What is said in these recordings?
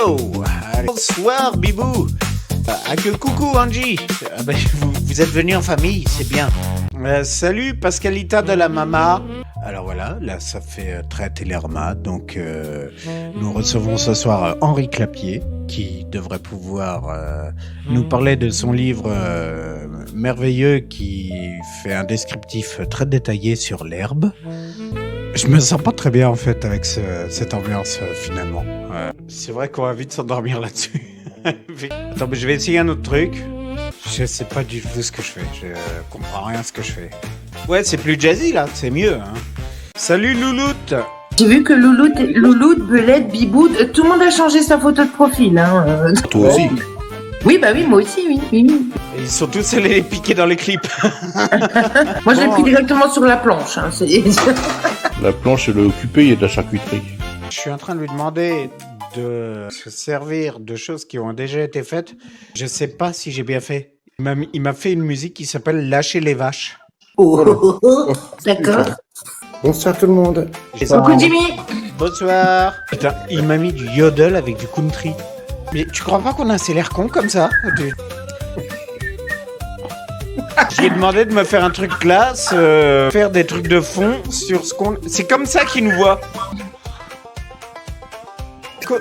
Hello. Bonsoir Bibou. Que coucou Angie. Vous êtes venus en famille, c'est bien. Salut Pascalita de la Mama. Alors voilà, là ça fait très Télérama, donc nous recevons ce soir Henri Clapier qui devrait pouvoir nous parler de son livre merveilleux qui fait un descriptif très détaillé sur l'herbe. Je me sens pas très bien en fait avec cette ambiance finalement. C'est vrai qu'on va vite s'endormir là-dessus. Attends, mais je vais essayer un autre truc. Je sais pas du tout ce que je fais. Je comprends rien à ce que je fais. Ouais, c'est plus jazzy là, c'est mieux. Hein. Salut Louloute. J'ai vu que Louloute, Belette, Bibou, tout le monde a changé sa photo de profil. Hein. Toi aussi. Oui, bah oui, moi aussi, oui. Et ils sont tous allés les piquer dans les clips. Moi, je l'ai pris directement sur la planche. Hein, La planche, elle est occupée, il y a de la charcuterie. Je suis en train de lui demander de se servir de choses qui ont déjà été faites. Je sais pas si j'ai bien fait. Il m'a fait une musique qui s'appelle Lâcher les vaches. D'accord. Bonsoir tout le monde. Coucou Jimmy. Bonsoir. Putain, il m'a mis du yodel avec du country. Mais tu crois pas qu'on a assez l'air con comme ça? J'ai demandé de me faire un truc classe, faire des trucs de fond sur ce qu'on... C'est comme ça qu'ils nous voient.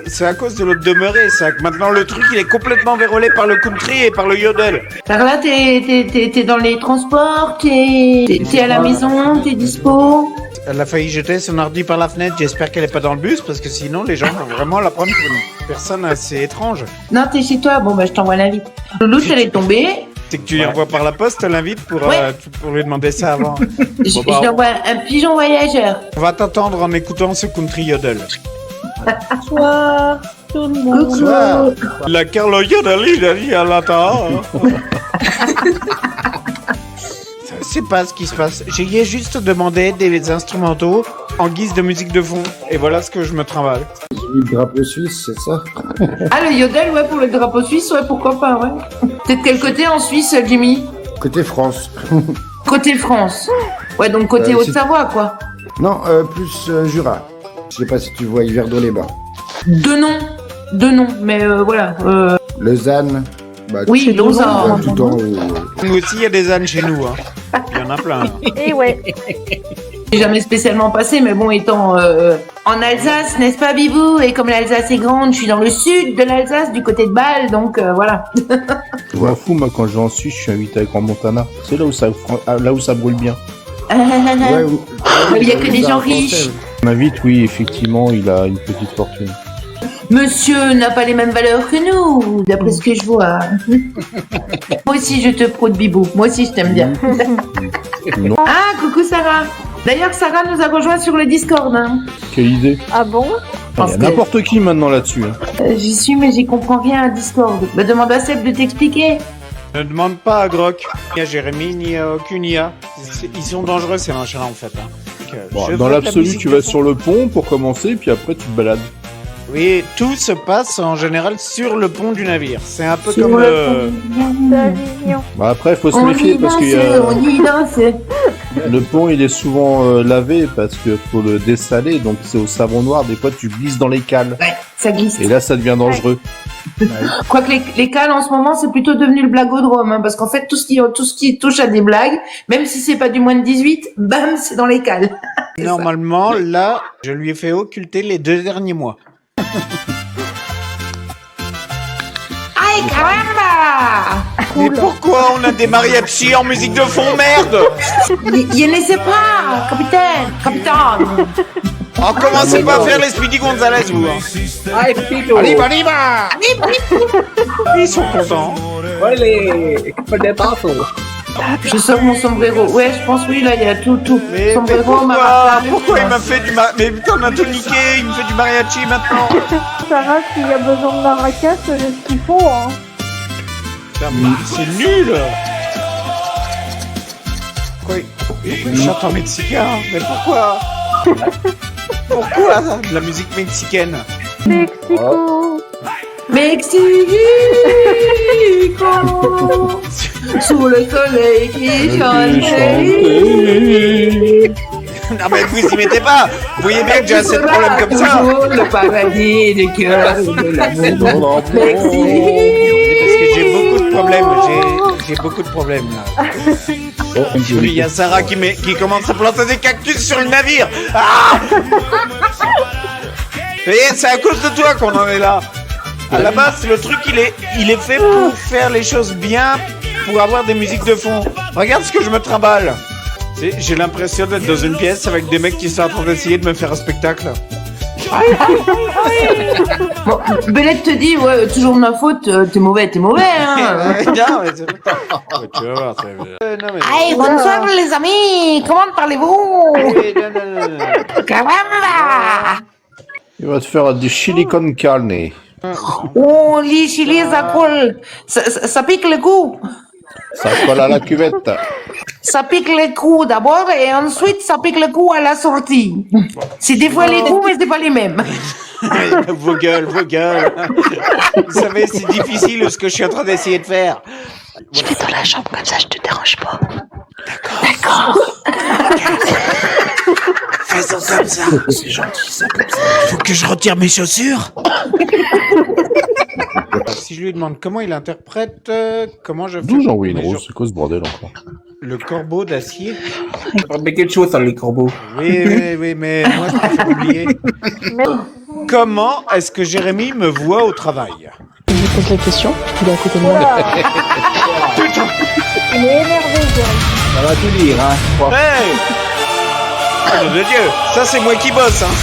C'est à cause de l'autre demeuré, ça. Maintenant, le truc, il est complètement vérolé par le country et par le yodel. Alors là, t'es dans les transports, t'es à la maison, t'es dispo. Elle a failli jeter son ordi par la fenêtre. J'espère qu'elle est pas dans le bus, parce que sinon, les gens vont vraiment la prendre pour une personne assez étrange. Non, t'es chez toi. Bon, bah, je t'envoie l'invite. Louloute, elle est tombée. C'est que tu lui envoies par la poste l'invite pour lui demander ça avant. Je lui envoie un pigeon voyageur. On va t'attendre en écoutant ce country yodel. Bonsoir, tout le monde. Bonsoir. La Carlo Yodel, il a dit à l'intérieur. Je sais pas ce qui se passe. J'ai juste demandé des instrumentaux en guise de musique de fond. Et voilà ce que je me trimballe. Le drapeau suisse, c'est ça? Ah, le yodel, ouais, pour le drapeau suisse, ouais, pourquoi pas, ouais. T'es de quel côté en Suisse, Jimmy? Côté France. Côté France. Ouais, donc côté Haute-Savoie, quoi. Non, plus Jura. Je sais pas si tu vois Yverdon-les-Bains. Deux noms, mais voilà. Lausanne. Bah, Oui, Lausanne. tout en haut. Nous aussi, il y a des ânes chez nous. Hein. Il y en a plein. Et ouais. J'ai jamais spécialement passé, mais bon, étant en Alsace, n'est-ce pas, Bibou? Et comme l'Alsace est grande, je suis dans le sud de l'Alsace, du côté de Bâle, donc voilà. Je m'en fous, moi, quand je vais en Suisse, je suis invité à Grand Montana. C'est là où ça brûle bien. Ouais, Il y a que des gens riches. On m'invite, oui, effectivement, il a une petite fortune. Monsieur n'a pas les mêmes valeurs que nous, d'après ce que je vois. Moi aussi, je te prône, Bibou. Moi aussi, je t'aime bien. Non. Ah, coucou Sarah. D'ailleurs, Sarah nous a rejoint sur le Discord. Hein. Quelle idée. Ah bon? Il y a n'importe qui maintenant là-dessus. Hein. J'y suis, mais j'y comprends rien à Discord. Bah, demande à Seb de t'expliquer. Ne demande pas à Grok, ni à Jérémy, ni à aucune IA. Ils sont dangereux, ces machins-là, en fait. Hein. Bon, dans l'absolu, tu vas sur le pont pour commencer, puis après, tu te balades. Oui, tout se passe en général sur le pont du navire. C'est un peu Sur comme le Bon, après, il faut se On méfier y parce que on y danse. le pont, il est souvent lavé parce qu'il faut le dessaler, donc c'est au savon noir. Des fois, tu glisses dans les cales. Ouais, ça glisse. Et là, ça devient dangereux. Quoique les cales en ce moment, c'est plutôt devenu le blagodrome, hein, parce qu'en fait, tout ce qui touche à des blagues, même si c'est pas du moins de 18, bam, c'est dans les cales. Normalement, là, je lui ai fait occulter les 2 derniers mois. Aïe, caramba! Mais pourquoi on a des mariachis en musique de fond, merde? Je ne sais pas, capitaine. Oh, commencez pas à faire les Speedy Gonzalez, vous. Hein. Arriba, arriba! Ils sont contents. Je sors mon sombrero. Ouais, je pense, oui, là, il y a tout. Mais Sombrero, pourquoi il m'a fait du Mais putain, on a tout niqué, il me fait du mariachi maintenant. Sarah, s'il y a besoin de maracas, c'est ce qu'il faut, hein. Putain, mais c'est nul. Pourquoi il chante en mexicain? Mais pourquoi? Pourquoi de la musique mexicaine? Mexico. Mexico, sous le soleil qui chante. Non mais vous y mettez pas. Vous voyez bien que j'ai assez de problèmes comme ça. Toujours le paradis du cœur de l'amour. Parce que j'ai beaucoup de problèmes. J'ai beaucoup de problèmes là. Il y a Sarah qui commence à planter des cactus sur le navire. Ah et c'est à cause de toi qu'on en est là. À la base, le truc il est fait pour faire les choses bien, pour avoir des musiques de fond. Regarde ce que je me trimballe. J'ai l'impression d'être dans une pièce avec des mecs qui sont en train d'essayer de me faire un spectacle. Bon, Belette te dit, ouais, toujours de ma faute, t'es mauvais, hein. Non, mais tu vas voir, c'est bien. Non, mais... Hey, bonsoir les amis, comment parlez-vous? Non. Caramba! Il va te faire du chili con carne. Oh, les chili, ça colle. Ça pique le cou. Ça colle à la cuvette. Ça pique le cou d'abord et ensuite ça pique le cou à la sortie. C'est des fois les coups, mais c'est pas les mêmes. Vos gueules. Vous savez, c'est difficile ce que je suis en train d'essayer de faire. Je vais dans la chambre comme ça, je te dérange pas. D'accord. Faisons comme ça. C'est gentil, ça, comme ça. Faut que je retire mes chaussures. Si je lui demande comment il interprète, comment je fais... D'où Jean-Louis Rose? C'est quoi ce bordel encore? Le corbeau d'acier. Mais quelque chose dans les corbeaux. Oui, mais moi je préfère oublier. Comment est-ce que Jérémy me voit au travail? Je lui pose la question, il est à côté de moi. Putain. Il est énervé, Jérémy. Ça va tout dire, hein. Je crois. Hey! Oh, nom de Dieu, ça c'est moi qui bosse, hein.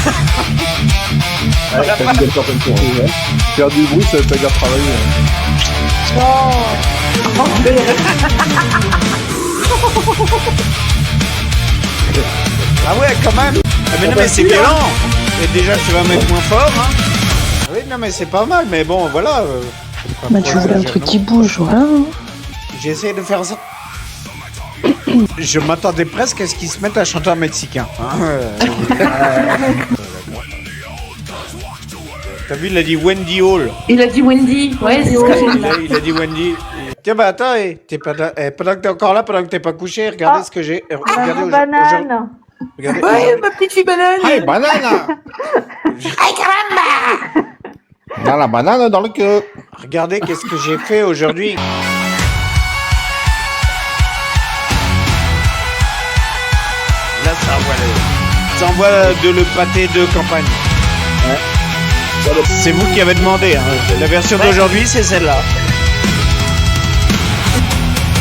Ouais, t'as une belle personne pour vous, hein. Faire du bruit, ça veut pas dire travailler. Ah ouais, quand même. Mais non, mais c'est violent. Et déjà, tu vas mettre moins fort, hein. Oui, non, mais c'est pas mal, mais bon, voilà. Bah, tu voulais un truc qui bouge, voilà. J'essaie de faire ça. Je m'attendais presque à ce qu'ils se mettent à chanter en mexicain. Hein. T'as vu, il a dit Wendy Hall. Il a dit Wendy, ouais, c'est ce que j'ai dit. Il a dit Wendy. Tiens, bah attends, t'es pas pendant que t'es encore là, pendant que t'es pas couché, regardez ce que j'ai. Regardez Une banane. Regardez. Ouais, ma petite fille banane. Hey, banane! Ay, caramba! Dans la banane dans le queue. Regardez qu'est-ce que j'ai fait aujourd'hui. Là, ça envoie le pâté de campagne. Ouais. C'est vous qui avez demandé, hein. La version d'aujourd'hui, c'est celle-là.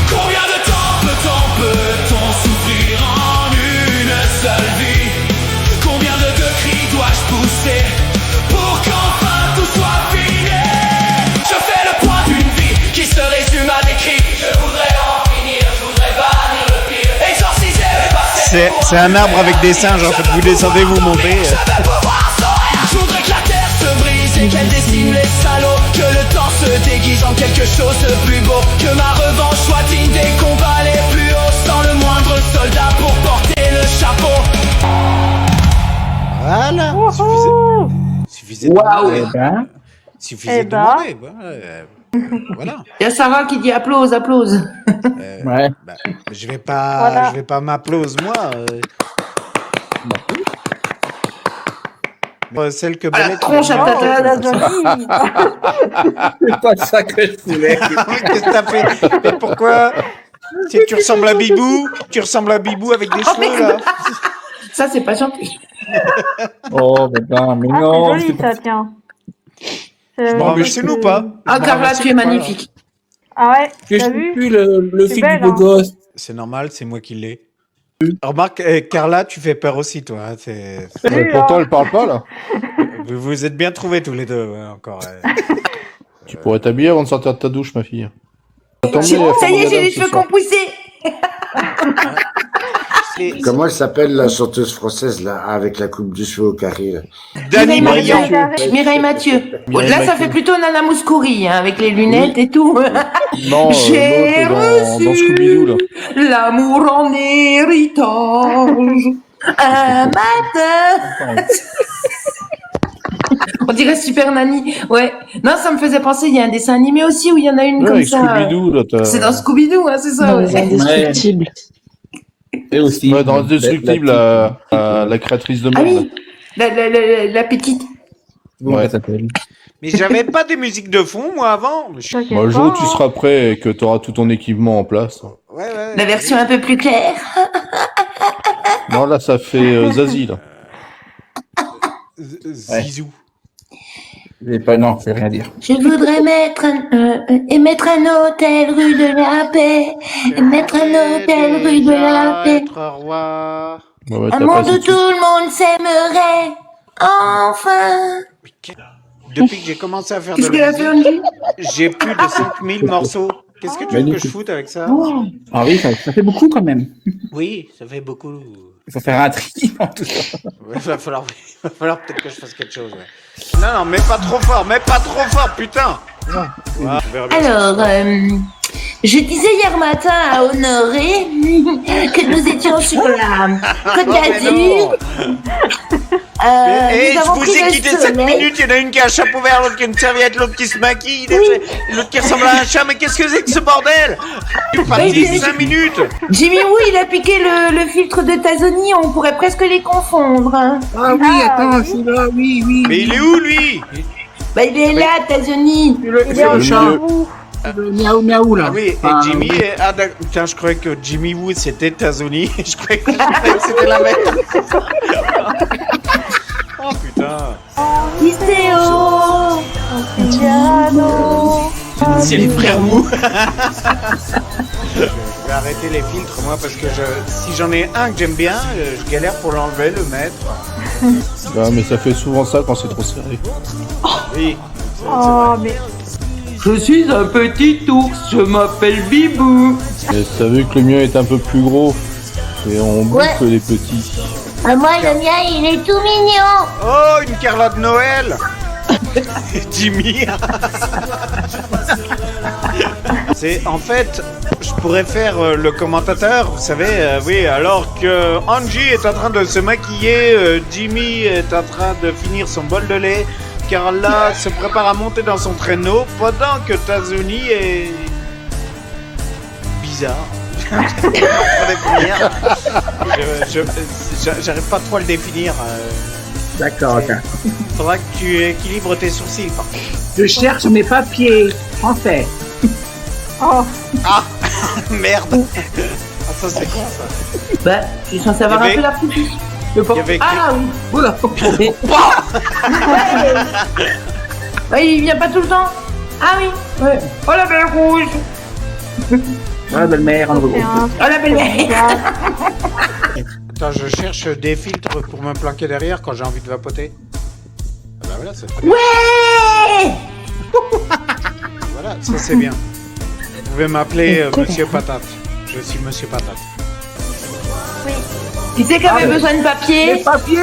Combien de temps peut-on souffrir en une seule vie? Combien de cris dois-je pousser pour qu'enfin tout soit fini? Je fais le point d'une vie qui se résume à des cris. Je voudrais en finir, je voudrais bannir le pire. Exorciser mes passés. C'est un arbre avec des singes, en fait. Vous descendez, vous montez. Je veux pouvoir sourire. Je voudrais que la terre se brise et qu'elle dessine les salauds. Que le temps se déguise en quelque chose de plus beau. Que ma revanche soit digne des combats les plus hauts. Sans le moindre soldat pour porter le chapeau. Voilà. Suffisait de Waouh. demander. Suffisait de demander. Voilà. Il y a Sarah qui dit applause. Ouais. Bah, je vais pas m'applaudir moi. Celle que Belette. Tronche à Oh, ta la jolie. C'est pas ça que je voulais. Qu'est-ce que t'as fait? Mais pourquoi? Tu ressembles à Bibou avec des cheveux là. Ça, c'est pas gentil. Oh, putain, mais non. C'est joli, ça, tiens. Bon, mais c'est nous pas. Ah, Carla, tu es magnifique. Ah ouais, Je t'as sais vu? plus le C'est film du belle, beau hein. gosse. C'est normal, c'est moi qui l'ai. Remarque, Carla, tu fais peur aussi, toi. Hein, Salut, Pourtant, hein. elle parle pas, là. vous vous êtes bien trouvés tous les deux, encore. Tu pourrais t'habiller avant de sortir de ta douche, ma fille. Attends, Ça y est, j'ai les cheveux compoussés. Comment elle s'appelle la chanteuse française là avec la coupe de cheveux au carré là? Dany Briand. Mireille Mathieu. Mireille Là, ça Mathieu. fait plutôt Nana Mouskouri, hein, avec les lunettes et tout. Non, J'ai l'autre dans reçu Scooby-Doo, là. l'amour en héritage. Un matin. On dirait Super Nanny. Ouais. Non, ça me faisait penser, il y a un dessin animé aussi où il y en a une Ouais, comme avec ça. Scooby-Doo, là, C'est dans Scooby-Doo, hein, c'est ça. Dans Ouais. les indestructibles. eux aussi. Ouais, dans Indestructible, la créatrice de Ah monde. oui, la petite. Comment Ouais. ça s'appelle? Mais j'avais pas de musique de fond, moi, avant. T'inquiète Bah, le jour où pas, tu hein. seras prêt et que tu auras tout ton équipement en place. Ouais, ouais. La version un peu plus claire. Non, là, ça fait Zazie, là. Zizou. J'ai pas, non, je vais rien dire. Je voudrais mettre un hôtel rue de la Paix. Et mettre un hôtel rue de la Paix. Être roi. Ouais, ouais, Un t'as monde pas où assez tout le monde s'aimerait. Enfin. Depuis que j'ai commencé à faire de Qu'est-ce qu'elle la a fait, musique, Angie? j'ai plus de 5000 morceaux. Qu'est-ce que tu veux que je Magnifique. foute avec ça? Ah oui, ça fait beaucoup quand même. Oui, ça fait beaucoup. Il faut faire un tri dans tout ça. Ouais, va falloir peut-être que je fasse quelque chose. Ouais. Non, mais pas trop fort, putain. Ouais, on verra bien. Alors, je disais hier matin à Honoré que nous étions sur la Côte Oh, mais d'Azur. non. Nous Je avons vous pris ai le quitté 7 soleil. minutes, il y en a une qui a un chapeau vert, l'autre qui a une serviette, l'autre qui se maquille, l'autre qui ressemble à un chat, mais qu'est-ce que c'est que ce bordel? Je suis parti Oui, 5 minutes. Jimmy Woo, il a piqué le filtre de Tazonie, on pourrait presque les confondre. Hein. Ah oui, attends, je suis là, oui. Mais il est où, lui? Bah, il est là, Tazonie. Il est en chat. vous. Le miaou là. Ah oui, et Enfin, Jimmy est... Ah d'accord, putain, je croyais que Jimmy Woo c'était Tazoni, je croyais que c'était la même. Oh putain. Iseo. Piano. C'est les frères Woo. Je vais arrêter les filtres, moi, parce que si j'en ai un que j'aime bien, je galère pour l'enlever, le mettre. Ouais, mais ça fait souvent ça quand c'est trop serré. Oui. Oh, mais Je suis un petit ours, je m'appelle Bibou. Et t'as vu que le mien est un peu plus gros. Et on bouffe les petits. Moi, le mien, il est tout mignon. Oh, une Carla de Noël. Jimmy. En fait, je pourrais faire le commentateur, vous savez, oui, alors que Angie est en train de se maquiller, Jimmy est en train de finir son bol de lait, Carla se prépare à monter dans son traîneau, pendant que Tazuni est... bizarre. J'arrive pas trop à le définir. D'accord, ok. Faudra que tu équilibres tes sourcils, par contre. Je cherche mes papiers français. oh, Ah merde. Ah, ça c'est con ça. Bah, je suis censé avoir Il y un avait- peu la poussière. Le Il y avait Ah oui. Oula. Ouais, il vient pas tout le temps. Ah oui. Ouais. Oh la belle rouge. Voilà, belle-mère, en c'est gros. un... Oh la belle mère. Attends, je cherche des filtres pour me planquer derrière quand j'ai envie de vapoter. Ah bah voilà, c'est Ouais. voilà, ça c'est bien. Vous pouvez m'appeler Monsieur Patate. Je suis Monsieur Patate. Qui c'est qui avait besoin de papier? Mes papiers. Qui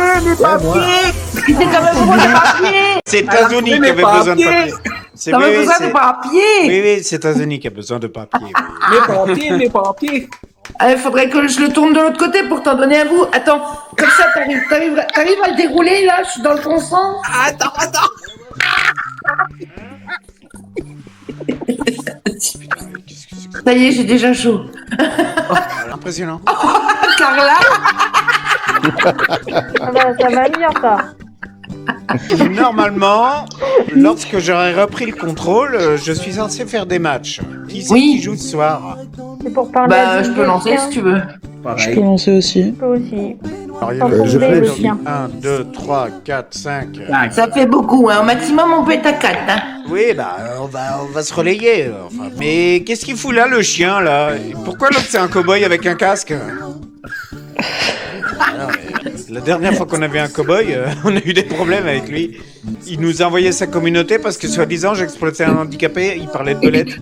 c'est qui avait besoin de papier? C'est Alors, Tazoni qui mes avait besoin de papiers. papier. T'avais oui, besoin de papier? Oui, c'est Tazoni qui a besoin de papier. oui. Mes papiers. Il faudrait que je le tourne de l'autre côté pour t'en donner un bout. Attends, comme ça, t'arrives à le dérouler là? Je suis dans le bon sens. Attends. Ça y est, j'ai déjà chaud. Impressionnant. Carla? ça va venir, ça. Normalement, lorsque j'aurai repris le contrôle, je suis censé faire des matchs. Qui c'est Oui. qui joue ce soir? C'est pour parler Bah, à je peux lancer si tu veux. Je Pareil. peux lancer aussi. Toi aussi. Alors, il y a Sans le- tomber, je fais le aussi. chien. 1, 2, 3, 4, 5. Ça fait beaucoup, hein. Au maximum, on peut être à 4, hein. Oui, bah, on va se relayer. Enfin, mais qu'est-ce qu'il fout là, le chien, là? Et pourquoi l'autre, c'est un cow-boy avec un casque? Ah non, mais la dernière fois qu'on avait un cow-boy, on a eu des problèmes avec lui. Il nous a envoyé sa communauté parce que, soi-disant, j'exploitais un handicapé, il parlait de belette.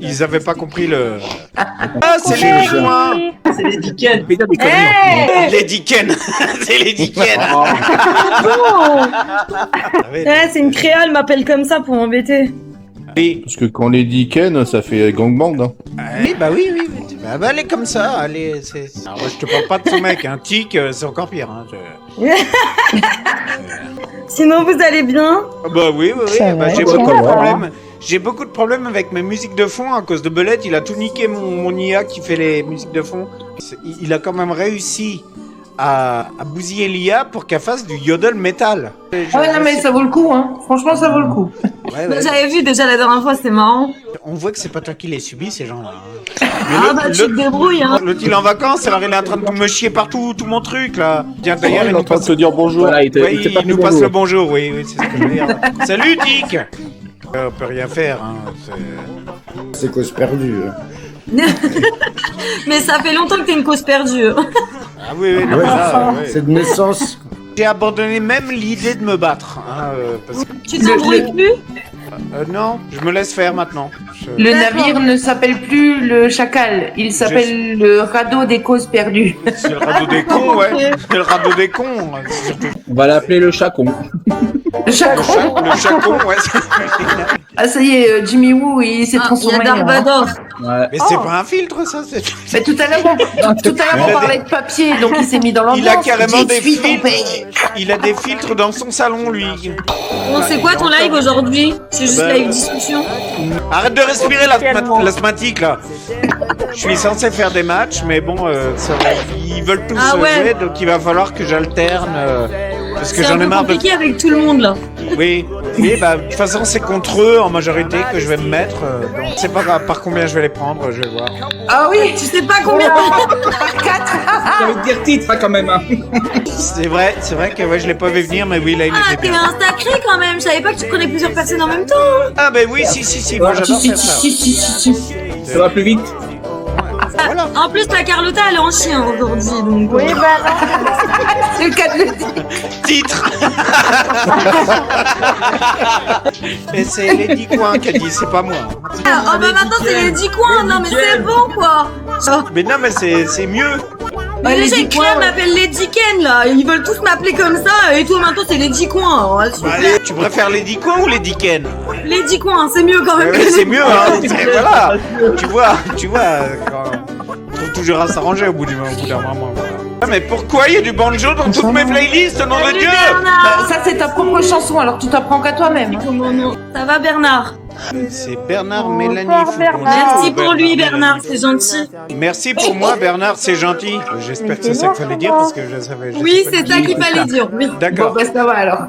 Ils avaient pas compris le... Ah, c'est les Chinois! C'est les Dickens. Putain, des conneries. Les Dickens! C'est les Dickens! Oh. Ah ouais, Ouais, c'est une créole m'appelle comme ça pour m'embêter. oui. Parce que quand les dit Ken, ça fait gangbang. Hein. Oui, bah oui. Bah, elle est comme ça, allez, c'est... Alors, moi, je te parle pas de son mec, un tic, c'est encore pire, hein. Sinon, vous allez bien? Ah bah oui, Ça bah, va, j'ai ça beaucoup de va. problèmes. J'ai beaucoup de problèmes avec mes musiques de fond à cause de Belette. Il a tout niqué mon IA qui fait les musiques de fond. Il a quand même réussi à bousiller l'IA pour qu'elle fasse du yodel métal. Ah ouais, non, mais ça vaut le coup, hein. Franchement, ça vaut le coup. Ouais, ouais. J'avais vu déjà la dernière fois, c'était marrant. On voit que c'est pas toi qui les subis, ces gens-là. Ah bah tu te débrouilles, hein. L'autre, il est en vacances, alors il est en train de me chier partout, tout mon truc, là. Tiens, d'ailleurs, Il est il en nous train de passe... se dire bonjour. Voilà, il il nous passe le bonjour, oui, c'est ce que je veux dire. Salut, Dick. On peut rien faire, hein. C'est cause perdue. Mais ça fait longtemps que t'es une cause perdue. Ah oui, oui, non, Ouais, là, ouais. c'est de naissance. J'ai abandonné même l'idée de me battre, hein, parce que... Tu t'embrouilles plus? Non, je me laisse faire maintenant. Le navire ne s'appelle plus le Chacal, il s'appelle le radeau des causes perdues. C'est le radeau des cons, ouais. C'est le radeau des cons, surtout. On va l'appeler le chacon. Le Chacon. Le chacon, ouais. Ah ça y est, Jimmy Woo, il s'est Il y transformé. a Darvador. Ouais. Mais c'est pas un filtre, ça. Mais tout à l'heure, on parlait de papier, donc il s'est mis dans l'ambiance. Il a carrément des J'ai fui ton filtres. père. Il a des filtres dans son salon, lui. Bon, c'est quoi ton live aujourd'hui? C'est juste Bah, live discussion? Arrête de respirer l'asthmatique, là. Je suis censé faire des matchs, mais bon, ils veulent tous Ah ouais. jouer, donc il va falloir que j'alterne. Parce que C'est j'en un ai peu marre de... compliqué avec tout le monde là. Oui, bah, de toute façon, c'est contre eux en majorité que je vais me mettre. Donc, c'est pas grave par combien je vais les prendre, je vais voir. Ah oui, Tu sais pas combien. par 4. Ça veut dire titre, hein, quand même. Hein. C'est vrai que ouais, je l'ai pas vu venir, mais oui, là, il Ah, était t'es bien. un sacré quand même. Je savais pas que tu prenais plusieurs personnes en même temps. Ah, ben oui, si, moi j'adore faire ça. Ça va plus vite. Voilà. En plus, la Carlotta, elle est en chien aujourd'hui. Donc, Oui, bah non. C'est le cas de le dire. Titre. Mais c'est Lady Coin qui a dit, c'est pas moi. Ah, bah maintenant, c'est les 10 coins. Non, mais c'est bon quoi. Mais non, mais c'est mieux. Mais les déjà, 10 les coins, clients ouais. m'appellent Lady Ken là. Ils veulent tous m'appeler comme ça. Et toi, maintenant, c'est les 10 coins. Alors, s'il vous plaît. Allez, tu préfères Lady Coin ou Lady Ken? Les 10 coins, c'est mieux quand même. Ouais, c'est mieux, hein. Voilà. Tu vois, on trouve toujours à s'arranger au bout d'un moment. Ah, mais pourquoi il y a du banjo dans toutes mes playlists, au nom de Salut Dieu? Bernard. Ça, c'est ta propre chanson, alors tu t'apprends qu'à toi-même. hein. Comment non? Ça va Bernard? C'est Bernard Mélanie Bonsoir, Foucault. Bernard. Merci pour lui Bernard, c'est gentil. Merci pour moi, Bernard, c'est gentil. J'espère que c'est ça qu'il fallait dire parce que je savais. Oui, c'est ça qu'il fallait dire. Oui. Bon, D'accord. bah ça va alors.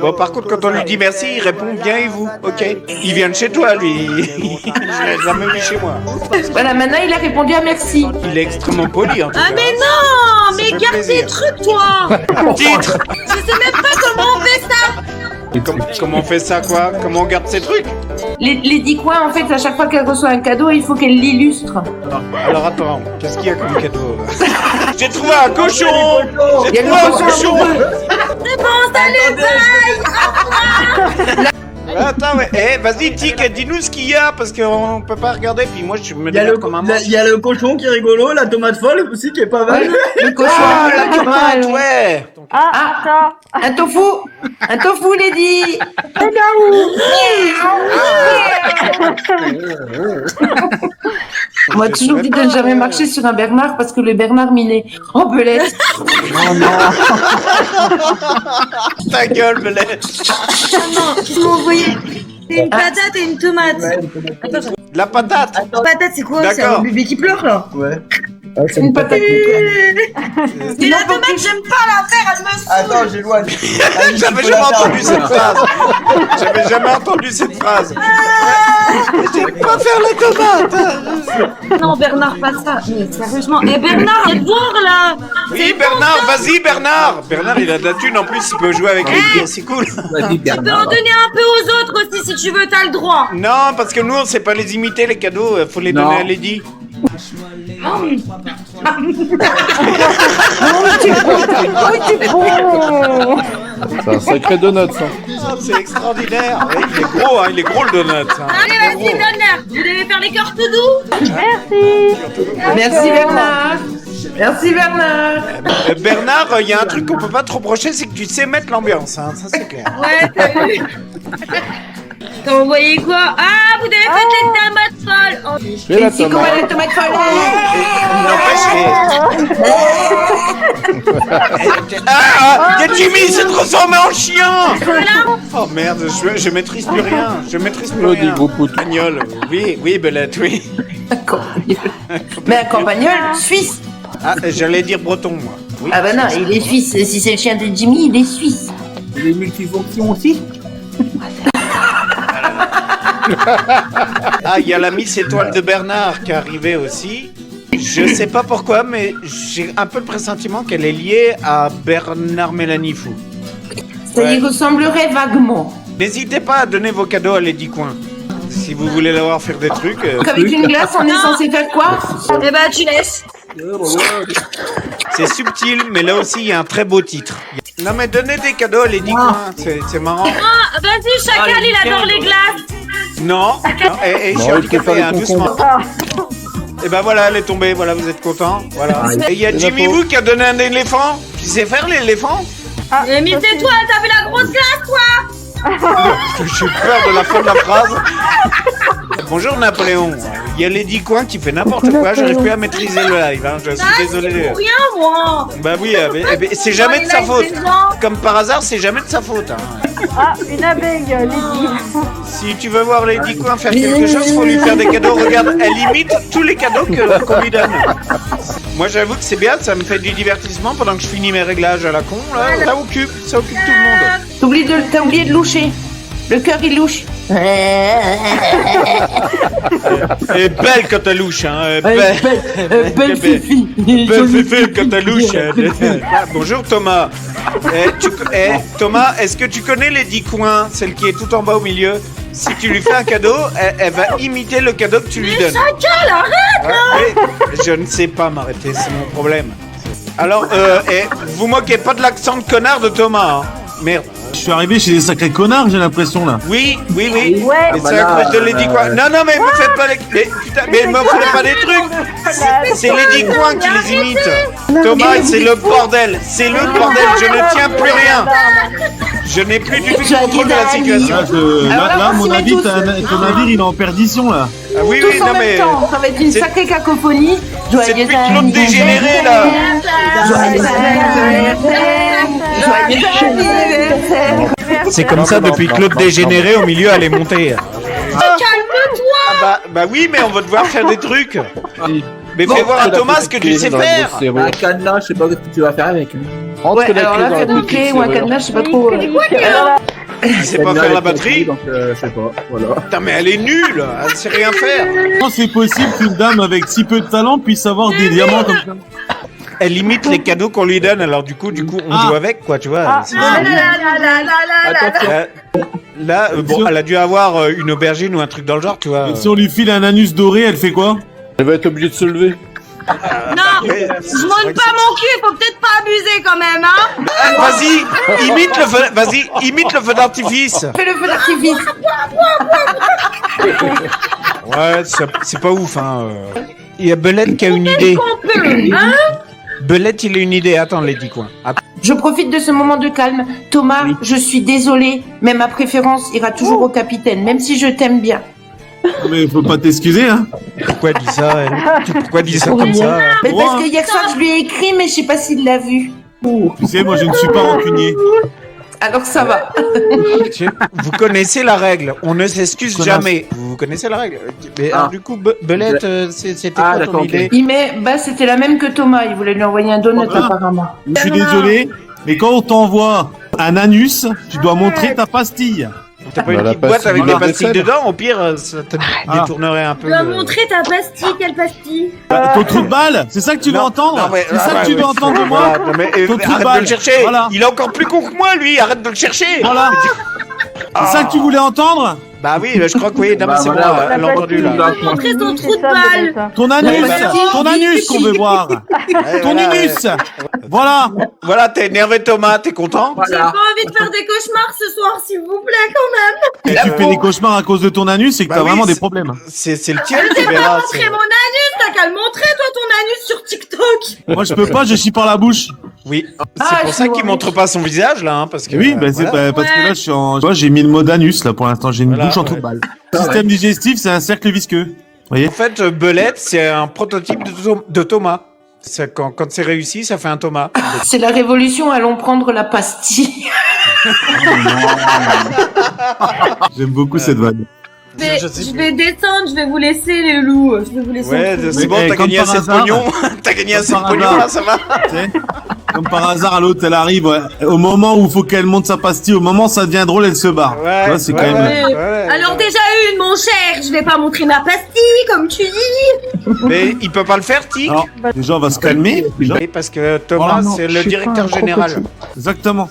Bon, par contre, quand on lui dit merci, il répond bien et vous. Ok. Il vient de chez toi, lui. Je l'ai jamais vu chez moi. Voilà, maintenant il a répondu à merci. Il est extrêmement poli, en tout Ah cas. mais non, mais fait garde plaisir. tes trucs toi. Titre. Je sais même pas comment on fait ça. Comment on fait ça, quoi? Comment on garde ces trucs? Les 10 coins, en fait, à chaque fois qu'elle reçoit un cadeau, il faut qu'elle l'illustre. Alors attends, qu'est-ce qu'il y a comme cadeau? J'ai trouvé un cochon. Il y J'ai a le trouvé un cochon cochon. amoureux. C'est bon, salut, bye. Attends, ouais. Eh, vas-y, Tic, dis-nous ce qu'il y a parce qu'on peut pas regarder. Puis moi, je me Il y, a démerde comme un monstre. il y a le cochon qui est rigolo, la tomate folle aussi qui est pas mal. Le cochon, Ah, la la tomate, ouais. Ah, ça. Un tofu, Lady. On m'a toujours dit de ne jamais marcher sur un Bernard parce que le Bernard miné. Oh, belette. Ta gueule, Belette. Ah non, ils m'ont envoyé une patate et une tomate. Attends, La patate. patate c'est quoi? C'est D'accord. un bébé qui pleure là. Ouais. Une patate. Mais la tomate j'aime pas la faire, elle me saoule. Attends, j'éloigne. J'avais jamais entendu cette phrase. J'avais jamais entendu cette phrase. J'aime pas faire la tomate. Non Bernard, pas ça. Mais sérieusement, eh Bernard, viens te voir là. Oui, Bernard, vas-y, Bernard. Bernard, il a de la thune en plus, il peut jouer avec les pieds, c'est cool. Vas-y, Tu peux en Bernard. donner un peu aux autres aussi si tu veux, t'as le droit. Non, parce que nous, on sait pas les imiter, les cadeaux, faut les Non. donner à Lady. Oh, t'es bon. C'est un sacré donut, ça. Ah, c'est extraordinaire. Ouais, il est gros le donut. hein. Allez, Il est vas-y gros. Bernard, vous devez faire les cœurs tout doux. Merci. Merci, Bernard. Merci, Bernard. Bernard, il y a un truc qu'on peut pas te reprocher, c'est que tu sais mettre l'ambiance, hein, ça c'est clair. Ouais, t'as vu. T'as envoyé quoi? Ah, vous devez faire des tomates folles. Oh. Fais la Et si comment tomate. la tomate folle. N'empêche, il y a Jimmy, c'est trop ressemble en chien. Oh merde, je maîtrise plus rien. Je maîtrise plus rien. Campagnol. Oui, Belette, oui. Mais un campagnol suisse. Ah, j'allais dire breton, moi. Oui. Ah bah non, il est suisse. Si c'est le chien de Jimmy, il est suisse. Les multifonctions aussi. Ah, il y a la Miss Étoile de Bernard qui est arrivée aussi. Je sais pas pourquoi, mais j'ai un peu le pressentiment qu'elle est liée à Bernard Mélanie Fou. Ça y ressemblerait vaguement. N'hésitez pas à donner vos cadeaux à Lady Coin. Si vous voulez la voir faire des trucs. Avec une glace, on est censé faire quoi? Eh ben, tu laisses. C'est subtil, mais là aussi, il y a un très beau titre. Non, mais donnez des cadeaux à Lady Coin, c'est marrant. Ah, vas-y, Chacal, il adore les glaces. Non, et je suis handicapé, hein, doucement. Et ben voilà, elle est tombée, voilà, vous êtes contents. Voilà. Et il y a Jimmy Woo qui a donné un éléphant. Tu sais faire l'éléphant? Mais tais-toi, t'as vu la grosse glace, toi? J'ai peur de la fin de la phrase. Bonjour Napoléon. Il y a Lady Coin qui fait n'importe quoi, j'arrive plus à maîtriser le live, hein. Je suis désolé. Pour rien, moi. Bah oui, c'est jamais de sa faute. Comme par hasard, c'est jamais de sa faute. Hein. Ah, une abeille, Lady. Si tu veux voir Lady Coin faire quelque chose, faut lui faire des cadeaux. Regarde, elle imite tous les cadeaux qu'on lui donne. Moi j'avoue que c'est bien, ça me fait du divertissement pendant que je finis mes réglages à la con. Là, ça occupe tout le monde. T'as oublié de loucher. Le cœur il louche. Elle est belle quand elle louche, hein. Belle fifi. Belle fifi quand elle louche. Bonjour Thomas. Thomas, est-ce que tu connais Lady Coin, celle qui est tout en bas au milieu? Si tu lui fais un cadeau, elle va imiter le cadeau que tu lui donnes. Chacal, arrête. Je ne sais pas m'arrêter, c'est mon problème. Alors, vous moquez pas de l'accent de connard de Thomas, hein. Merde. Je suis arrivé chez des sacrés connards, j'ai l'impression là. Oui. Ouais. Et c'est à cause de Lady Coin. Non, mais me faites pas mais me faites pas des trucs. C'est Lady Coin qui les imite. Thomas, c'est le bordel. C'est le bordel. Je ne tiens plus rien. Je n'ai plus du tout le contrôle de la situation. Là, mon avis, ton navire, il est en perdition là. Ah oui, Tous en non mais. même temps. Ça va être une sacrée cacophonie. C'est depuis Claude Dégénéré là. C'est comme ça depuis Claude Dégénéré au milieu elle est montée. Calme-toi. Bah oui, mais on va devoir faire des trucs. Mais fais voir à Thomas ce que tu sais faire. Un cadenas, je sais pas ce que tu vas faire avec. Ouais, alors là, faire une clé ou un cadenas, je sais pas trop. Il sait pas faire la batterie. Donc, je sais pas, voilà. Putain, mais elle est nulle. Elle sait rien faire. Comment c'est possible qu'une dame avec si peu de talent puisse avoir des diamants comme ça? Elle imite les cadeaux qu'on lui donne, alors du coup, on joue avec, quoi, tu vois. Là, bon, elle a dû avoir une aubergine ou un truc dans le genre, tu vois. Et si on lui file un anus doré, elle fait quoi? Elle va être obligée de se lever. Non, je monte pas mon cul, faut peut-être pas abuser quand même, hein. Vas-y, imite le feu d'artifice. Fais le feu d'artifice. Ouais, c'est pas ouf, hein. Il y a Belette qui a une idée. Hein? Belette, il a une idée. Attends, Lady Coin. Je profite de ce moment de calme. Thomas, je suis désolée, mais ma préférence ira toujours au capitaine, même si je t'aime bien. Mais faut pas t'excuser, hein. Pourquoi elle dit ça, elle? Pourquoi elle dit ça comme ça? Mais parce que hier soir, je lui ai écrit, mais je sais pas s'il l'a vu. Tu sais, moi je ne suis pas rancunier. Alors ça va. Vous connaissez la règle, on ne s'excuse jamais. Vous connaissez la règle. Mais alors, du coup, Belette, c'était quoi ton idée? C'était la même que Thomas, il voulait lui envoyer un donut apparemment. Je suis désolé, mais quand on t'envoie un anus, tu dois montrer ta pastille. T'as pas une petite boîte avec des pastilles dedans? Au pire, ça te détournerait un peu. Tu vas montrer ta pastille, quelle pastille? Ton trou de balle? C'est ça que tu veux entendre? C'est ça que tu veux entendre de moi? Arrête de le chercher. Voilà. Il est encore plus con que moi, lui. Arrête de le chercher. Voilà. C'est ça que tu voulais entendre? Bah oui, je crois que oui. Non, mais c'est moi, elle l'a entendu là. Montrer ton trou de balle. Ton anus qu'on veut voir. Ton anus. Voilà, t'es énervé Thomas, t'es content? J'ai pas envie de faire des cauchemars ce soir, s'il vous plaît, quand même. Et tu fais des cauchemars à cause de ton anus, c'est que t'as vraiment des problèmes. C'est le tien, tu verras. Montrer mon anus, t'as qu'à le montrer, toi, ton anus sur TikTok. Moi, je peux pas, je chie par la bouche. Oui, c'est pour ça qu'il montre pas son visage là, hein, parce que. Oui, parce que là, je suis en. Tu vois, j'ai mis le mode anus là pour l'instant, j'ai une bouche en trou de balle. Système digestif, c'est un cercle visqueux. Vous voyez? En fait, Belette, c'est un prototype de Thomas. Quand c'est réussi, ça fait un Thomas. C'est la révolution, allons prendre la pastille. J'aime beaucoup cette vanne. Je vais descendre, je vais vous laisser les loups. Je vais vous laisser. Ouais, en c'est bon, Mais, t'as comme gagné par assez de hasard. pognon. T'as gagné assez de par pognon, hasard. là, ça va. Tu sais, comme par hasard, l'autre, elle arrive, ouais, au moment où il faut qu'elle monte sa pastille, au moment où ça devient drôle, elle se barre. Ouais, Tu vois, c'est ouais, quand même... ouais. Alors déjà une, mon cher, je vais pas montrer ma pastille, comme tu dis. Mais il peut pas le faire, Tic. Alors, déjà, on va se calmer. Déjà. Oui, parce que Thomas, Voilà. c'est Je le suis directeur pas un général. crocodile. Exactement.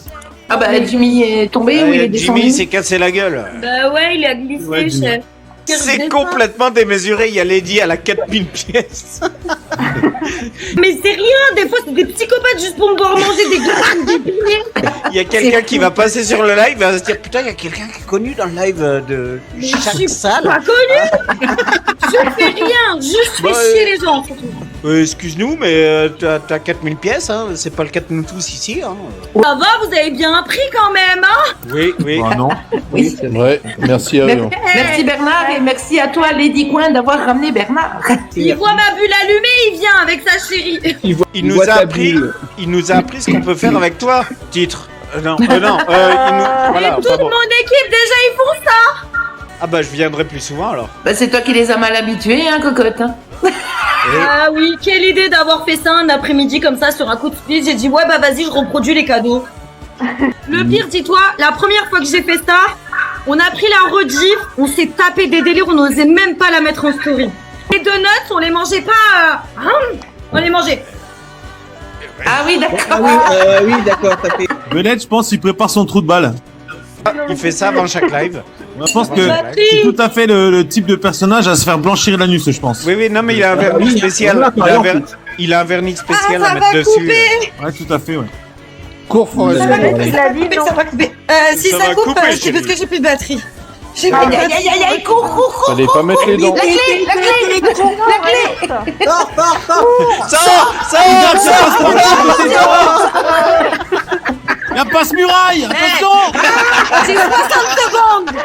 Ah bah Jimmy est tombé ou il est descendu? Jimmy s'est cassé la gueule. Bah ouais, il a glissé, Ouais, dis-moi. chef. C'est complètement démesuré. Il y a Lady à la 4000 pièces. Mais c'est rien, des fois c'est des psychopathes juste pour me voir manger des glaces des billets. Il y a quelqu'un qui va passer sur le live et va se dire putain, il y a quelqu'un qui est connu dans le live de Mais chaque je suis salle. pas connue. Je fais rien, juste Bah, fais chier les gens surtout. Excuse-nous, mais t'as 4000 pièces, hein. C'est pas le cas de nous tous ici. Hein. Ça va, vous avez bien appris quand même, hein. Oui, oui. Ah non. Oui. Ouais, merci à eux. Merci Bernard et merci à toi Lady Coin d'avoir ramené Bernard. Il voit ma bulle allumée, il vient avec sa chérie. Il nous a appris ce qu'on peut faire avec toi. Titre. Non, non. Voilà, Et toute enfin bon. mon équipe, déjà, ils font ça. Ah bah je viendrai plus souvent alors. Bah c'est toi qui les as mal habitués, hein, cocotte. Hein. Ah oui, quelle idée d'avoir fait ça un après-midi comme ça sur un coup de speed. J'ai dit, ouais, bah vas-y, je reproduis les cadeaux. Le pire, dis-toi, la première fois que j'ai fait ça, on a pris la rediff, on s'est tapé des délires, on n'osait même pas la mettre en story. Les donuts, on les mangeait pas. On les mangeait. Ah oui, d'accord. Ah oui, d'accord, ça fait. Belette, je pense qu'il prépare son trou de balle. Il fait ça avant chaque live. Je pense que Patrick. c'est tout à fait le type de personnage à se faire blanchir l'anus, je pense. Oui, oui, non mais il a un vernis spécial. Il a un vernis spécial à mettre dessus. Ouais, tout à fait, ouais. Cours, Forest. Il a dit non. Ça va couper. Si Ça ça, va coupe, couper, c'est chérie. parce que j'ai plus de batterie. J'ai Aïe plus de aïe batterie. aïe aïe, cours. Fallait pas mettre les dents. La clé. La passe muraille, attention. J'ai 60 secondes.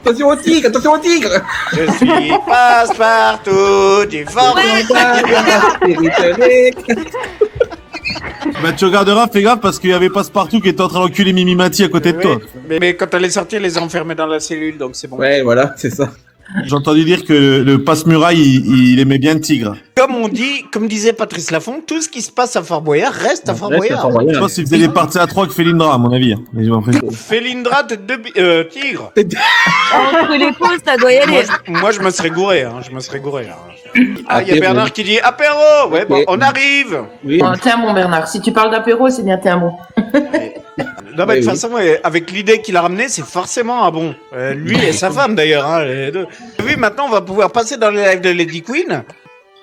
Attention au tigre, attention au tigre. Je suis passe-partout du fort. Bah tu regarderas, fais gaffe parce qu'il y avait Passepartout qui était en train d'enculer Mimi Mati à côté de toi. Mais quand elle est sortie, elle les a enfermés dans la cellule, donc c'est bon. Ouais, voilà, c'est ça. J'ai entendu dire que le passe-muraille, il aimait bien le tigre. Comme disait Patrice Laffont, tout ce qui se passe à Fort Boyard reste à Fort Boyard. Je pense qu'il faisait des parties à 3 avec Felindra, à mon avis. Mais j'ai pas pris. Félindra de tigre. Entre les pauses, ça doit y aller. Moi, je me serais gouré, hein. Ah, il y a Bernard qui dit apéro. Ouais, bon, on arrive. Oui. Bon, tiens bon Bernard, si tu parles d'apéro, c'est bien, tiens bon. Non, mais de toute façon, avec l'idée qu'il a ramené, c'est forcément un bon. Lui et sa femme d'ailleurs, hein, les deux. Oui, maintenant, on va pouvoir passer dans les lives de Lady Queen.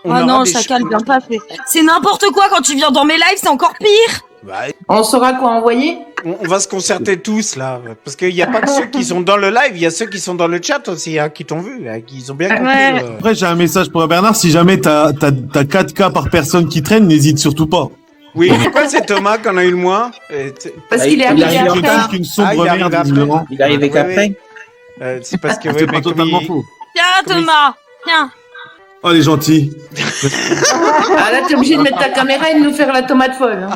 On Oh aura non, des chacal, bien pas fait. C'est n'importe quoi quand tu viens dans mes lives, c'est encore pire. Bah, On saura quoi envoyer? on va se concerter tous là, parce qu'il n'y a pas que ceux qui sont dans le live, il y a ceux qui sont dans le chat aussi, hein, qui t'ont vu, hein, qui ont bien compris. Ouais. Après, j'ai un message pour Bernard. Si jamais t'as 4 cas par personne qui traîne, n'hésite surtout pas. Oui, pourquoi c'est Thomas qu'on a eu le moins? Parce qu'il est Il arrivé arrive en après. retard. Qu'une Ah, sombre il arrive merde, après. visiblement. Il est arrivé Oui, qu'après. C'est parce que C'est pas comme totalement il- faux. Tiens, Comme il- Thomas. Tiens. Oh, les gentils. Ah là, t'es obligé de mettre ta caméra et de nous faire la tomate folle. Hein.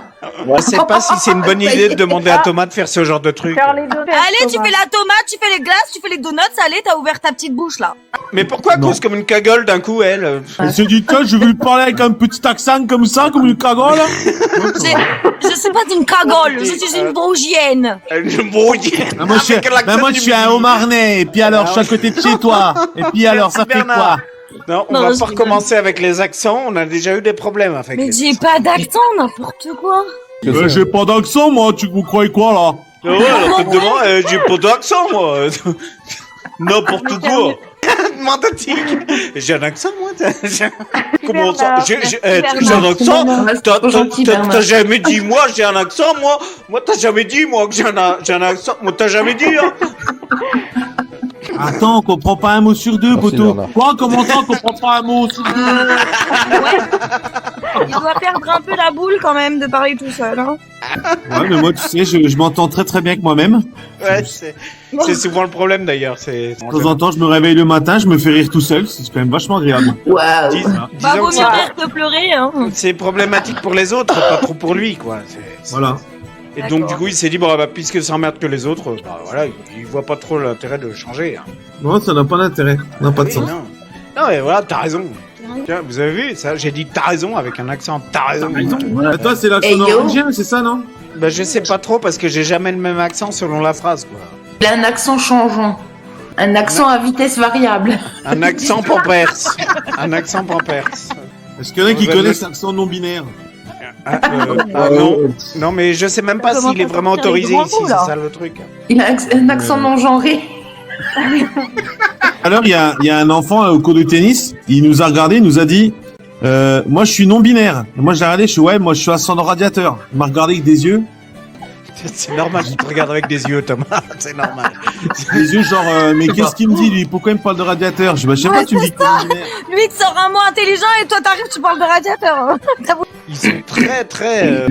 Je sais pas si c'est une bonne idée de demander à Thomas de faire ce genre de truc. Faire les donuts, Allez, tu Thomas. fais la tomate, tu fais les glaces, tu fais les donuts, allez, t'as ouvert ta petite bouche là. Mais pourquoi cause comme une cagole d'un coup, elle? Elle s'est dit, tiens, je vais lui parler avec un petit accent comme ça, comme une cagole. Je suis pas une cagole, je suis une brougienne. Une brouillée. Ah, moi, je suis un Haut-Marnais, et puis alors, je suis à côté de chez toi. Et puis alors, ça fait quoi? Non, on Non, va je pas rigole. recommencer avec les accents, on a déjà eu des problèmes avec Mais les j'ai pas d'accent, n'importe quoi. J'ai pas d'accent, moi, vous croyez quoi, là? Oh, la tête de moi, j'ai pas d'accent, moi. N'importe quoi. Demande à Tic. J'ai un accent, moi. Comment ça? J'ai un accent? T'as jamais dit, moi, j'ai un accent, moi? Moi, t'as jamais dit, moi, que j'ai un accent? Moi, t'as jamais dit, hein? Attends, on comprend pas un mot sur deux, Merci, poteau. Bernard. Quoi, comment ça, on comprend pas un mot sur deux? Il doit perdre un peu la boule quand même de parler tout seul. Hein. Ouais, mais moi, tu sais, je m'entends très très bien avec moi-même. Ouais, c'est souvent le problème d'ailleurs. De temps en temps, je me réveille le matin, je me fais rire tout seul, c'est quand même vachement agréable. Waouh. Dis- Bah, disons vaut que mieux rire que pleurer. Hein. c'est problématique pour les autres, pas trop pour lui, quoi. Voilà. Et donc, du coup, il s'est dit, bon, bah, puisque ça emmerde que les autres, bah, voilà, il voit pas trop l'intérêt de changer. Hein. Non, ça n'a pas d'intérêt, ça n'a pas de Oui, sens. non, mais voilà, t'as raison. Tiens, vous avez vu ça? J'ai dit t'as raison avec un accent. T'as raison. Et toi, c'est l'accent Hey, yo. norvégien, c'est ça, non? Bah, je sais pas trop parce que j'ai jamais le même accent selon la phrase, quoi. Il a un accent changeant. Un accent à vitesse variable. Un accent pampers. Un accent pampers. Est-ce qu'il y en a qui Ouais, connaissent ouais. l'accent non binaire? Non. Non, mais je sais même pas Comment s'il est ça vraiment sortir les autorisé grands ici, mots, là c'est ça le truc. Il a un accent non genré. Alors, il y a un enfant au cours de tennis, il nous a regardé, il nous a dit, moi je suis non binaire. Et moi je l'ai regardé, je suis ouais, moi je suis ascendant radiateur. Il m'a regardé avec des yeux, C'est normal qu'il te regarde avec des yeux, Thomas. C'est normal. des yeux genre, mais qu'est-ce qu'il me dit lui? Pourquoi il me parle de radiateur? Je dis, bah, je sais pas, tu me dis que t'es non binaire. Lui, il te sort un mot intelligent et toi, t'arrives, tu parles de radiateur. Hein. Ils sont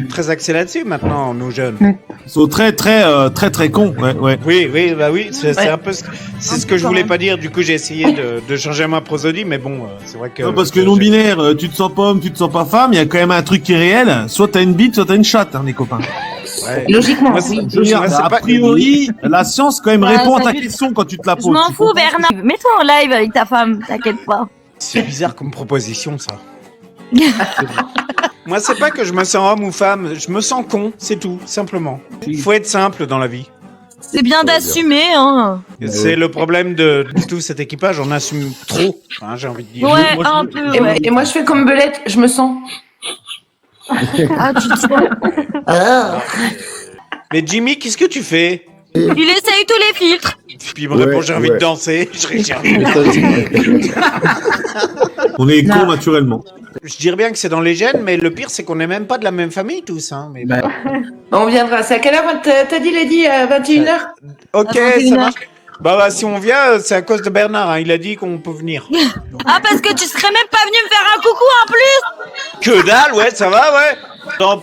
très axés là-dessus maintenant, nos jeunes. Ils sont très cons, ouais. Oui, bah oui, c'est Ouais. un peu c'est ce que je voulais pas dire. Du coup, j'ai essayé de changer ma prosodie, mais bon, c'est vrai que. Non, parce que non binaire, tu te sens pas homme, tu te sens pas femme, il y a quand même un truc qui est réel. Soit t'as une bite, soit t'as une chatte, hein, les copains. Ouais. Logiquement, Moi, c'est- oui. Je veux dire, Moi, c'est a pas- priori, la science quand même Ouais, répond à ta salut. question quand tu te la Je poses. m'en Tu fous, comprends? Bernard. Mets-toi en live avec ta femme, t'inquiète pas. C'est bizarre comme proposition, ça. Moi, c'est pas que je me sens homme ou femme, je me sens con, c'est tout, simplement. Faut être simple dans la vie. C'est bien d'assumer, hein. C'est le problème de tout cet équipage, on assume trop, hein, j'ai envie de dire. Ouais, moi, je- un peu, Et, ouais. et moi, je fais comme Belette, je me sens. Ah, tu te sens. Ah. Mais Jimmy, qu'est-ce que tu fais? Il essaye tous les filtres. Puis il me répond, Ouais, j'ai envie de ouais. danser. J'ai envie de- On est Non. cons naturellement. Je dirais bien que c'est dans les gènes, mais le pire, c'est qu'on n'est même pas de la même famille, tous. Hein, mais... Bah, On viendra. C'est à quelle heure t'as dit, Lady, à 21h? Ok, À ça 21h. marche. Bah, si on vient, c'est à cause de Bernard. Hein, il a dit qu'on peut venir. Ah, parce que tu serais même pas venu me faire un coucou en plus. Que dalle, ouais, ça va, ouais. Non,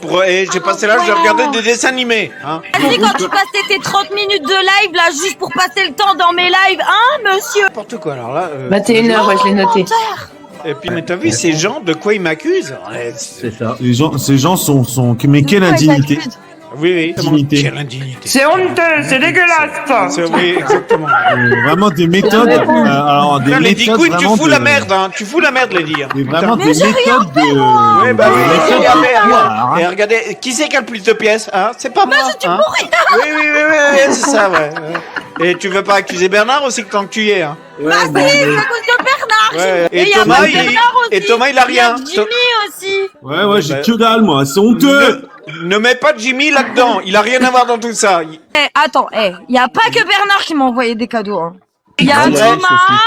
j'ai passé l'âge de regarder des dessins animés. Hein. Vas-y, quand tu passais tes 30 minutes de live, là, juste pour passer le temps dans mes lives, hein, monsieur? N'importe quoi, alors là. 21h, ouais, je l'ai noté. Et puis, mais t'as vu ces gens de quoi ils m'accusent? Ouais, c'est ça. Ces gens sont, mais quelle indignité. Oui, Dignité. quelle indignité. C'est honteux, c'est dégueulasse, ça. Oui, exactement. Vraiment des méthodes, alors des Non, Lady méthodes Queen, tu vraiment fous la merde, hein. Tu fous la merde, Lady. Hein. Mais vraiment Putain. des méthodes de. Ouais, bah oui, de- regardez, Alors, hein. et regardez, qui c'est qui a le plus de pièces, hein? C'est pas moi, hein? Oui, c'est ça, ouais. Et tu veux pas accuser Bernard aussi tant que tu y es, hein? Bah, si, c'est à cause de Bernard. Ouais. Et Et y a Thomas, pas Bernard aussi. et Thomas, il a Il y a rien. Jimmy aussi. Ouais, j'ai Bah, que dalle, moi, c'est honteux. Ne mets pas Jimmy là-dedans, il a rien à voir dans tout ça. Attends, y a pas que Bernard qui m'a envoyé des cadeaux, hein. Y a Ah ouais, Thomas,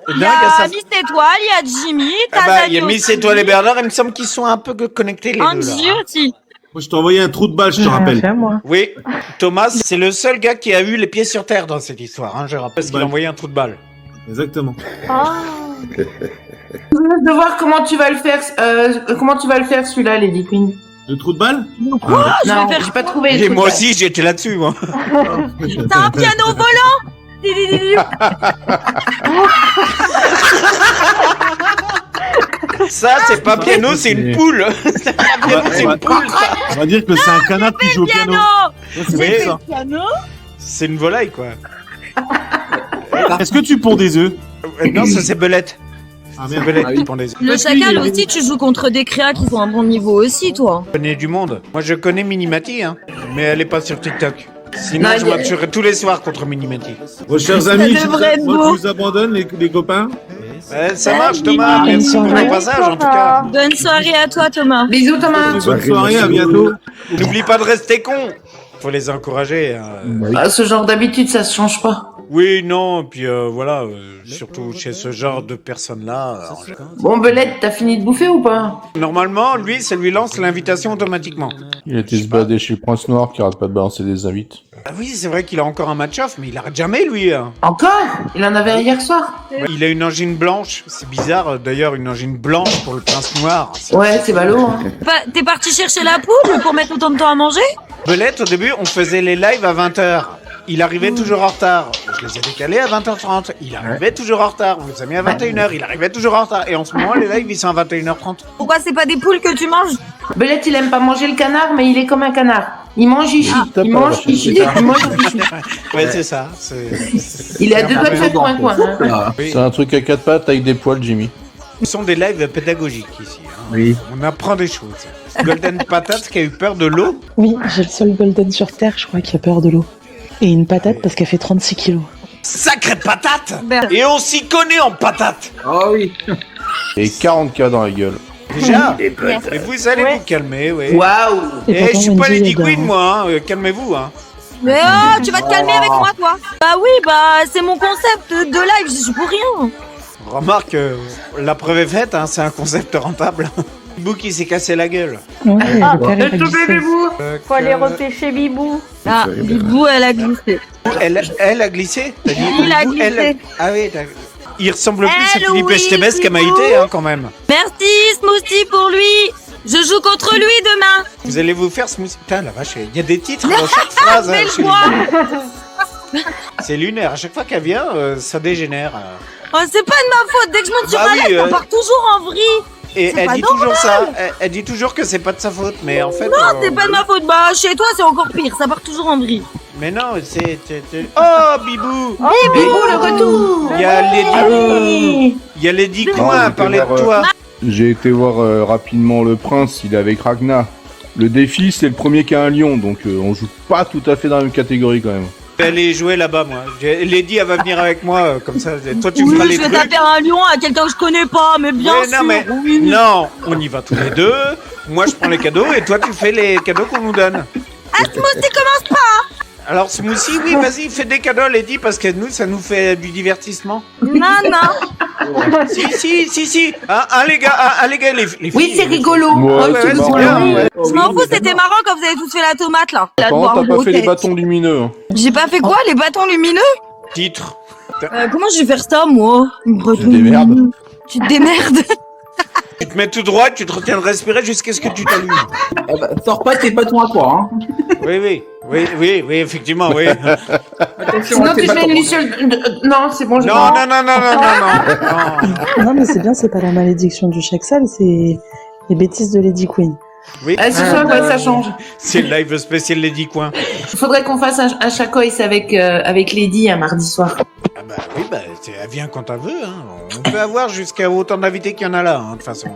Non, y a Miss Étoile, y a Jimmy, t'as il y a Zali Miss aussi. Étoile et Bernard, il me semble qu'ils sont un peu connectés les deux Angie là. aussi. Moi, je t'ai envoyé un trou de balle, je te rappelle. Oui, Thomas, c'est le seul gars qui a eu les pieds sur terre dans cette histoire, hein, je rappelle, parce qu'il a envoyé un trou de balle. Exactement. Je veux voir comment tu vas le faire, celui-là, Lady Queen. Le trou de balle? Quoi? Je Non, vais faire j'ai pas trouvé le Et truc, moi là. aussi, j'étais là-dessus, moi. T'as un piano volant? Ça, c'est pas piano, c'est une poule. C'est pas piano, c'est une poule. ça. On va dire que c'est un canard qui joue au piano. Piano. Ça, c'est Oui. ça. Piano? C'est une volaille, quoi. Est-ce que tu ponds des œufs? Non, ça c'est Belette. Ah C'est merde. Belette Ah qui oui. pond des œufs. Le chacal aussi, tu joues contre des créas qui sont à un bon niveau aussi, toi. Je connais du monde. Moi, je connais Minimati, hein. Mais elle est pas sur TikTok. Sinon, Non, je il y a- m'atturerai tous les soirs contre Minimati. Vos chers amis, devrait être moi, beau. je vous abandonne, les copains. Ça marche, Thomas. Bonne Merci pour soirée. ton passage, en tout cas. Bonne soirée à toi, Thomas. Bisous, Thomas. Bonne soirée, à bientôt. N'oublie pas de rester con. Faut les encourager. Ah, ce genre d'habitude, ça se change pas. Oui, non, puis voilà, surtout chez ce genre de personnes-là. Bon, Belette, t'as fini de bouffer ou pas? Normalement, lui, ça lui lance l'invitation automatiquement. Il a été se balader chez le Prince Noir qui arrête pas de balancer des invites. Ah oui, c'est vrai qu'il a encore un match-off, mais il arrête jamais, lui. Hein. Encore? Il en avait hier soir. Il a une angine blanche. C'est bizarre, d'ailleurs, une angine blanche pour le Prince Noir. Ouais, c'est ballot. Hein. T'es parti chercher la poule pour mettre autant de temps à manger? Belette, au début, on faisait les lives à 20h. Il arrivait toujours en retard. Je les ai décalés à 20h30. Il arrivait toujours en retard. On les a mis à 21h. Il arrivait toujours en retard. Et en ce moment, les lives, ils sont à 21h30. Pourquoi c'est pas des poules que tu manges? Belette, il aime pas manger le canard, mais il est comme un canard. Il mange ici. Il mange ici. Il mange ici. Ouais, c'est ça. Il est à deux doigts de faire coin-coin. Hein. Oui. C'est un truc à 4 pattes avec des poils, Jimmy. Ce sont des lives pédagogiques ici. Hein. Oui. On apprend des choses. Golden Patate qui a eu peur de l'eau. Oui, j'ai le seul golden sur Terre, je crois, qui a peur de l'eau. Et une patate parce qu'elle fait 36 kilos. Sacrée patate! Et on s'y connaît en patate! Oh oui. Et 40K dans la gueule. Déjà? Et vous allez vous calmer, oui. Waouh! Et je suis pas Lady Queen, moi, hein. Calmez-vous, hein. Mais oh, tu vas te calmer avec moi, toi. Bah oui, bah c'est mon concept de live, je suis pour rien. Remarque, la preuve est faite, hein, c'est un concept rentable. Bibou qui s'est cassé la gueule. Ouais, Bibou, faut aller repêcher Bibou. Ah, Bibou, elle a glissé. Elle a glissé? T'as dit Il a Bibou, glissé. Ah oui, il ressemble plus à Philippe oui, Estevez qu'à Bibou. Maïté, hein, quand même. Merci, Smoothie, pour lui. Je joue contre lui demain. Vous allez vous faire smoothie. Putain, la vache, il y a des titres dans chaque phrase. Mais hein, le chez bois. Lily. C'est lunaire. À chaque fois qu'elle vient, ça dégénère. Oh, c'est pas de ma faute. Dès que je monte sur Bah ma oui, live, on part toujours en vrille. Et C'est elle pas dit normal. toujours ça. Elle dit toujours que c'est pas de sa faute, mais en fait. Non, c'est pas de ma faute. Bah, chez toi, c'est encore pire. Ça part toujours en vrille. Mais non, c'est. Oh, Bibou! Bibou, le retour! Il y a Lady. Il y a Lady Coin à parler de toi. J'ai été voir rapidement le prince, il est avec Ragnar. Le défi, c'est le premier qui a un lion, donc on joue pas tout à fait dans la même catégorie quand même. Je vais aller jouer là-bas, moi. Lady, elle va venir avec moi, comme ça. Toi, tu feras Oui, les je vais trucs. taper un lion à quelqu'un que je connais pas, mais bien Ouais, sûr. non, mais oui. non, on y va tous les deux. Moi, je prends les cadeaux et toi, tu fais les cadeaux qu'on nous donne. Ah, Smoothie, commence pas. Alors, Smoothie, oui, vas-y, fais des cadeaux, Lady, parce que nous, ça nous fait du divertissement. Non, non. Si. Ah, les gars, les filles. Oui, c'est rigolo. Ouais, ouais, c'est c'est marrant. bien, ouais. Je m'en fous, c'était marrant quand vous avez tous fait la tomate, là. La Par contre, doigt t'as en pas fait les tête. bâtons lumineux. Hein. J'ai pas fait quoi, les bâtons lumineux? Titre. Comment je vais faire ça, moi? Tu te démerdes. Tu te démerdes. Tu te mets tout droit, tu te retiens de respirer jusqu'à ce que tu t'allumes. Ah bah, sors pas tes bâtons à toi, hein. Oui, effectivement, oui. Attention Sinon, à tes tu fais bâtons. une Michel. Non, c'est bon, je Non. Non, mais c'est bien, c'est pas la malédiction du Chaksal, c'est les bêtises de Lady Queen. Oui, Ah, ce soir, ouais, ça change. c'est le live spécial Lady Coin. Il faudrait qu'on fasse un chacoïs avec Lady un mardi soir. Ah bah oui, elle vient quand elle veut. Hein. On peut avoir jusqu'à autant d'invités qu'il y en a là, hein, de toute façon.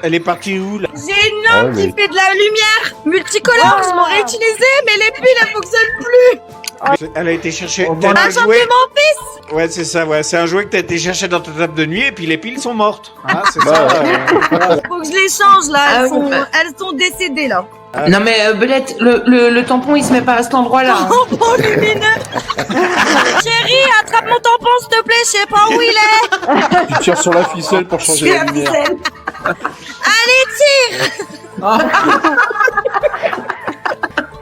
Elle est partie où, là? J'ai une lampe qui fait de la lumière multicolore, je m'aurais utilisé, mais les piles, elles fonctionnent plus. Elle a été chercher... On a chopé mon fils. Ouais, c'est ça, ouais. C'est un jouet que t'as été chercher dans ta table de nuit et puis les piles sont mortes. Ah, c'est Bah, ça. Faut que je les change, là. Ah Elles, oui, elles sont décédées, là. Non, mais Belette, le tampon, il se met pas à cet endroit-là. Hein. Tampon lumineux. Chérie, attrape mon tampon, s'il te plaît, je sais pas où il est. Tu tires sur la ficelle pour changer la lumière. Allez, tire.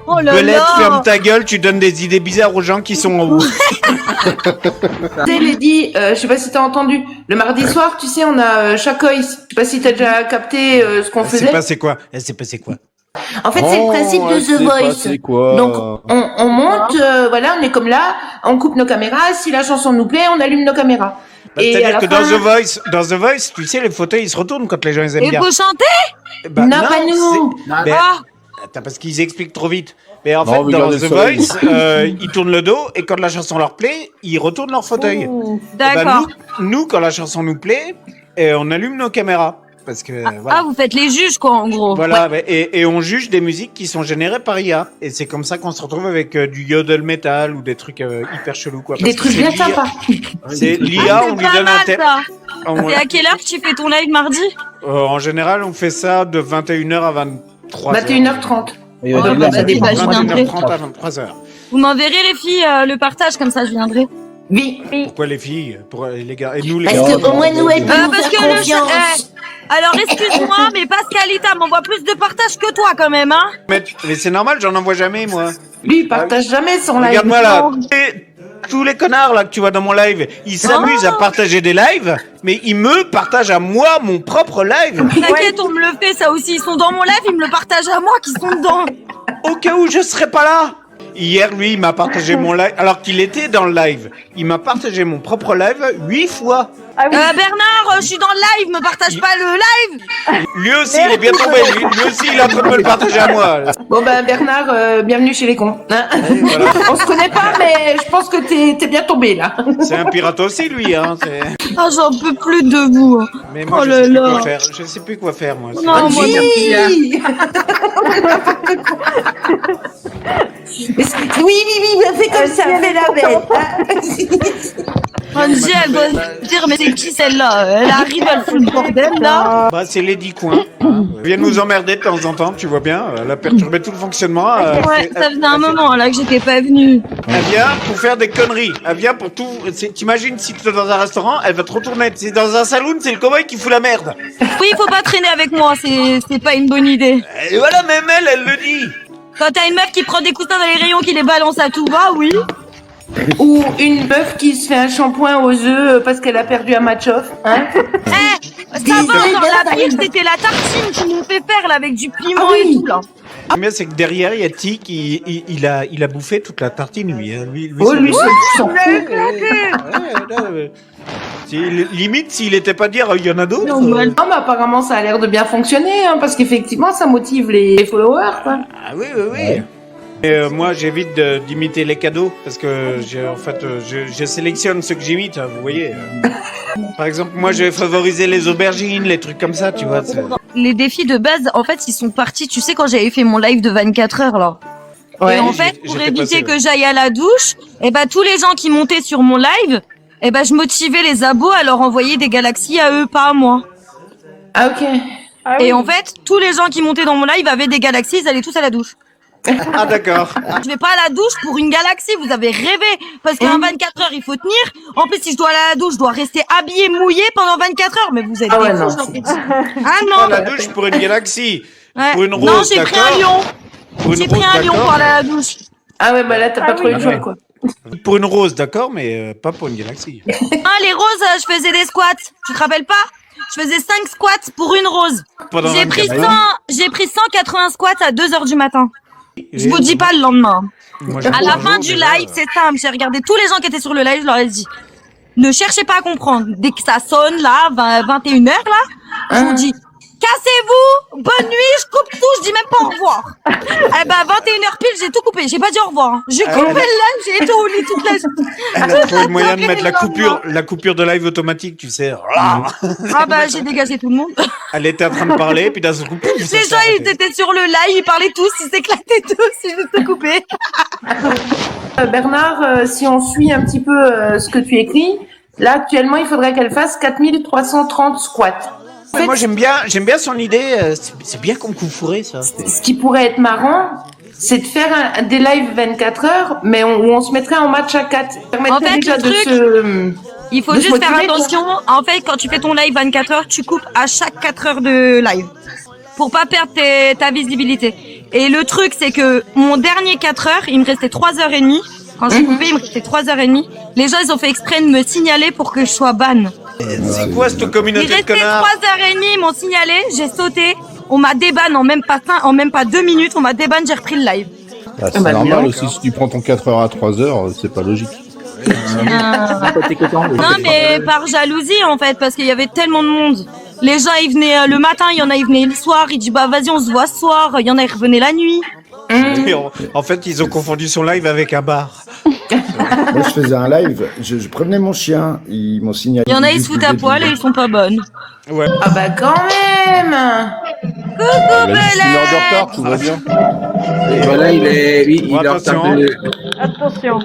Oh là Belette, là. ferme ta gueule, tu donnes des idées bizarres aux gens qui sont en haut. Tu sais, Lady, je sais pas si t'as entendu, le mardi soir, tu sais, on a chacoïs. Je sais pas si t'as déjà capté ce qu'on Elle s'est faisait. passé quoi? En fait, c'est le principe de The Voice. C'est quoi? Donc, on monte, voilà, on est comme là, on coupe nos caméras, si la chanson nous plaît, on allume nos caméras. Et à C'est-à-dire la que fin- dans The Voice, tu sais, les fauteuils, ils se retournent quand les gens ils aiment Et bien. faut chanter? Bah, Non, pas nous. Mais- Ah. Attends, parce qu'ils expliquent trop vite. Mais en Non, fait, vous dans gardez The le soleil. Voice, ils tournent le dos et quand la chanson leur plaît, ils retournent leur fauteuil. Ouh. Et ben, D'accord. nous, quand la chanson nous plaît, on allume nos caméras. Parce que, voilà. Ah, vous faites les juges, quoi, en gros. Voilà, et on juge des musiques qui sont générées par IA. Et c'est comme ça qu'on se retrouve avec du yodel metal ou des trucs hyper chelous, quoi. Des trucs bien sympas. C'est l'IA, on lui C'est pas donne un mal, thème. ça. On- Et à quelle heure que tu fais ton live mardi? En général, on fait ça de 21h à 23h. 21h30. Il va Ouais, dire, bah, ça vas-y, dépend. bah, je viendrai. 21h30 à 23h. Vous m'enverrez les filles le partage, comme ça je viendrai. Oui. Pourquoi les filles? Pour les gars? Et nous les Parce gars? que au moins nous elle peut nous Parce faire que confiance. alors excuse-moi, mais Pascalita m'envoie plus de partages que toi quand même, hein. Mais c'est normal, j'en envoie jamais, moi. Lui, il partage jamais son live. Regarde-moi là. Tous les connards là que tu vois dans mon live, ils s'amusent à partager des lives, mais ils me partagent à moi mon propre live. T'inquiète, on me le fait ça aussi. Ils sont dans mon live, ils me le partagent à moi qui sont dedans. Au cas où je serais pas là. Hier, lui, il m'a partagé mon live, alors qu'il était dans le live. Il m'a partagé mon propre live 8 fois. Bernard, je suis dans le live, me partage pas le live. Lui aussi, il est bien tombé. Lui aussi, il est en train de me le partager à moi. Bon ben Bernard, bienvenue chez les cons. Hein. Voilà. On se connaît pas, mais je pense que t'es bien tombé là. C'est un pirate aussi, lui. Hein. Ah, j'en peux plus de vous. Mais moi, Oh je là sais plus là. quoi faire. Je sais plus quoi faire, moi. Non, moi, Oui. Oui, fais comme ça, fais la belle. Angie, elle doit se dire, mais c'est qui celle-là? Elle arrive, elle fout le bordel là. Bah, c'est Lady Coin. Elle vient nous emmerder de temps en temps, tu vois bien. Elle a perturbé tout le fonctionnement. Ouais, ça faisait un moment là que j'étais pas venue. Elle vient pour faire des conneries. Elle vient pour tout. T'imagines si tu es dans un restaurant, elle va te retourner. Si c'est dans un saloon, c'est le cowboy qui fout la merde. Oui, faut pas traîner avec moi, c'est pas une bonne idée. Et voilà, même elle le dit. Quand t'as une meuf qui prend des coussins dans les rayons, qui les balance à tout va, oui. Ou une meuf qui se fait un shampoing aux œufs parce qu'elle a perdu un match-off. Hein. Ça va, encore la pire, c'était la tartine qu'ils m'ont fait faire là avec du piment et tout là. Le mieux, c'est que derrière, il y a Tic, il a bouffé toute la tartine, lui. Hein. Lui, Oh, lui, c'est- c'est limite, s'il était pas dire, il y en a d'autres. Non, mais apparemment, ça a l'air de bien fonctionner, hein, parce qu'effectivement, ça motive les followers, quoi. Ah oui, oui, oui. Et moi, j'évite d'imiter les cadeaux parce que je sélectionne ceux que j'imite, hein, vous voyez. Par exemple, moi, je vais favoriser les aubergines, les trucs comme ça, tu vois. Les défis de base, en fait, ils sont partis, tu sais, quand j'avais fait mon live de 24 heures là. Ouais. Et en fait, pour j'étais éviter passé, que j'aille à la douche, et ben tous les gens qui montaient sur mon live, et ben je motivais les abos à leur envoyer des galaxies à eux, pas à moi. Ah, ok. Et en fait, tous les gens qui montaient dans mon live avaient des galaxies, ils allaient tous à la douche. Ah, d'accord. Je vais pas à la douche pour une galaxie, vous avez rêvé. Parce qu'un 24 heures, il faut tenir. En plus, si je dois aller à la douche, je dois rester habillé, mouillé pendant 24 heures. Mais vous êtes Ah ouais, des fous, non. je leur ai dit. Ah Ah, non. la douche pour une galaxie. Ouais. Pour une rose, non, j'ai pris un d'accord. lion. Pour une J'ai pris rose, un lion d'accord. pour aller à la douche. Ah ouais, bah là, t'as pas trop eu le choix, ouais. quoi. Pour une rose, d'accord, mais pas pour une galaxie. Ah, les roses, je faisais des squats. Tu te rappelles pas? Je faisais 5 squats pour une rose. Pendant J'ai pris 24 heures. j'ai pris 180 squats à 2h du matin. Je Et- vous dis pas le lendemain. Moi, j'ai À la pas fin jour, du déjà. live, c'est simple. J'ai regardé tous les gens qui étaient sur le live, je leur ai dit, ne cherchez pas à comprendre. Dès que ça sonne, là, 21h, là, je vous dis, cassez-vous, bonne nuit, je coupe tout, je dis même pas au revoir. Eh ben, 21h pile, j'ai tout coupé, j'ai pas dit au revoir. hein. J'ai coupé le live, j'ai été au lit toute la journée. Elle a trouvé le moyen de mettre la coupure de live automatique, tu sais. Ah bah, j'ai dégagé tout le monde. Elle était en train de parler, puis d'un seul coup, pouf, ça Les s'est gens, ils arrêté. étaient sur le live, ils parlaient tous, ils s'éclataient tous, j'ai tout coupé. Bernard, si on suit un petit peu ce que tu écris, là, actuellement, il faudrait qu'elle fasse 4330 squats. En fait, Moi, j'aime bien son idée. C'est bien comme coup fourré, ça. ce qui pourrait être marrant, c'est de faire des lives 24 heures, mais où on se mettrait en match à 4. Ça permettrait En fait, déjà le de truc, se... Il faut de se juste faire motiver, quoi. attention. En fait, quand tu fais ton live 24 heures, tu coupes à chaque 4 heures de live. Pour pas perdre ta visibilité. Et le truc, c'est que mon dernier 4 heures, il me restait 3h30. Quand j'ai coupé, il me restait 3h30. Les gens, ils ont fait exprès de me signaler pour que je sois ban. C'est quoi cette Il communauté de restait connards 3h30, ils m'ont signalé, j'ai sauté. On m'a déban en même pas 2 minutes, on m'a déban, j'ai repris le live. Bah, c'est normal aussi, si tu prends ton 4h à 3h, c'est pas logique. Non, mais par jalousie, en fait, parce qu'il y avait tellement de monde. Les gens, ils venaient le matin, il y en a, ils venaient le soir, ils disent, bah, vas-y, on se voit ce soir. Il y en a, ils revenaient la nuit. Et en fait, ils ont confondu son live avec un bar. Moi, je faisais un live, je prévenais mon chien, ils m'ont signalé. Il y en a, ils se foutent à poil et ils sont pas bonnes. Ouais. Ah bah quand même. Coucou, Il a juste une heure de Belette! retard, tout va bien. Et voilà, il est en Attention. retard de... Attention.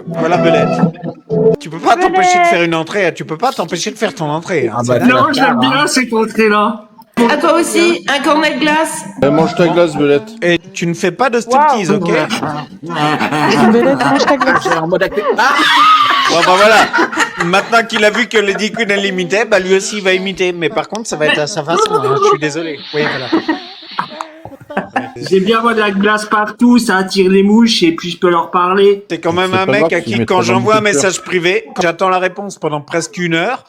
Voilà, Belette. Tu peux pas t'empêcher de faire une entrée. Tu peux pas t'empêcher de faire ton entrée. Hein. Ah bah, Non, j'aime bien cette entrée-là. À toi aussi, un cornet de glace. Mange ta glace, Belette. Et tu ne fais pas de striptease, ok? Belette, mange ta glace. En mode acté. Bon, bah voilà. Maintenant qu'il a vu que Lady Queen elle l'imitait, bah lui aussi il va imiter. Mais par contre, ça va être à sa façon. Hein. Je suis désolé. Oui, voilà. J'aime bien voir de la glace partout, ça attire les mouches et puis je peux leur parler. C'est quand même C'est un pas mec grave, à tu qui, mettras quand dans j'envoie un le détecteur. message privé, j'attends la réponse pendant presque 1 heure.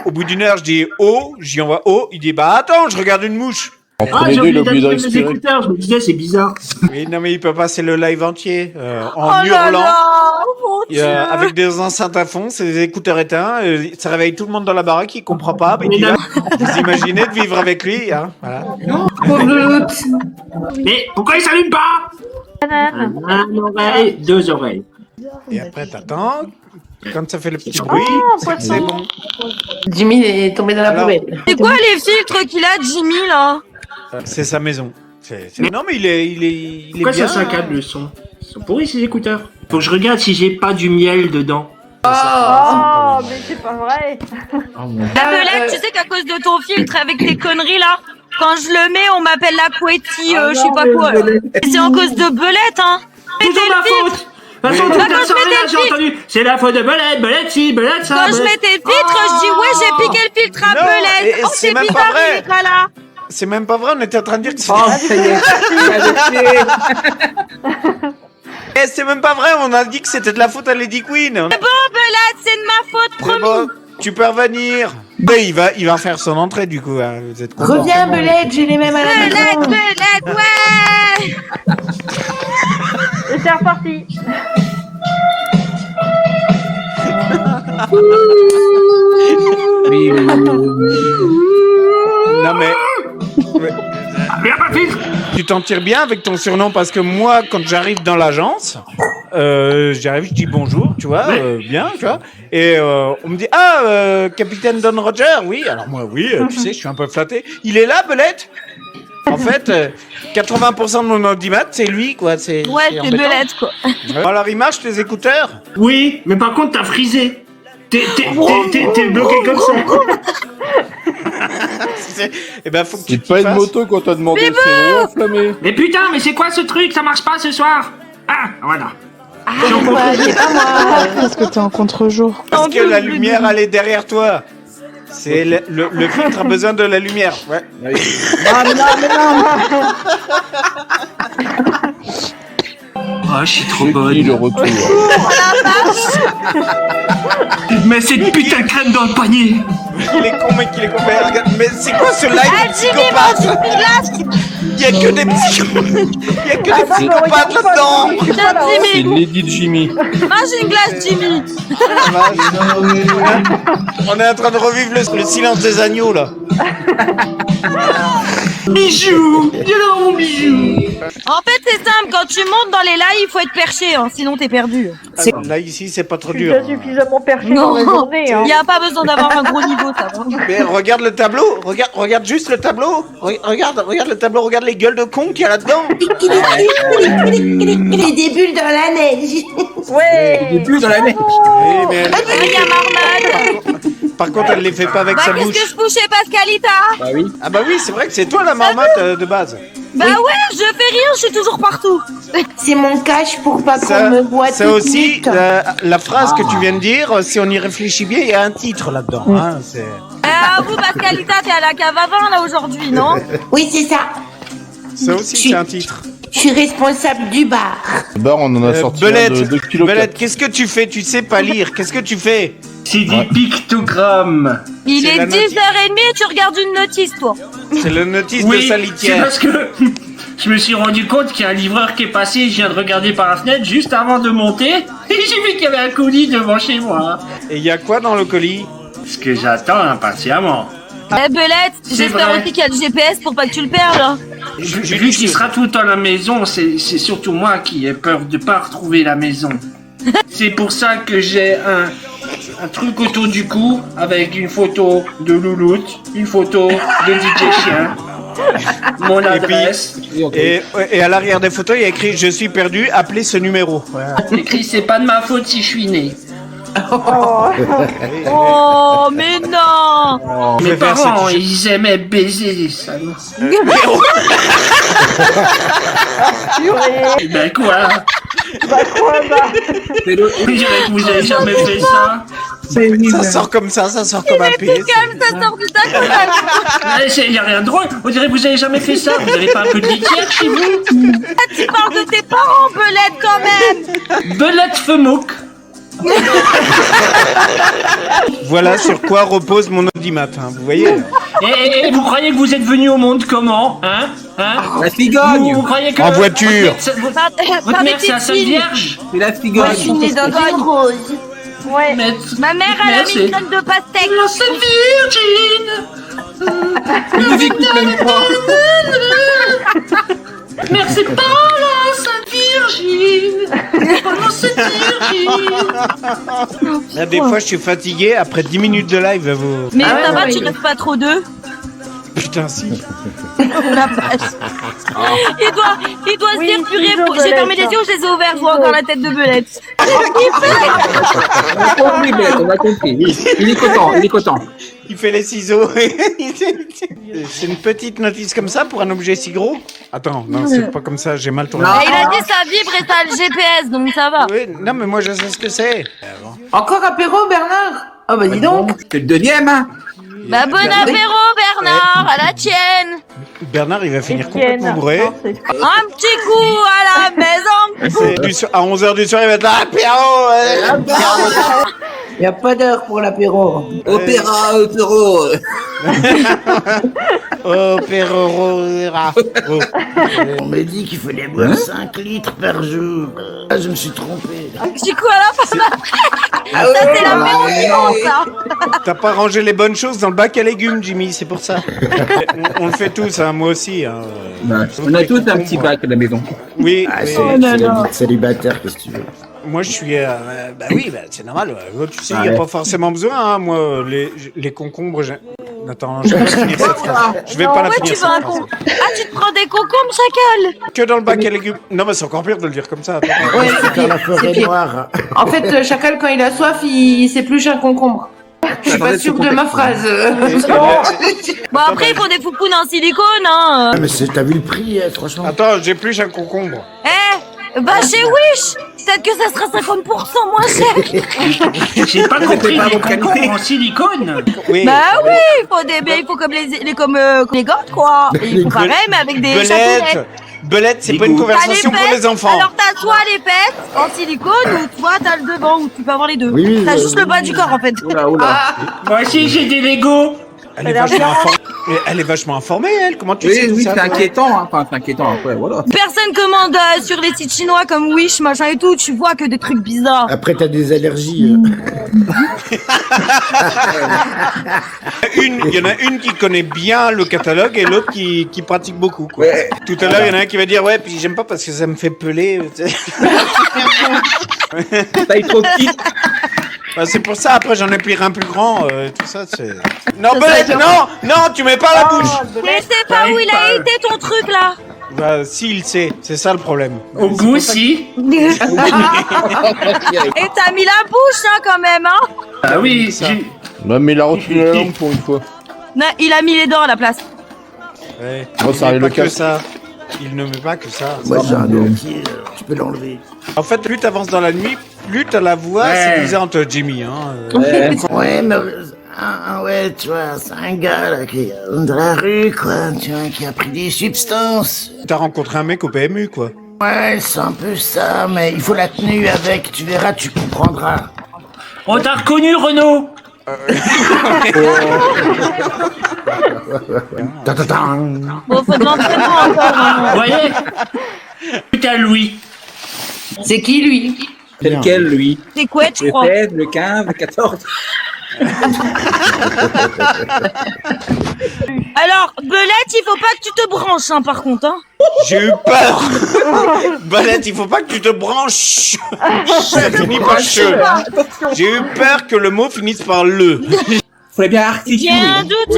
Au bout d'1 heure, je dis oh, j'y envoie oh. Il dit bah attends, je regarde une mouche. Entre Ah, les j'ai deux, il oublié a oublié de d'allumer mes respirer. écouteurs, je me disais c'est bizarre. Oui, non mais il peut passer le live entier en Oh là hurlant. là, mon Dieu. Avec des enceintes à fond, ses écouteurs éteints, ça réveille tout le monde dans la baraque, il comprend pas. Mais il dit, vous imaginez de vivre avec lui, hein, voilà. Mais pourquoi il s'allume pas? Un oreille, 2 oreilles. Et après t'attends, quand ça fait le petit bruit, c'est que c'est bon. Jimmy est tombé dans la Alors, poubelle. C'est quoi les filtres qu'il a, Jimmy, là? C'est sa maison. Non mais il est Pourquoi bien. ça saccade le son? Ils sont pourris ces écouteurs. Faut que je regarde si j'ai pas du miel dedans. Oh, mais c'est pas vrai. La Belette, tu sais qu'à cause de ton filtre avec tes conneries là, quand je le mets, on m'appelle la couetti, je sais pas quoi. Et c'est en cause de Belette, hein. Toujours ma faute! De toute façon, toute la soirée, là, j'ai entendu, c'est la faute de Belette, Belette ci, Belette ça. Quand je mettais le filtre, je dis ouais, j'ai piqué le filtre à Non, Belette. et Oh, c'est c'est même pas bizarre, vrai. il est pas là. C'est même pas vrai, on était en train de dire que c'est... Oh, ça y est. Eh, c'est même pas vrai, on a dit que c'était de la faute à Lady Queen. C'est bon, Belette, c'est de ma faute, C'est promis. bon, tu peux revenir. Mais il va faire son entrée du coup, hein. Vous êtes contents. Reviens, Belette, j'ai les mêmes à la Belette, maison. Belette, ouais. Et c'est reparti. Non mais... Tu t'en tires bien avec ton surnom parce que moi, quand j'arrive dans l'agence, j'arrive, je dis bonjour, tu vois, bien, tu vois, et on me dit capitaine Don Roger, oui, alors moi oui, tu sais, je suis un peu flatté. Il est là, Belette. En fait, 80% de mon audimat, c'est lui, quoi. C'est Ouais, c'est embêtant. Belette, quoi. Alors il marche tes écouteurs? Oui, mais par contre, t'as frisé. T'es bloqué comme ça. Eh ben, faut que tu C'est pas une moto qu'on t'a demandé, c'est une enflammée. Mais putain, mais c'est quoi ce truc? Ça marche pas ce soir. Ah, voilà. C'est pas moi. Parce que t'es en contre-jour. Parce que la lumière, elle est derrière toi. C'est le filtre a besoin de la lumière. Ouais. Oh, je suis trop bonne. Le retour. Mais cette putain de crème dans le panier. Il est con, mec, il est con. Mais regarde, mais c'est quoi ce live Ah, de Jimmy, psychopathe? mange une glace. Il y a que des psychopathes. Il y a que des psychopathes là-dedans. Tiens, C'est Jimmy, Lady Jimmy. mange une glace, Jimmy. On est en train de revivre le silence des agneaux là. Bijou. Viens là, mon bijou. En fait, c'est simple, quand tu montes dans les lives, il faut être perché, hein, sinon t'es perdu. Alors, là ici c'est pas trop Je suis dur. déjà suffisamment perché dans la Non, journée. Hein. il n'y a pas besoin d'avoir un gros niveau, ça va. Mais regarde le tableau, regarde juste le tableau. Regarde le tableau, regarde les gueules de cons qu'il y a là-dedans. Les des bulles dans la neige. Ouais. Il est plus dans la neige. Oui, mais Il y a marmade. par contre elle les fait pas avec Bah, sa qu'est-ce bouche. que je fous chez Pascalita? Bah oui. Ah bah oui, c'est vrai que c'est toi la marmotte de base. Bah ouais, je fais rien, je suis toujours partout. C'est mon cache pour pas Ça, qu'on me voit ça toute aussi, nue. la phrase que tu viens de dire, si on y réfléchit bien, il y a un titre là-dedans. Hein, c'est... Vous, Pascalita, t'es à la cave à vin, là, aujourd'hui, non? Oui, c'est ça. Ça aussi, c'est un titre. Je suis responsable du bar. Le bar, on en a sorti un de 2 kg. Belette, qu'est-ce que tu fais? Tu sais pas lire. Qu'est-ce que tu fais? C'est des pictogrammes. Il C'est est la 10h30 et tu regardes une notice, toi. C'est le notice Oui, de sa c'est litière. parce que je me suis rendu compte qu'il y a un livreur qui est passé, je viens de regarder par la fenêtre juste avant de monter, et j'ai vu qu'il y avait un colis devant chez moi. Et il y a quoi dans le colis? Ce que j'attends impatiemment. Eh, Belette, C'est j'espère vrai. aussi qu'il y a le GPS pour pas que tu le perdes, là. Vu qu'il sera tout le temps à la maison, c'est surtout moi qui ai peur de pas retrouver la maison. C'est pour ça que j'ai un truc autour du cou avec une photo de Louloute, une photo de DJ Chien, mon adresse. Et à l'arrière des photos, il y a écrit « Je suis perdu, appelez ce numéro ». Écrit « C'est pas de ma faute si je suis né ». Oh, mais non. Mes vais faire ce parents, que je- ils aimaient baiser les salauds. Eh ben quoi? On dirait que vous avez jamais fait ça. Ça sort comme ça sort comme un PS. Calme, ça sort du tac au tac. Il y a rien de drôle. On dirait que vous avez jamais fait ça. Vous avez pas un peu de litière chez vous? Ah, tu parles de tes parents, Belette, quand même. Belette Femouk. Voilà sur quoi repose mon audimat, hein, vous voyez. Et vous croyez que vous êtes venu au monde comment? Hein? La figogne. Vous croyez que En voiture. Votre mère, c'est la Sainte Vierge? C'est la figogne. Moi, je suis née dans une rose. Ouais. Ma mère, elle a Merci. mis une tonne de pastèque. La Sainte Virgine. Une musique qui t'aime pas. Merci pas la Sainte Virgine. Oh la Sainte Virgine. Là, des fois, je suis fatigué. Après 10 minutes de live, vous. Mais ça va, tu rêves pas trop d'eux. Putain, si. La vache. Il doit se dire, purée, toujours j'ai fermé les Belette, yeux, je les ai ouverts, je vois encore la tête de Belette. On a compris, Belette, on a compris. Il est content. Il fait les ciseaux. C'est une petite notice comme ça pour un objet si gros. Attends, non, c'est pas comme ça, j'ai mal tourné. Et il a dit ça vibre et ça a le GPS, donc ça va. Oui, non, mais moi je sais ce que c'est. Encore apéro, Bernard? Oh bah dis donc. C'est le deuxième, hein. Bah bon apéro, Bernard, à la tienne. Bernard, il va finir Étienne. complètement bourré. Non, c'est- Un petit coup à la maison. À 11h du soir, il va être là, apéro. Y a pas d'heure pour l'apéro. Opéra. Opérora. On m'a dit qu'il fallait boire 5 litres par jour. Ah, je me suis trompé. Un petit coup à la femme après. Ça, c'est l'apéro, ça. T'as pas rangé les bonnes choses dans le bac à légumes, Jimmy, c'est pour ça. On le fait tous, hein, moi aussi. Hein. On a tous un petit bac à la maison. Oui, Ah, oui. c'est la vie de célibataire, qu'est-ce que tu veux. Moi je suis. Bah oui, bah, c'est normal. Tu sais, il n'y a Ouais. pas forcément besoin. Hein. Moi, les concombres. Attends, je vais pas finir cette phrase. Je vais pas la Ouais, finir. tu cette veux un phrase. con. Ah, tu te prends des concombres, chacal. Que dans le bac à légumes. Non, mais c'est encore pire de le dire comme ça. Attends. Ouais, c'est Faire pire. la forêt C'est pire. noire. En fait, Chacal, quand il a soif, il s'épluche un concombre. Je suis pas sûre de ma phrase. Bon, après, ils font des foupounes en silicone, hein. Ah, mais t'as vu le prix, franchement. Attends, j'épluche un concombre. Va chez Wish. Peut-être que ça sera 50% moins cher. J'ai pas compris pas les votre qualité. concombres en silicone. Oui. Bah oui, il faut comme les gosses, quoi. Et il faut pareil, mais avec des chatounettes. Belette, c'est pas Des une goûts. T'as conversation pour fesses, les enfants. Alors t'as soit les fesses en silicone ou soit t'as le devant où tu peux avoir les deux. Oui, T'as juste le bas du corps en fait. Oula. Moi aussi, j'ai des Legos. Elle est vachement informée. Elle est vachement informée, elle. Comment tu sais tout Oui, ça c'est inquiétant, hein. Enfin, c'est inquiétant, après, voilà. Personne commande sur les sites chinois comme Wish, machin et tout, tu vois que des trucs bizarres. Après, t'as des allergies. Il y en a une qui connaît bien le catalogue et l'autre qui pratique beaucoup. Quoi. Ouais. Tout à l'heure, il y en a un qui va dire ouais, puis j'aime pas parce que ça me fait peler. Tu sais. Taille trop petite. Bah, c'est pour ça. Après, j'en ai pris un plus grand. Tout ça, c'est. Non, Belette, non, tu mets pas la bouche. Mais c'est pas où il a été ton truc là. Bah, si, il sait. C'est ça le problème. Au goût aussi. Et t'as mis la bouche hein quand même hein. Ah oui, Non, mais il a retenu la langue pour une fois. Non, il a mis les dents à la place. Ouais. Bon, ça Il arrive met le pas que cas. ça. Il ne met pas que ça. Moi, j'ai un dentier, tu peux l'enlever. En fait, plus t'avances dans la nuit, plus t'as la voix Ouais. séduisante, Jimmy. Hein. Ouais, mais... ouais, tu vois, c'est un gars, là, qui est dans la rue, quoi, tu vois, qui a pris des substances. T'as rencontré un mec au PMU, quoi. Ouais, c'est un peu ça, mais il faut la tenue avec, tu verras, tu comprendras. on t'a reconnu, Renaud. Bon, faut de l'entraînement encore. hein. Vous voyez? Putain, Louis. C'est qui, lui? C'est lequel, lui? C'est quoi, je Le crois. 16, le 15, le 14. Alors, Belette, il faut pas que tu te branches, hein, par contre, hein. J'ai eu peur. Belette, il faut pas que tu te branches. Ça finit par che. J'ai eu peur que le mot finisse par le. Faudrait bien articuler. J'ai un Oui, doute.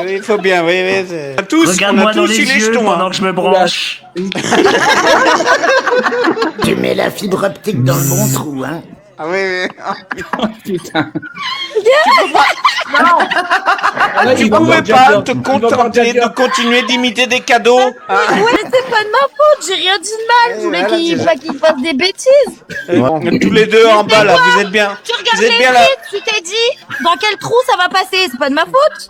il faut bien, oui. On a tous, Regarde-moi dans tous les eu les yeux jetons. pendant Hein. que je me branche. Tu mets la fibre optique dans le bon trou, hein. Ah oui. Putain. Tu pouvais pas te contenter de continuer d'imiter des cadeaux. Ouais, c'est pas de ma faute, j'ai rien dit de mal. Je voulais qu'il fasse des bêtises. Tous les deux en bas là, vous êtes bien. Tu regardes Vous êtes les bien là. frites, tu t'es dit dans quel trou ça va passer, c'est pas de ma faute.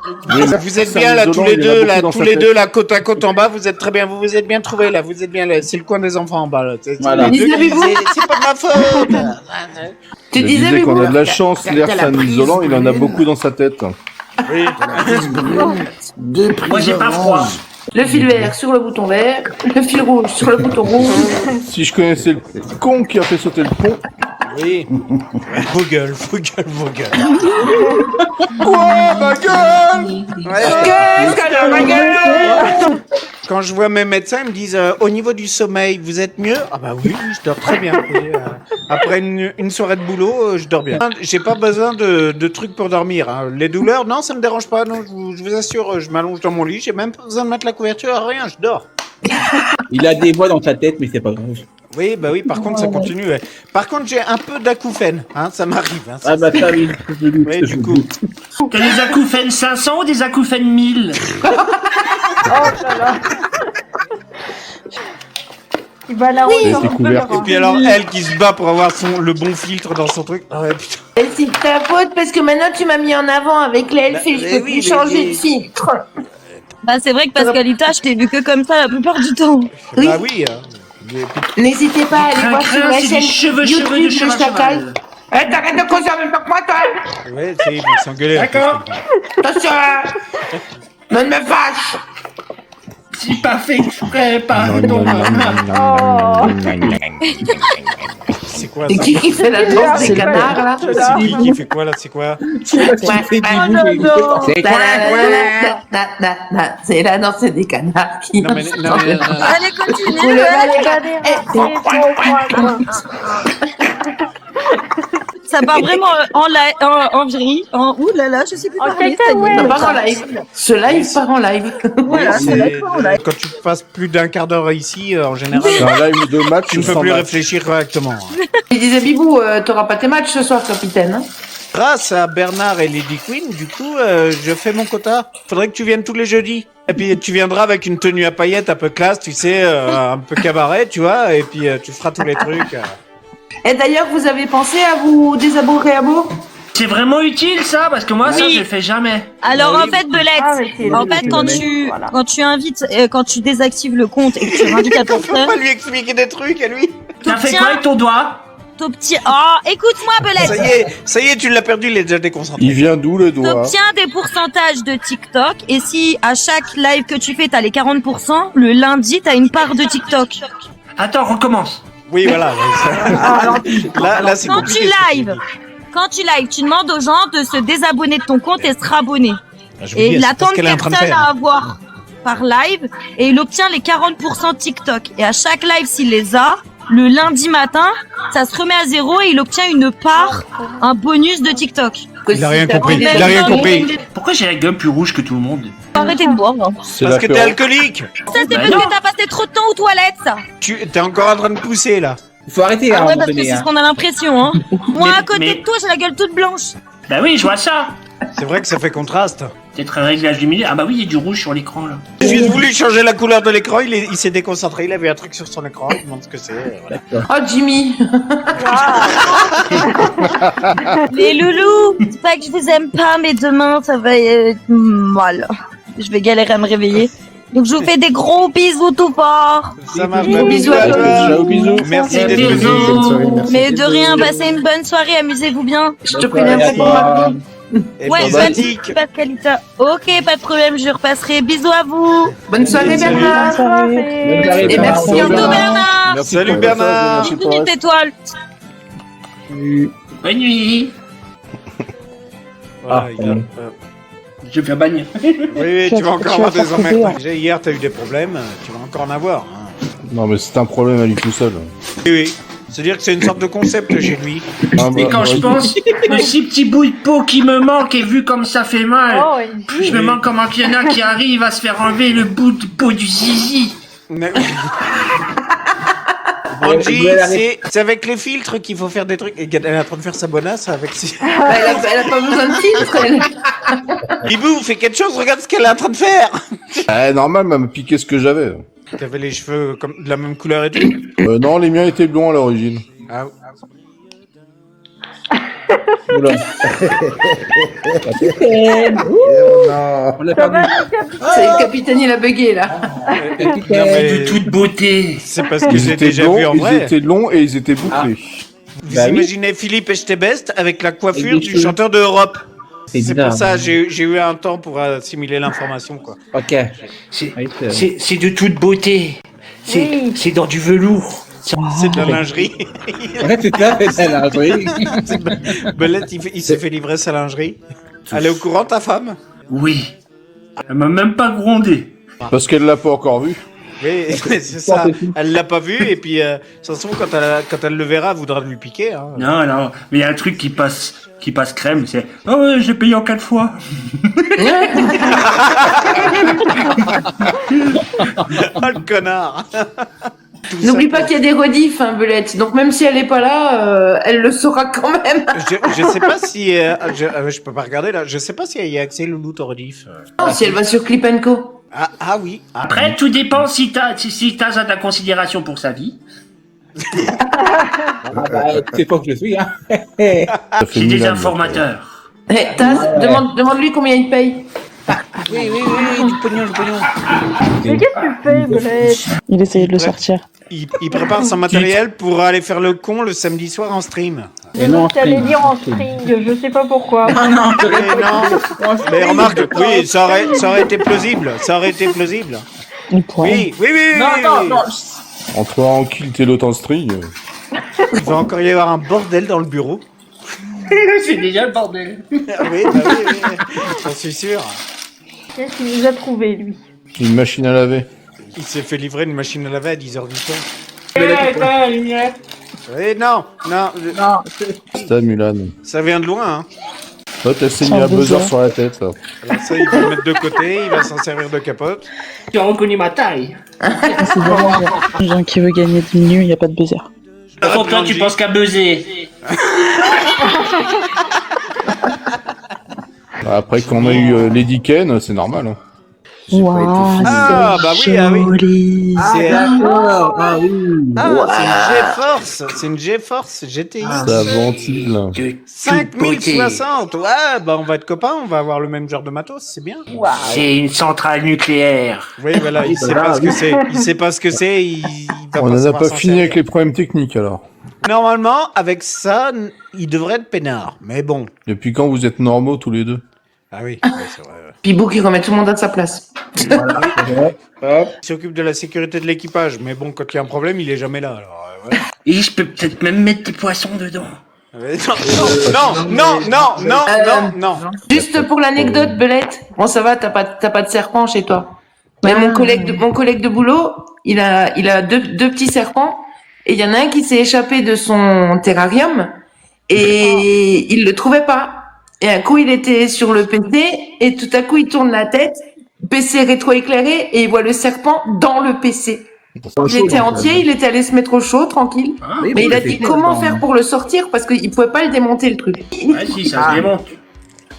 Vous êtes bien là, tous les deux là, côte à côte en bas. Vous êtes très bien, vous vous êtes bien trouvés là. Vous êtes bien là. C'est le coin des enfants en bas là. Voilà. C'est pas de ma faute. Tu disais qu'on a de la chance, l'air c'est un isolant, il en a beaucoup dans sa tête. Oui. Moi, j'ai pas froid. Le fil vert sur le bouton vert, le fil rouge sur le bouton rouge. Si je connaissais le con qui a fait sauter le pont. Oui. Vos gueules. Quoi, ma gueule? Ma gueule. Quand je vois mes médecins, ils me disent au niveau du sommeil, vous êtes mieux? Ah bah oui, je dors très bien. Oui, après une soirée de boulot, je dors bien. J'ai pas besoin de trucs pour dormir. Hein. Les douleurs, non, ça me dérange pas. Non, je vous assure, je m'allonge dans mon lit, j'ai même pas besoin de mettre la couverture, rien, je dors. Il a des voix dans sa tête, mais c'est pas grave. Oui, bah oui, par contre, ça continue. Ouais. Par contre, j'ai un peu d'acouphènes, hein, ça m'arrive. Hein, Ah bah ça, oui. Oui, du coup. T'as des acouphènes 500 ou des acouphènes 1000? Il va la Oui. recevoir. Couvert. Et puis alors, elle qui se bat pour avoir le bon filtre dans son truc. Ah ouais, putain. Et c'est ta faute parce que maintenant tu m'as mis en avant avec les elfes et je peux plus changer de filtre. Bah c'est vrai que Pascalita, je t'ai vu que comme ça la plupart du temps. Oui. Bah oui. N'hésitez pas à aller voir sur la c'est chaîne des cheveux YouTube de de cheval. Chacal. T'arrêtes de causer en même temps que moi, toi. Ouais, tu sais, ils vont s'engueuler. D'accord. Attention. Ne me fâche. C'est pas fait exprès, pardon. C'est quoi C'est ça? qui fait la danse des canards, là? C'est qui fait quoi là? C'est quoi? C'est C'est la danse des canards qui... Non mais Allez, continue. Vous le Ça part vraiment en vrille. Ouh là là, je sais plus parler. Ça part en live. Ce live part en live. Voilà, c'est d'accord. Quand tu passes plus d'un quart d'heure ici, en général, C'est un live de match, tu ne peux plus réfléchir correctement. Il disait Bibou, t'auras pas tes matchs ce soir, capitaine. Hein. Grâce à Bernard et Lady Queen, du coup, je fais mon quota. Faudrait que tu viennes tous les jeudis. Et puis tu viendras avec une tenue à paillettes un peu classe, tu sais, un peu cabaret, tu vois, et puis tu feras tous les trucs. Et d'ailleurs, vous avez pensé à vous désabonner à vous? C'est vraiment utile ça, parce que moi ça je le fais jamais. Alors en fait, Belette, en fait quand tu invites, quand tu désactives le compte et que tu invites à On personne, va lui expliquer des trucs à lui. T'as fait quoi avec ton doigt? t'obtiens. Oh, écoute-moi, Belette. Ça y est, tu l'as perdu, il est déjà déconcentré. Il vient d'où le doigt? T'obtiens des pourcentages de TikTok et si à chaque live que tu fais, t'as les 40%, le lundi, t'as une part de TikTok. Attends, recommence. Oui, voilà. Là, c'est Quand compliqué. tu live, tu demandes aux gens de se désabonner de ton compte et se rabonner. Je vous Et dis, il c'est attend parce de qu'elle est en train de personnes faire. à avoir par live et il obtient les 40% de TikTok. Et à chaque live, s'il les a, le lundi matin, ça se remet à zéro et il obtient une part, un bonus de TikTok. Il a rien compris. Il a rien compris. Pourquoi j'ai la gueule plus rouge que tout le monde? Arrêtez de boire. Parce que t'es alcoolique. Ça, c'est parce que t'as passé trop de temps aux toilettes, ça. Tu t'es encore en train de pousser là. Il faut arrêter Ah ouais, parce que c'est ce qu'on a l'impression, hein. Moi, à côté de toi, j'ai la gueule toute blanche. Bah oui, je vois ça. C'est vrai que ça fait contraste. Peut-être un réglage du milieu. Ah bah oui, il y a du rouge sur l'écran là. J'ai juste voulu changer la couleur de l'écran, il s'est déconcentré, il avait un truc sur son écran, il demande ce que c'est. Voilà. Oh, Jimmy. Les loulous, c'est pas que je vous aime pas, mais demain, ça va être mal. Je vais galérer à me réveiller. Donc, je vous fais des gros bisous tout fort. Ça marche. Bisous à toi. Ciao, bisous. Merci d'être Bisous. venu. Mais de rien, passez une bonne soirée, amusez-vous bien. Je te préviens pas pour ma vie. Ouais, Fantastique. Pascalita. Ok, pas de problème, je repasserai. Bisous à vous. Bonne soirée, Bernard. Et merci Bientôt, encore. Bernard. Merci Salut, pour le message, Bernard. merci Bisous, pour petite étoile. Bonne nuit. Voilà, il a- Je vais faire bannir. Oui, tu vas encore tu avoir vas des faire couper, emmerdes. ouais. Déjà, hier, t'as eu des problèmes, tu vas encore en avoir. Hein. Non, mais c'est un problème à lui tout seul. Oui, oui. C'est-à-dire que c'est une sorte de concept chez lui. Ah, Et bah, quand je vas-y. pense que ces petits bouts de peau qui me manquent et vu comme ça fait mal, Oh, oui. je me demande comment qu'il y en a qui arrivent à se faire enlever le bout de peau du zizi. Mais- Angie, Vous allez arrêter. c'est avec les filtres qu'il faut faire des trucs. Et elle est en train de faire sa bonasse avec ses... Elle a pas besoin de filtre. Elle. Bibou, fais quelque chose, regarde ce qu'elle est en train de faire. Normal, m'a piqué ce que j'avais. T'avais les cheveux comme de la même couleur et tout. Non, les miens étaient blonds à l'origine. Ah, Oula. Non. On l'a perdu. C'est le capitaine, il a bugué là. non, mais De toute beauté. c'est parce que Ils j'ai étaient déjà blonds, vu en ils vrai. étaient longs et ils étaient bouclés. Vous Bah oui. imaginez Philippe Echtebest avec la coiffure Avec des du cheveux. chanteur de Europe. C'est C'est bizarre. pour ça, j'ai eu un temps pour assimiler l'information, quoi. Ok. C'est Oui, c'est- c'est de toute beauté. Oui. C'est dans du velours. C'est de la lingerie. Ouais, c'est ça, c'est la lingerie. Belette, il s'est fait livrer sa lingerie. Elle est au courant, ta femme? Oui. Elle m'a même pas grondé. Parce qu'elle l'a pas encore vu. Oui, c'est ça. Elle l'a pas vu, et puis, ça se trouve, quand elle le verra, elle voudra lui piquer. Hein. Non, non. Mais il y a un truc qui passe crème. C'est oh ouais, j'ai payé en 4 fois. Oh le connard. Tout N'oublie ça pas qu'il y a des rediffs, hein, Belette. Donc même si elle est pas là, elle le saura quand même. Je sais pas si... je peux pas regarder là. Je sais pas s'il y a accès Loulou Tordif. Si elle va sur Clip Co. Ah oui. Ah, Après, tout dépend si t'as ça de la considération pour sa vie. Ah bah, c'est pas que je suis, hein. Ça fait J'ai des 1000 ans, informateurs. Eh, Taz, demande-lui combien il te paye. oui, du pognon. Mais qu'est-ce que tu fais, Belette? Il essayait de le sortir. Il prépare son matériel pour aller faire le con le samedi soir en stream. J'ai non, vu que t'allais string. dire en string, je sais pas pourquoi. Ah non, Mais non. Mais remarque, oui, ça aurait été plausible. Ça aurait été plausible. Il pourrait. Oui. non. Entre un kilt et l'autre en string. Il va encore y avoir un bordel dans le bureau. C'est déjà le bordel. Ah oui, oui. J'en suis sûr. Qu'est-ce qu'il nous a trouvé, lui? Une machine à laver. Il s'est fait livrer une machine à laver à 10h du soir. La lumière. Eh non. C'est à Mulan. Ça vient de loin, hein. Toi, t'as saigné un buzzer sur la tête, ça. Alors ça, il va le mettre de côté, il va s'en servir de capote. Tu as reconnu ma taille. C'est dommage. Les gens qui veulent gagner 10 minutes, il n'y a pas de buzzer. De toute façon, toi, tu penses qu'à buzzer. Après qu'on a eu Lady Ken, c'est normal. Hein. Waouh, Ah, bah oui, joli. C'est D'accord. Ah oui. c'est une GeForce GTX. Ça ventile. De toute beauté. 5060. Ouais, bah on va être copains, on va avoir le même genre de matos, c'est bien. C'est une centrale nucléaire. Oui, voilà, il sait pas ce que c'est. Il sait pas ce que c'est, il va On n'en a savoir pas s'en fini servir. avec les problèmes techniques, alors. Normalement, avec ça, il devrait être peinard. Mais bon. Depuis quand vous êtes normaux, tous les deux? Ah oui, c'est vrai. Ouais. Pibou qui remet tout le monde à sa place. Il s'occupe de la sécurité de l'équipage, mais bon, quand il y a un problème, il est jamais là. Alors, voilà. Et je peux peut-être même mettre des poissons dedans. Non. Juste pour l'anecdote, Belette. Bon, ça va, t'as pas de serpent chez toi. Mais mon collègue de boulot, il a deux petits serpents. Et il y en a un qui s'est échappé de son terrarium. Et il le trouvait pas. Et un coup, il était sur le PC. Et tout à coup, il tourne la tête. PC rétroéclairé. Et il voit le serpent dans le PC. Il était entier, il était allé se mettre au chaud, tranquille. Mais il a dit comment faire pour le sortir parce qu'il pouvait pas le démonter, le truc. Ah si, ça se démonte.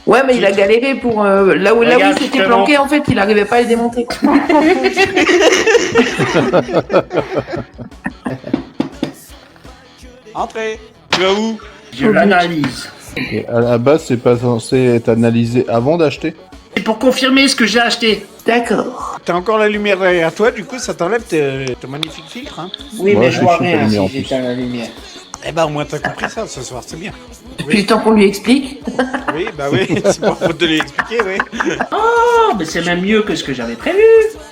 Ouais, mais il a galéré pour là où Regarde, il s'était justement. planqué, en fait, il arrivait pas à le démonter. Entrez. Tu vas où? Je l'analyse. Et à la base, c'est pas censé être analysé avant d'acheter? C'est pour confirmer ce que j'ai acheté. D'accord. T'as encore la lumière derrière toi, du coup, ça t'enlève ton magnifique filtre, hein. Oui, Ouais, mais je je vois suis rien lumière en si plus. j'éteins la lumière. Eh ben, au moins, t'as compris ça, ce soir, c'est bien. Depuis le temps qu'on lui explique. Oui, c'est pas faute de lui expliquer, oui. Oh, mais c'est même mieux que ce que j'avais prévu.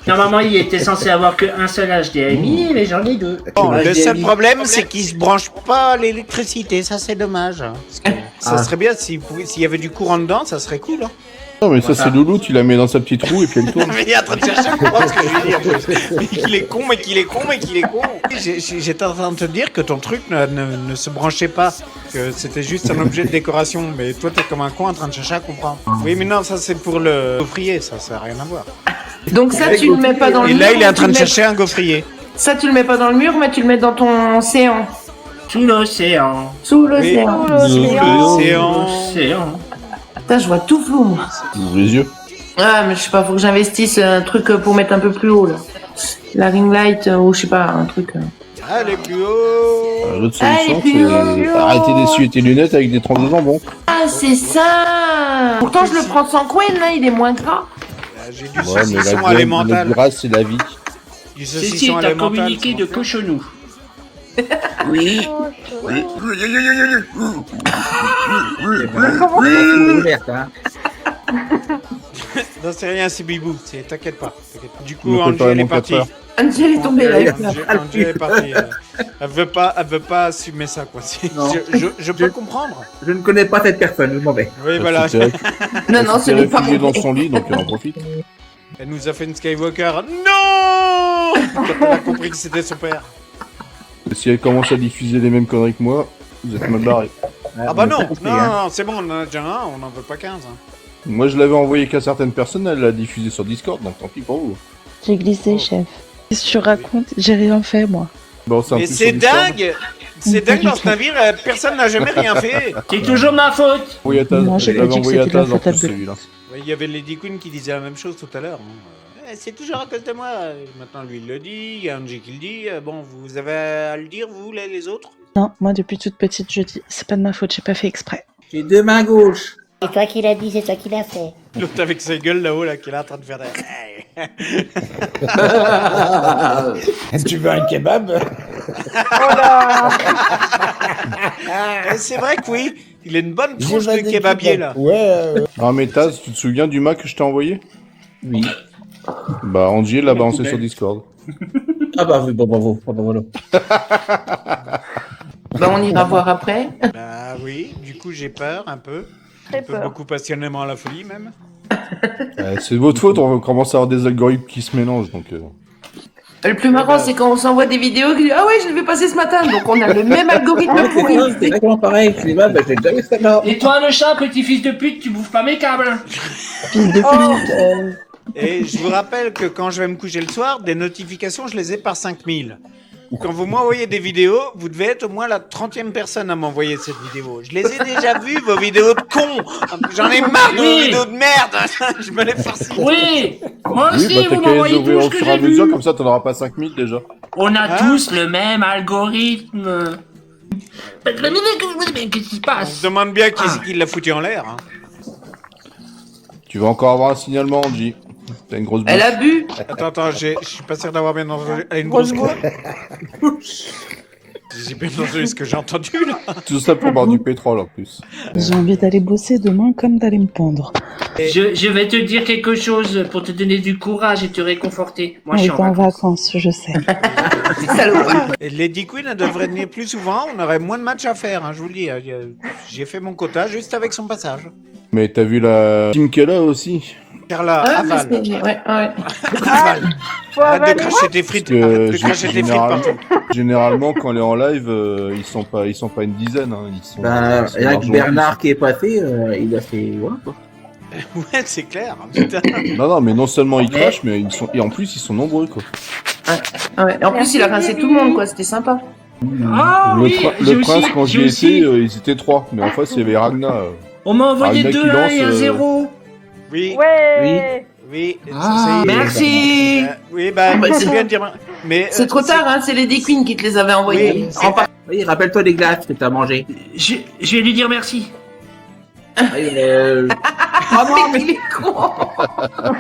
Normalement, il était censé avoir qu'un seul HDMI, mais j'en ai deux. Bon, le HDMI. seul problème, c'est qu'il se branche pas à l'électricité, ça c'est dommage. Hein, parce que ça serait bien s'il y avait du courant dedans, ça serait cool. Hein. Non, mais ça, c'est Loulou, tu la mets dans sa petite roue et puis elle tourne. Mais il est en train de chercher à comprendre ce que je veux dire. Mais qu'il est con. J'étais en train de te dire que ton truc ne se branchait pas, que c'était juste un objet de décoration. Mais toi, t'es comme un con en train de chercher à comprendre. Oui, mais non, ça c'est pour le gaufrier, ça n'a rien à voir. Donc ça, tu le mets pas dans le Et là, mur, il est en tu train de le mets- chercher un gaufrier. Ça, tu le mets pas dans le mur, mais tu le mets dans ton océan. Sous l'océan. Sous l'océan. L'océan. Putain, je vois tout flou, moi. Ouvre les yeux. Ah, mais je sais pas, faut que j'investisse un truc pour mettre un peu plus haut, là. La ring light, ou je sais pas, un truc. Allez, plus haut. L'autre Allez, solution, plus haut. c'est arrêter d'essuyer tes lunettes avec des tranches de jambon. Ah, c'est ça. Pourtant, je le prends sans coin, là, il est moins gras. J'ai du Ouais, mais saucisson la alimental. grâce, c'est la vie. Du Ceci saucisson est un alimental. communiqué de cochonou. Oui. Mais Oui. comment Ouverte, hein. Non, c'est rien, c'est Bibou. T'inquiète pas. Du coup, Ne fais Angie, pas elle est mon partie. quatre Angie, elle est tombée, là. Angie, elle est partie. Elle veut pas assumer ça, quoi. Non. Je peux comprendre. Je ne connais pas cette personne, je m'en vais. Oui, voilà. Non, non, ce n'est pas réfugiée dans vrai. son lit, donc elle en profite. Elle nous a fait une Skywalker. Non. Quand elle a compris que c'était son père. Si elle commence à diffuser les mêmes conneries que moi, vous êtes mal barrés. Ah bah non, non, c'est bon, on en a déjà un, on n'en veut pas 15. Hein. Moi, je l'avais envoyé qu'à certaines personnes, elle l'a diffusé sur Discord, donc tant pis pour vous. J'ai glissé, chef. Qu'est-ce que tu racontes? J'ai rien fait, moi. Bon, c'est un Mais truc c'est sur Discord. dingue. C'est dingue dans ce navire, personne n'a jamais rien fait. C'est toujours ma faute. Oui, à Taz, Non, je j'ai pas l'avais dit que envoyé à c'était la Taz en faute à plus Bulle. celui-là. Ouais, il y avait Lady Queen qui disait la même chose tout à l'heure. C'est toujours à cause de moi. Maintenant, lui, il le dit, il y a Angie qui le dit. Bon, vous avez à le dire, vous, les autres? Non, moi depuis toute petite, je dis, c'est pas de ma faute, j'ai pas fait exprès. J'ai deux mains gauches. C'est toi qui l'as dit, c'est toi qui l'as fait. L'autre avec sa gueule là-haut, là, qui est là en train de faire des... Est-ce que tu veux un kebab? C'est vrai que oui, il a une bonne tronche de kebabier, là. Ah, mais Taz, tu te souviens du Mac que je t'ai envoyé? Oui. Bah, Angie l'a balancé sur Discord. Ah bah oui, bon, bravo. Ah bah voilà. Bah, on ira voir après. Bah oui, du coup, j'ai peur un peu. Très Un peu peur. beaucoup passionnément à la folie, même. C'est de votre faute, on commence à avoir des algorithmes qui se mélangent, donc... Le plus marrant, c'est quand on s'envoie des vidéos qui disent ah ouais, je l'ai vu passer ce matin, donc on a le même algorithme Ah, c'est pourri. bien, c'est exactement pareil. Je dis, bah, j'ai déjà vu ça là. Et toi, le chat, petit fils de pute, tu bouffes pas mes câbles. Fils de pute. Et je vous rappelle que quand je vais me coucher le soir, des notifications, je les ai par 5000. Quand vous m'envoyez des vidéos, vous devez être au moins la 30e personne à m'envoyer cette vidéo. Je les ai déjà vues, vos vidéos de cons. J'en ai marre de vos vidéos de merde. Je me les farcis. Oui, moi Oui, aussi, bah t'as vous qu'à les m'envoyez ouvrir tout ce au que fur et à j'ai mesure, vu. comme ça t'en auras pas 5000 déjà. On a Hein tous le même algorithme. Mais qu'est-ce qui se On passe? se demande bien qui c'est qui l'a foutu en l'air. Hein. Tu vas encore avoir un signalement, Angie. T'as une grosse Elle bouche. a bu. Attends, je suis pas sûr d'avoir bien entendu. Elle a une grosse quoi? J'ai bien entendu ce que j'ai entendu là. Tout ça pour boire du pétrole en plus. J'ai envie d'aller bosser demain comme d'aller me pendre. Je vais te dire quelque chose pour te donner du courage et te réconforter. Moi, je Elle suis est en en vacances, je sais. Et Lady Queen, elle devrait venir plus souvent. On aurait moins de matchs à faire, hein, je vous le dis. J'ai fait mon quota juste avec son passage. Mais t'as vu la team qu'elle a aussi? Carla, Ah, aval. mais c'est- ouais, ouais. Aval. Faut Arrête de avaler. cracher tes frites. Parce que Arrête de cracher tes frites partout. généralement, quand elle est en live, ils sont pas une dizaine. Hein. Ils sont, Bah, ils sont il y a que largement Bernard qui est passé, il a fait, voilà, quoi. Ouais, c'est clair. Putain. plus. Non, mais non seulement ils crachent, mais et en plus ils sont nombreux quoi. Ouais. Et en plus, il a rincé tout le monde, quoi. C'était sympa. Ah le, oui, le j'ai prince, aussi, quand j'ai j'y aussi. étais, ils étaient 3. Mais en face, il y avait Ragna. On m'a envoyé Ragna 2 qui 1 lance, et 1 0. Oui. Ouais. Oui. Ah, ça y est. merci. Oui, bah, Bah, c'est c'est- bien de dire. Mais C'est trop tard, hein. C'est les Queen qui te les avait envoyés. Oui, En par- Oui, rappelle-toi des glaces que t'as mangé. Je vais lui dire merci. Oui, ah non, Mais il est con.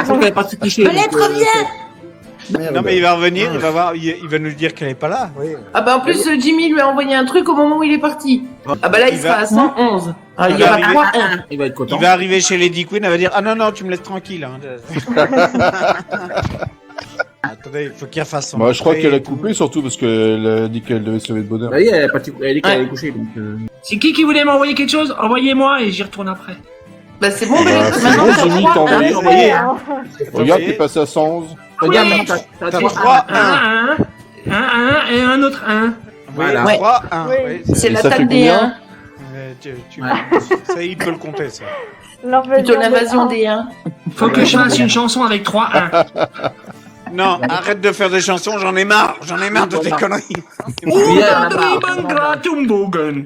je n'avais pas tout touché. Belette, reviens. Non, mais il va revenir, il va voir, il va nous dire qu'elle est pas là. Oui. Ah bah en plus, Jimmy lui a envoyé un truc au moment où il est parti. Ah bah là, il Il sera va- à 111. Ah, il y va aura arriver- 3-1. Il va être content. Il va arriver chez Lady Queen, elle va dire ah non, tu me laisses tranquille. Hein. Attendez, il faut qu'il fasse son. Bah, je crois entrée qu'elle a et tout. coupé surtout parce qu'elle a dit qu'elle devait se lever de bonheur. Bah oui, elle a dit qu'elle Ouais. allait coucher, donc. C'est qui voulait m'envoyer quelque chose? Envoyez-moi et j'y retourne après. Bah c'est bon, Bah, Belette. c'est Maintenant, bon, t'as Jimmy, 3-1. t'as envoyé. envoyé. Regarde, t'es passé à 111. Regarde, Oui. maintenant, t'as T'as 3 3, 1 1 et un autre 1. Voilà. Ouais. 3, 1. Oui. C'est Et ça l'attaque fait des combien 1. Ça, il peut le compter, ça. Plutôt l'invasion des 1. Faut que je fasse une chanson avec 3 1. Non, arrête de faire des chansons, j'en ai marre de tes conneries.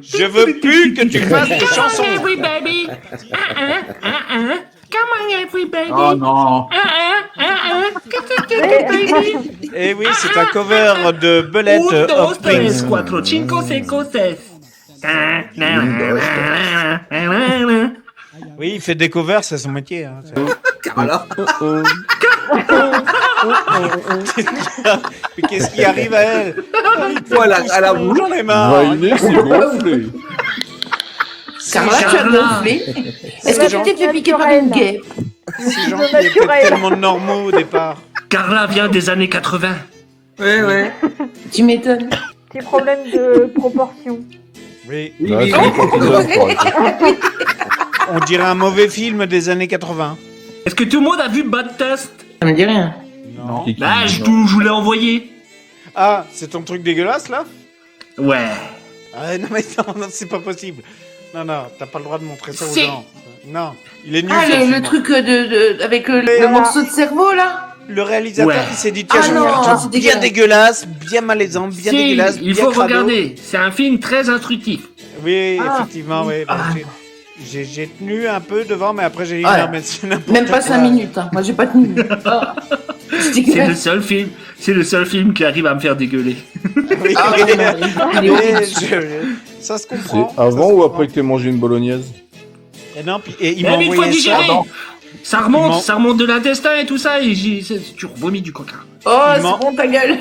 Je veux plus que tu fasses des chansons. Oh non. Eh oui, c'est un cover de Belette of Prince. 4, 5, 6, 7. Oui, il fait des covers, c'est son métier. Hein. Voilà. Mais qu'est-ce qui arrive à elle? Voilà, à la bouche. J'en ai marre. Vaillé, c'est gonflé. Carla, tu as gonflé. Est-ce que tu t'es fait piquer par une guêpe? Ces gens qui étaient tellement normaux au départ. Carla vient des années 80. Ouais. Tu m'étonnes. Petit problème de proportion. Oui. Oui. On dirait un mauvais film des années 80. Est-ce que tout le monde a vu Bad Test? Ça me dit rien. Non. Bah, je vous l'ai envoyé. Ah, c'est ton truc dégueulasse là? Ouais. Ah, non mais non, c'est pas possible. Non, t'as pas le droit de montrer ça aux Si. gens. Non, il est nul. Ah, ce film. le truc avec le morceau de cerveau, là? Le réalisateur, Ouais. il s'est dit, tiens, Ah je vais non, faire un c'est truc bien dégueulasse. dégueulasse, bien malaisant, bien Si, dégueulasse, il bien faut crado. regarder. C'est un film très instructif. Oui, effectivement, oui. bah, j'ai tenu un peu devant, mais après j'ai dit, Ouais. non, mais c'est n'importe Même pas quoi. 5 minutes, hein. Moi, j'ai pas tenu. Ah. C'est C'est dégueulasse. le seul film qui arrive à me faire dégueuler. Oui, Ah, oui, ouais, non, il est oui, horrible. ça se C'est comprend. avant ou après que t'aies mangé une bolognaise? Et non, puis, et il m'a Même une fois envoyé ça. digéré. Ça remonte de l'intestin et tout ça, et tu vomis du coca. Oh, Il m'en- c'est bon, ta gueule.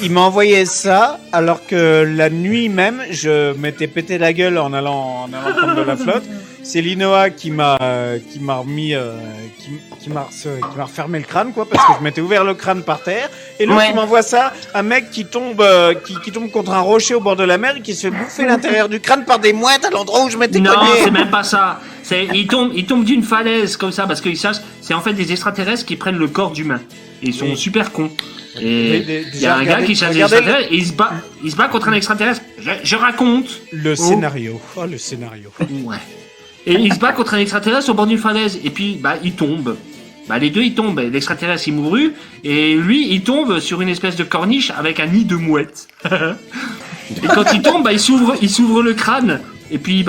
Il m'a envoyé ça, alors que la nuit même, je m'étais pété la gueule en allant prendre de la flotte. C'est Linoa qui m'a remis, qui m'a refermé le crâne, quoi, parce que je m'étais ouvert le crâne par terre. Et l'autre, Ouais. il m'envoie ça, un mec qui tombe contre un rocher au bord de la mer et qui se fait bouffer l'intérieur du crâne par des mouettes à l'endroit où je m'étais Non, cogné. c'est même pas ça. Il tombe d'une falaise comme ça parce qu'ils sachent. C'est en fait des extraterrestres qui prennent le corps d'humain. Et ils sont Oui. super cons. Oui, Et il y a un gars qui cherche des extraterrestres et il se bat contre un extraterrestre. Je raconte. Le scénario. Oh, le scénario. Ouais. Et il se bat contre un extraterrestre au bord d'une falaise. Et puis, il tombe. Les deux, ils tombent. L'extraterrestre, il mourut. Et lui, il tombe sur une espèce de corniche avec un nid de mouette. Et quand il tombe, il s'ouvre le crâne. Et puis,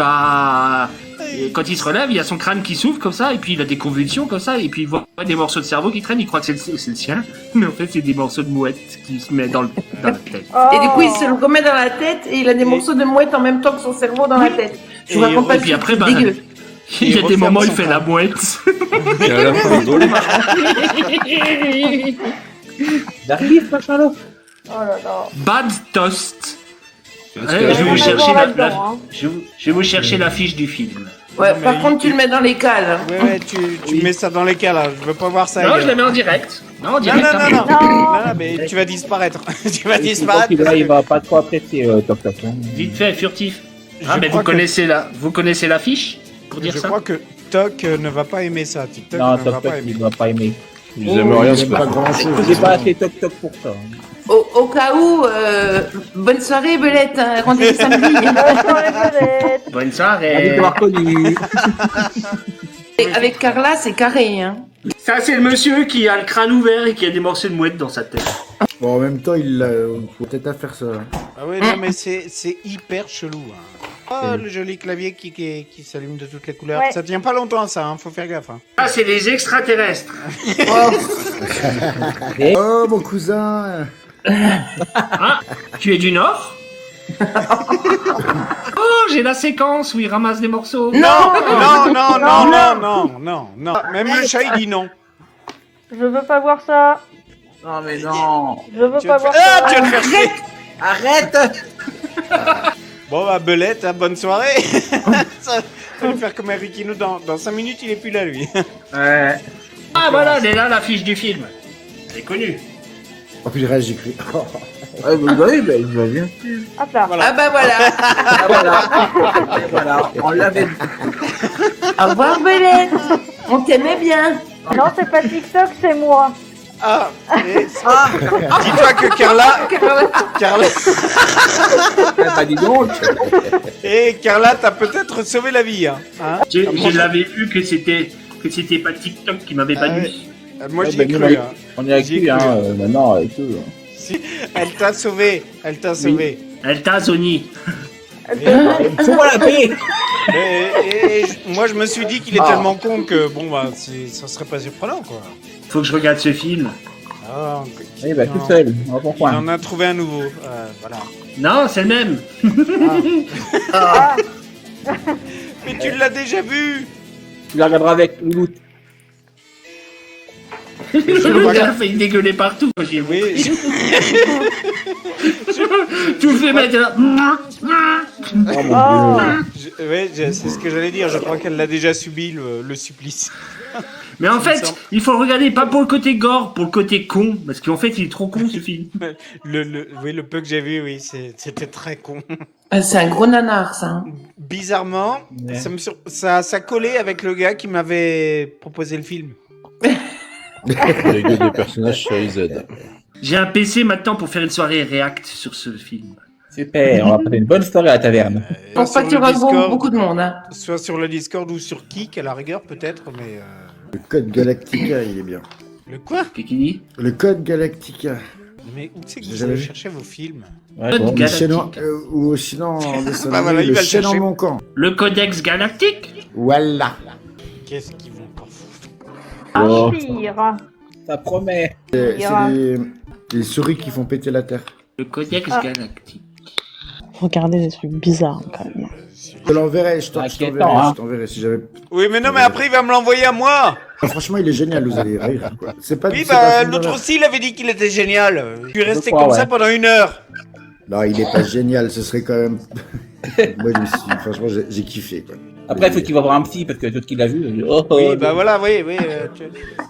et quand il se relève, il y a son crâne qui s'ouvre comme ça. Et puis, il a des convulsions comme ça. Et puis, il voit des morceaux de cerveau qui traînent. Il croit que c'est le sien. Mais en fait, c'est des morceaux de mouette qui se mettent dans la tête. Et du coup, il se le remet dans la tête et il a des morceaux de mouette en même temps que son cerveau dans la tête. Je vous raconte pas Et le puis truc, après, c'est dégueu. il y a des referme moments où il son fait la mouette. Et à la fin, rigole. J'arrive, machin-là. Oh là là. Bad Toast. Parce Ouais, que- je vais vous On va chercher voir la, là-dedans, hein. je vais vous chercher l'affiche du film. Ouais, Non, mais par contre, tu le mets dans les cales. Ouais, tu mets ça dans les cas, là. Je veux pas voir ça. Non, je ailleurs. le mets en direct. Non, en Non, direct. non, hein. non, non. Non. Non, mais tu vas disparaître. Tu vas Je pense disparaître. qu'il va pas trop apprécier Top Top. Hein. Vite fait, furtif. Je Ah, mais crois vous connaissez l'affiche pour dire Je ça. crois que Toc ne va pas aimer ça. TikTok Non, ne va Top pas Top, aimer. il va pas aimer. Ils aiment rien se J'aime faire. J'ai pas assez Top Top pour ça. Au cas où, bonne soirée, Belette. Hein, rendez-vous samedi. Bonne Allez, soirée. t'avoir connu. Et avec Carla, c'est carré. Hein. Ça, c'est le monsieur qui a le crâne ouvert et qui a des morceaux de mouette dans sa tête. Bon, en même temps, il faut peut-être à faire ça. Ah oui, non, mais c'est hyper chelou. Hein. Oh, le joli clavier qui s'allume de toutes les couleurs. Ouais. Ça tient pas longtemps, ça. Hein. Faut faire gaffe. Hein. Ah, c'est les extraterrestres. Oh, mon cousin. Ah, tu es du Nord? Oh, j'ai la séquence où il ramasse des morceaux. Non, non, non, non, non, non, non, non. Même le chat, il dit non. Je veux pas voir ça. Non, mais non. Je veux Tu pas vas te voir faire- Ah, ça. tu vas te faire chier. Arrête. Bon, bah, Belette, hein, bonne soirée. Ça va lui faire comme un Rikino dans 5 minutes, il est plus là, lui. Ouais. Ah, voilà, elle est là, l'affiche du film. Elle est connue. Oh, puis le reste, j'ai cru. Ouais, vous voyez, ben, il va bien. Hop là. Voilà. Ah bah voilà. Ah, voilà. Et voilà, on l'avait dit. Au revoir, Belette. On t'aimait bien. Non, c'est pas TikTok, c'est moi. Ah, et- dis-toi que Carla, Bah, dis donc. Carla, t'as peut-être sauvé la vie, hein. Je l'avais vu que c'était pas TikTok qui m'avait pas Ah dit. ouais. Moi, Ouais, j'y ai nous, cru. Hein. on est avec J'y ai lui, cru, hein, hein. maintenant, avec eux. Si, elle t'a sauvé. Elle t'a sauvé. Elle t'a Zoni. Fous-moi la paix. Moi, je me suis dit qu'il est tellement con que, bon, bah, ça serait pas surprenant, quoi. Faut que je regarde ce film. Ah, Oui, bah, tout seul, dans ton il coin. en a trouvé un nouveau. Voilà. Non, c'est le même. Mais tu l'as déjà vu. Tu la regarderas avec Louloute. Le gars fait dégueuler partout. Oui. Tout fait mettre là. Ouais, c'est ce que j'allais dire. Je crois qu'elle l'a déjà subi, le supplice. Mais en fait, il faut le regarder pas pour le côté gore, pour le côté con. Parce qu'en fait, il est trop con ce film. Oui, le peu que j'ai vu, oui, c'était très con. C'est un gros nanar, ça. Hein. Bizarrement, ça collait avec le gars qui m'avait proposé le film. Avec des personnages série Z. J'ai un PC maintenant pour faire une soirée React sur ce film. Super, on va passer une bonne soirée à la taverne. Je pense pas qu'il y aura beaucoup de monde. Hein. Soit sur le Discord ou sur Kik, à la rigueur, peut-être, mais... Le code Galactica, il est bien. Le quoi? Qui dit? Le code Galactica. Mais où c'est que vous Jamais allez vu. chercher vos films? Ouais, bon. Ou sinon, en dessin Bah voilà, animé, il le va le chien dans chercher. mon camp. Le Codex Galactique? Voilà. Qu'est-ce qu'ils vont encore foutre? Oh, Pire. ça promet. C'est les souris qui font péter la terre. Le Codex Galactique. Regardez des trucs bizarres quand même. Je te l'enverrai, je Inquiétant, hein. t'enverrai si j'avais... Oui, mais non, mais après, il va me l'envoyer à moi! Ah, franchement, il est génial, vous allez rire, quoi. C'est pas... Oui, c'est pas un bah, film l'autre d'horreur. aussi, il avait dit qu'il était génial. Je suis resté crois, comme ouais. ça pendant 1 heure. Non, il est pas génial, ce serait quand même... Moi, je me suis... Franchement, j'ai kiffé, quoi. Après, il faut qu'il va voir un psy parce que tout qu'il a vu. Oh, Oui, bah voilà, oui.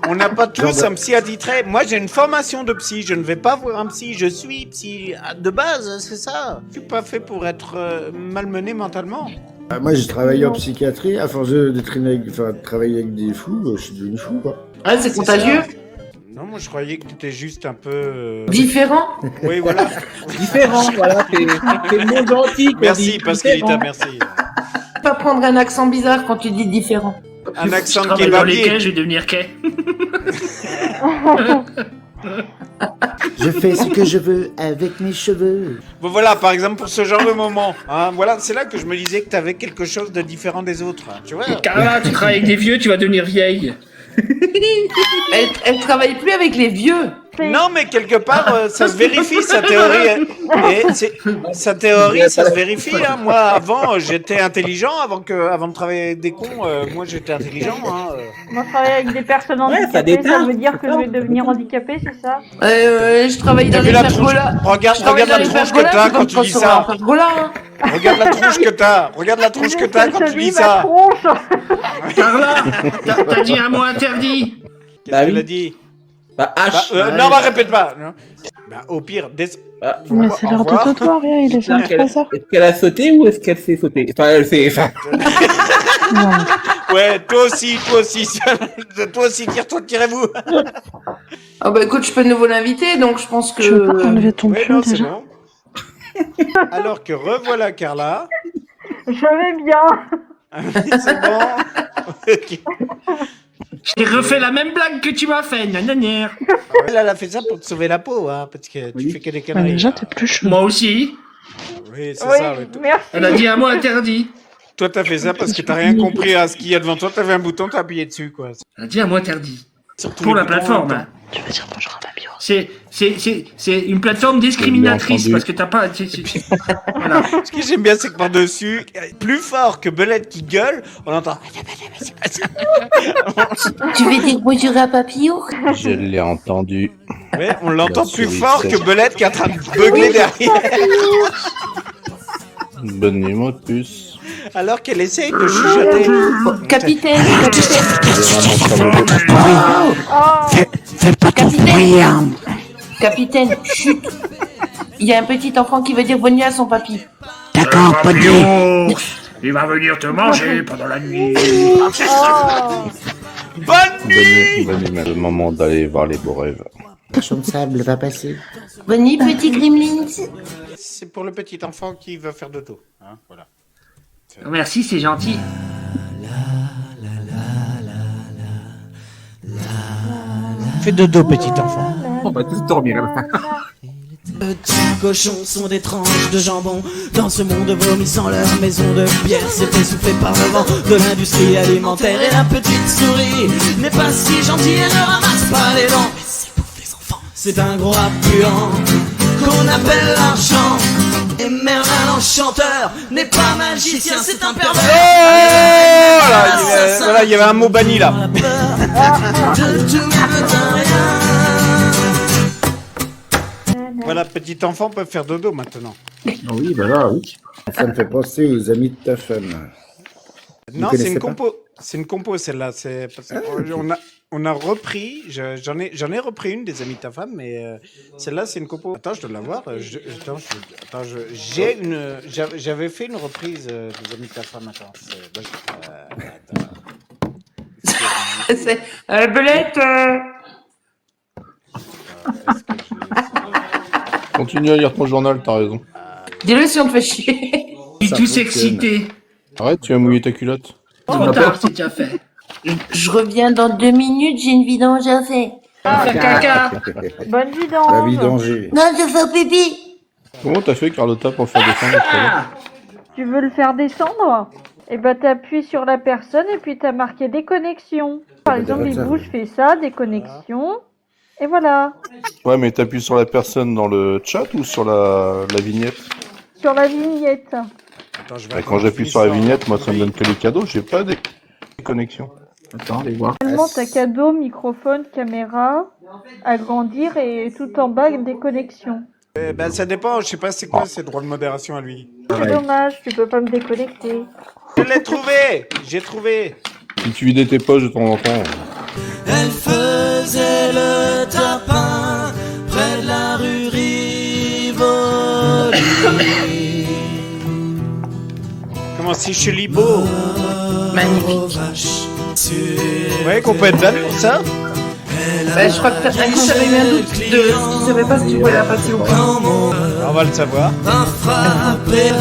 On n'a pas tous Genre, un psy attitré. Moi, j'ai une formation de psy. Je ne vais pas voir un psy. Je suis psy de base, c'est ça. Je suis pas fait pour être malmené mentalement. Moi, j'ai travaillé en psychiatrie, à force de travailler avec des fous, je suis devenu fou, quoi. Ah, c'est contagieux? Non, moi, je croyais que tu étais juste un peu... Différent? Oui, voilà. Différent, voilà, c'est le mot gentil. Merci, Pascalita, merci. Pas prendre un accent bizarre quand tu dis différent. Un accent Je de travaille dans les quais, kebabier. je vais devenir quai. Je fais ce que je veux avec mes cheveux. Bon, voilà, par exemple, pour ce genre de moment. Hein, voilà, c'est là que je me disais que tu avais quelque chose de différent des autres. Hein, tu vois? Carla, tu travailles avec des vieux, tu vas devenir vieille. Elle travaille plus avec les vieux. Non, mais quelque part, ça se vérifie, sa théorie. Sa théorie, ça se vérifie. Hein. Moi, avant, j'étais intelligent. Avant de travailler avec des cons, moi, j'étais intelligent. Hein. Moi, travailler avec des personnes ça handicapées, ça déteint. veut dire que je vais devenir handicapé, c'est ça? Je travaille dans T'as les vu la tronche? pergolas. Regarde la tronche que t'as quand tu dis ça. Regarde la tronche que t'as. Regarde la tronche que t'as quand tu dis ça. Carla, t'as dit un mot interdit. Qu'est-ce qu'elle a dit? Bah, H. Non, bah répète pas. Non. Bah, au pire, Mais c'est l'heure de t'asseoir, rien, il est 23h. Est-ce qu'elle a sauté ou est-ce qu'elle s'est sautée? Enfin, elle s'est... Ouais, toi aussi. Toi aussi, tire-toi, tirez-vous. Ah bah écoute, je peux de nouveau l'inviter, donc je pense que... Je veux pas enlever ton Ouais, pull non, c'est déjà. bon. Alors que revoilà Carla. Je vais bien. C'est bon. Ok. J'ai refait la même blague que tu m'as fait, nananière. Elle a fait ça pour te sauver la peau, hein, parce que tu fais que des Ouais, conneries. déjà, t'es plus chaud. Moi aussi. Oui, c'est Oui, ça. Ouais. merci. Elle a dit un mot interdit. Toi, t'as fait ça parce que t'as rien compris à ce qu'il y a devant toi. T'avais un bouton, t'as appuyé dessus, quoi. Elle a dit un mot interdit. Surtout Pour les la boutons, plateforme. attends. Hein. Tu vas dire bonjour à Papillon. C'est une plateforme discriminatrice entendu. parce que t'as pas. Voilà. Ce que j'aime bien, c'est que par-dessus, plus fort que Belette qui gueule, on entend. Tu veux dire bonjour à Papillon? Je l'ai entendu. Ouais, on l'entend La plus souris fort sèche. que Belette qui est en train de beugler derrière. Bonne nuit, mot de puce. Alors qu'elle essaye de chuchoter. Capitaine. Fais pas ton bruit, hein. Capitaine, chut. Il y a un petit enfant qui veut dire bonne nuit à son papy. D'accord, bonne nuit. Papillon, il va venir te manger pendant la nuit. Bonne nuit. Bonne nuit, mais le moment d'aller voir les beaux rêves. Le champ de sable va passer. Bonne nuit, petit Gremlins. C'est pour le petit enfant qui veut faire dodo. Hein, voilà. Merci, c'est gentil. La Fais dodo, petit enfant. On va tous dormir là. Petits cochons sont des tranches de jambon dans ce monde vomissant leur maison de pierre s'est essoufflée par le vent de l'industrie alimentaire et la petite souris n'est pas si gentille, elle ne ramasse pas les dents. Mais c'est pour des enfants, c'est un gros rat puant qu'on appelle l'argent. Et Merlin l'enchanteur n'est pas magicien, c'est un pervers. Voilà, il y avait un mot banni là. Voilà, petit enfant peut faire dodo maintenant. Oui, bah là, oui. Ça me fait penser aux amis de ta femme. Non, c'est une compo. C'est une compo celle-là. C'est parce on a repris. J'en ai repris une des amis de ta femme, mais celle-là c'est une compo. Attends, je dois la voir. J'avais fait une reprise des amis de ta femme. Attends. C'est Belette. Continue à lire ton journal, t'as raison. Dis-le si on te fait chier. Je suis tous excité. Arrête, tu as mouillé ta culotte. Trop tard, c'est déjà fait. Je reviens dans 2 minutes, j'ai une vidange à faire. Faire caca. Bonne vidange. La vidanger. Non, je fais pipi. Comment t'as fait, Carlotta, pour le faire descendre tout à l'heure? Tu veux le faire descendre? Et bah t'appuies sur la personne et puis t'as marqué déconnexion. Par exemple, Bibou, je fais ça, déconnexion. Et voilà. Ouais, mais t'appuies sur la personne dans le chat ou sur la vignette? Sur la vignette. Attends, Quand j'appuie sur la vignette, moi ça me donne que les cadeaux, j'ai pas des connexions. Attends, allez voir. Seulement t'as cadeau, microphone, caméra, agrandir et tout en bas des connexions. Ben, ça dépend, je sais pas c'est quoi ses droits de modération à lui. C'est dommage, tu peux pas me déconnecter. Je l'ai trouvé. J'ai trouvé. Si tu vidais tes poches de temps en temps. Elle faisait le tapin près de la rue Rivoli. Comment si je suis beau. Magnifique. Ouais, qu'on peut être belle pour ça. Bah, je crois que t'avais eu un doute de... Tu savais pas si tu pouvais la passer ou pas. On va le savoir. Frappé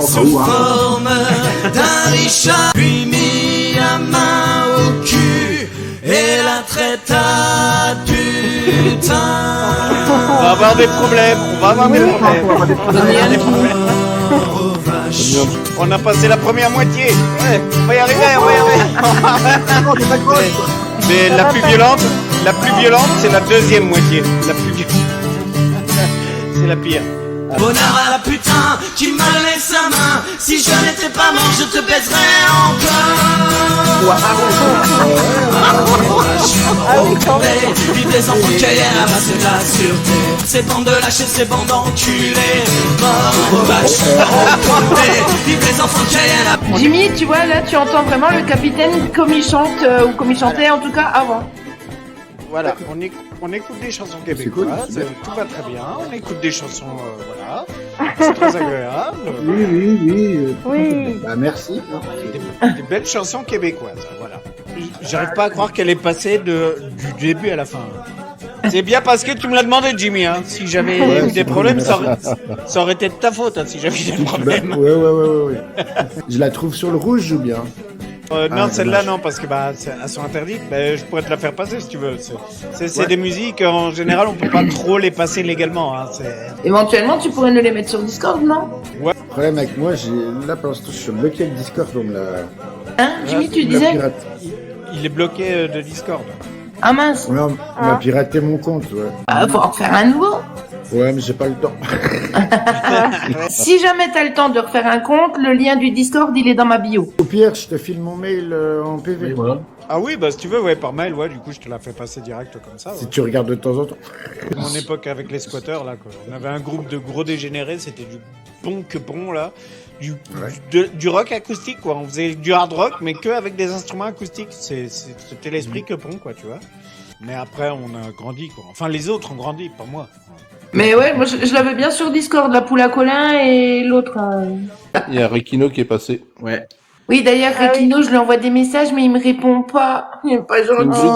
sous forme d'un richard, puis mis la main au cul et la traita putain. On va avoir des problèmes. On a passé la première moitié. Ouais, on va y arriver. Mais la plus violente, c'est la deuxième moitié. C'est la pire. Bonheur à la putain qui m'a donné sa main. Si je n'étais pas mort, je te baiserais encore. Vive les enfants cueillères, ramasser de la sûreté. Ces bandes de lâchés, ces bandes d'enculés. Mort, vache, vive les enfants cueillères. Jimmy, tu vois, là, tu entends vraiment le capitaine comme il chante, ou comme il chantait, en tout cas, avant. Voilà, on écoute des chansons québécoises, tout va très bien, on écoute des chansons, voilà, c'est très agréable. Oui. Bah merci. Des belles chansons québécoises, voilà. J'arrive pas à croire qu'elle est passée du début à la fin. C'est bien parce que tu me l'as demandé, Jimmy, hein. Si j'avais eu des problèmes, ça aurait été de ta faute, hein, si j'avais eu des problèmes. Ouais. Je la trouve sur le rouge ou bien? Non, celle-là, non, parce que elles sont interdites. Je pourrais te la faire passer si tu veux. C'est des musiques, en général, on peut pas trop les passer légalement. Hein. Éventuellement, tu pourrais nous les mettre sur Discord, non? Ouais. Le problème avec moi, là, pour l'instant, je suis bloqué avec Discord, on me l'a... Hein, Jimmy, tu disais? Il est bloqué de Discord. Ah mince. Ouais, on m'a piraté mon compte, ouais. Faut en refaire un nouveau. Ouais, mais j'ai pas le temps. Si jamais t'as le temps de refaire un compte, le lien du Discord, il est dans ma bio. Au pire, je te file mon mail en PV. Oui, voilà. Ah oui, si tu veux, par mail, du coup, je te la fais passer direct comme ça. Si tu regardes de temps en temps. Mon époque avec les squatteurs, là, quoi. On avait un groupe de gros dégénérés, c'était du bon que bon, là. Du rock acoustique, quoi. On faisait du hard rock, mais que avec des instruments acoustiques. C'était l'esprit que bon, quoi, tu vois. Mais après, on a grandi, quoi. Enfin, les autres ont grandi, pas moi. Mais ouais, moi je l'avais bien sur Discord, la poule à Colin et l'autre. Il y a Rekino qui est passé. Ouais. Oui, d'ailleurs, Rekino, je lui envoie des messages, mais il me répond pas. Il est pas gentil.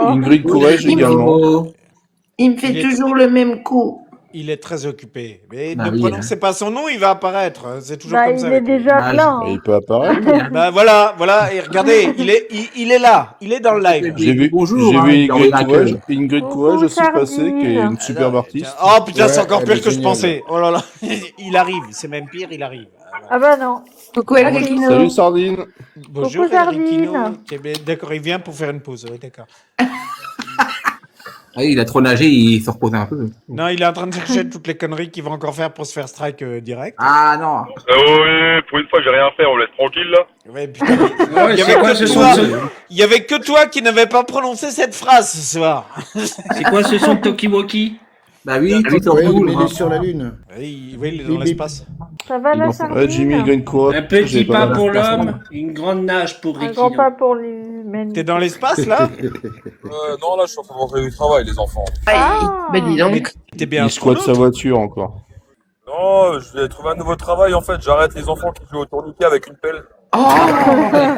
Ingrid Courage également. Il me fait toujours le même coup. Il est très occupé. Mais Bah ne oui, prononcez pas son nom, il va apparaître. C'est toujours Bah, comme il ça. est avec lui. déjà Ah, plein. Il peut apparaître. Bah voilà. Et regardez, il est là. Il est dans le live. J'ai vu, Bonjour, j'ai hein, vu il envoie la queue. Ingrid Coucou, Courage aussi passer, Sardine. qui est une superbe artiste. Oh putain, c'est Ouais, encore elle pire est que je géniale. pensais. Oh là là. Il arrive. C'est même pire, il arrive. Ah bah non. Coucou Elrikino. Salut Sardine. Bonjour, Coucou, Sardine. Enriquino. Ok, ben, d'accord, il vient pour faire une pause. Oui, d'accord. Ah, il a trop nagé, il se repose un peu. Non, il est en train de chercher toutes les conneries qu'il va encore faire pour se faire strike direct. Ah non. Oui, pour une fois, j'ai rien fait, on me laisse tranquille là. Ouais, putain. Ouais, Il y c'est avait quoi que ce toi- son Il y avait que toi qui n'avais pas prononcé cette phrase ce soir. C'est quoi ce son de Tokiwoki? Bah oui, tu t'en Ouais, fous, il est sur la lune. Oui, il est dans Bip, bip. l'espace. Ça va la Ouais, sardine? Jimmy Ingrid Courage. Un petit j'ai pas pas- pour l'homme, une grande nage pour Un grand Rikino. pas pour l'humanité. T'es dans l'espace là Non, là, je suis en train de rentrer du travail, les enfants. Ah. Bah dis donc. T'es bien Il squatte sa voiture encore. Non, je vais trouver un nouveau travail en fait. J'arrête les enfants qui jouent au tourniquet avec une pelle. Oh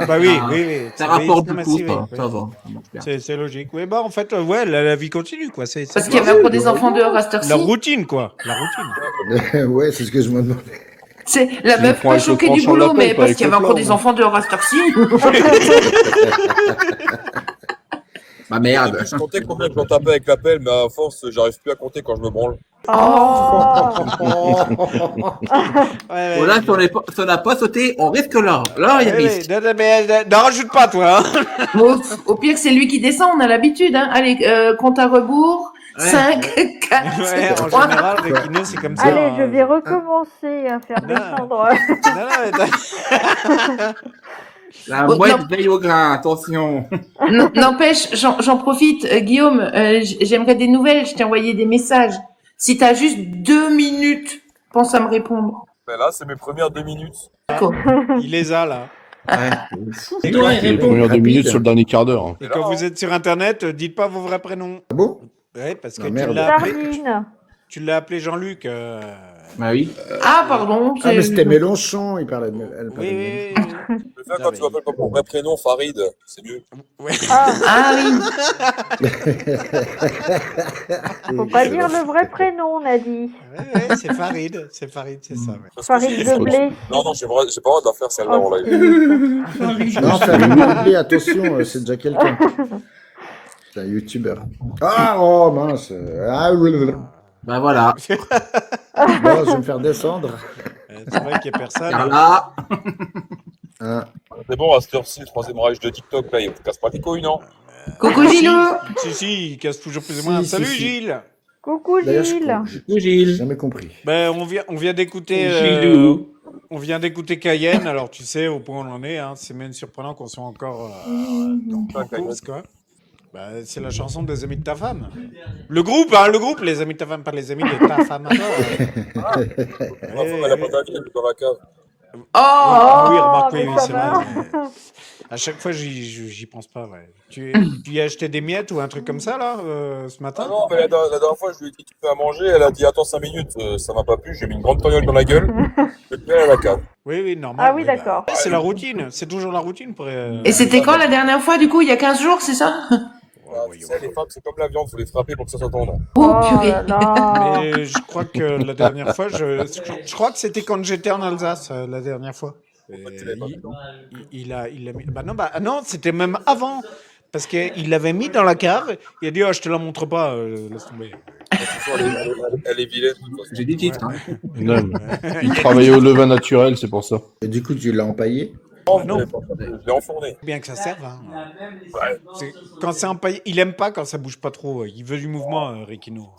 Bah oui, Ah, oui. Ça Oui, rapporte c'est du coup, massif, ça, oui. ça va. Ça marche bien. C'est logique. Oui, bah en fait, ouais, la vie continue quoi. C'est Parce qu'il y avait encore des enfants dehors à cette la heure-ci. routine quoi. La routine. Ouais, c'est ce que je me demandais. C'est la Tu meuf prends pas avec le choquée du tranchant de boulot, la mais pelle, parce pas qu'il y avait avec le encore plan, des moi. enfants dehors à cette heure-ci. Bah merde. Je comptais combien que j'en tapais avec la pelle, mais à force, j'arrive plus à compter quand je me branle. Oh. Ouais, Bon, là, si on n'a pas sauté, on risque là. Là, il y a ouais, risque. mais n'en rajoute pas toi. Hein. Bon, au pire, c'est lui qui descend, on a l'habitude. Hein. Allez, compte à rebours. Ouais. 5, 4, Ouais, en 3. général, Rekino, c'est comme ça. Allez, hein. je vais recommencer à faire Non. descendre. Non, La Oh, mouette non. veille au grain, attention. N'empêche, j'en profite, Guillaume, j'aimerais des nouvelles, je t'ai envoyé des messages. Si t'as juste 2 minutes, pense à me répondre. Mais là, c'est mes premières 2 minutes. D'accord. il les a là. Il doit y Les répondre. premières 2 Rapide. minutes sur le dernier quart d'heure. Et quand vous êtes sur internet, dites pas vos vrais prénoms. Ah bon? Ouais, parce que Ah, tu merde. l'as appelé, Sardine. tu l'as appelé Jean-Luc. Bah oui. Ah, pardon. Ah, mais c'était Mélenchon, il parlait de. Elle parlait de Oui, Mélenchon. oui, Je préfère quand tu m'appelles pas mon vrai prénom, Farid. C'est mieux. oui. Ah oui. Faut pas dire le vrai prénom, on a dit. Ouais, c'est Farid, c'est ça. Ouais. Parce que Farid si- de blé. Non, j'ai pas le droit de la faire celle-là en Oh, live. Non, Farid de blé, attention, c'est déjà quelqu'un. C'est un youtubeur. Ah, oh mince. Ah, oui, oui, oui. Bah voilà. Bon, je vais me faire descendre. C'est vrai qu'il y a personne. Car là, Hein. C'est bon, à cette heure-ci, le troisième rage de TikTok, là, il te casse pas les couilles, non? Coucou Gilou. Si, il casse toujours plus ou moins. Si, Salut si. Gilles. Coucou D'ailleurs, Gilles. j'ai Gilles. jamais compris. Ben, on vient d'écouter. Gilou. On vient d'écouter Cayenne, alors tu sais au point où on en est, hein, c'est même surprenant qu'on soit encore en course, quoi. Bah, c'est la chanson des amis de ta femme. Le groupe, les amis de ta femme, pas les amis de ta femme. Ma femme, elle a pas d'avis, elle est dans la cave. Oh. Oui, remarque, oui, mais oui, ça c'est va. vrai. À chaque fois, j'y pense pas, ouais. Tu y as acheté des miettes ou un truc comme ça, là, ce matin? Ah non, mais la dernière fois, je lui ai dit qu'il fait à manger, elle a dit attends 5 minutes, ça m'a pas plu, j'ai mis une grande tognole dans la gueule, je vais te mettre à la cave. Oui, normal. Ah oui, d'accord. Bah, c'est la routine, c'est toujours la routine pour. Et c'était quand la dernière fois, du coup, il y a 15 jours, c'est ça? Tu sais, les femmes, c'est comme la viande, faut les frapper pour que ça s'entende. Oh, Oh purée. là là. Mais je crois que la dernière fois, je crois que c'était quand j'étais en Alsace, la dernière fois. Il l'a mis. Bah non, c'était même avant. Parce qu'il l'avait mis dans la cave. Il a dit, oh, je te la montre pas, laisse tomber. Elle est vilaine. J'ai du titre. Hein. Non, il travaillait au levain naturel, c'est pour ça. Et du coup, tu l'as empaillé? Oh, non, je l'ai enfourné. Bien que ça serve. Hein. Quand c'est empaillé, il aime pas quand ça bouge pas trop. Il veut du mouvement, Rekino.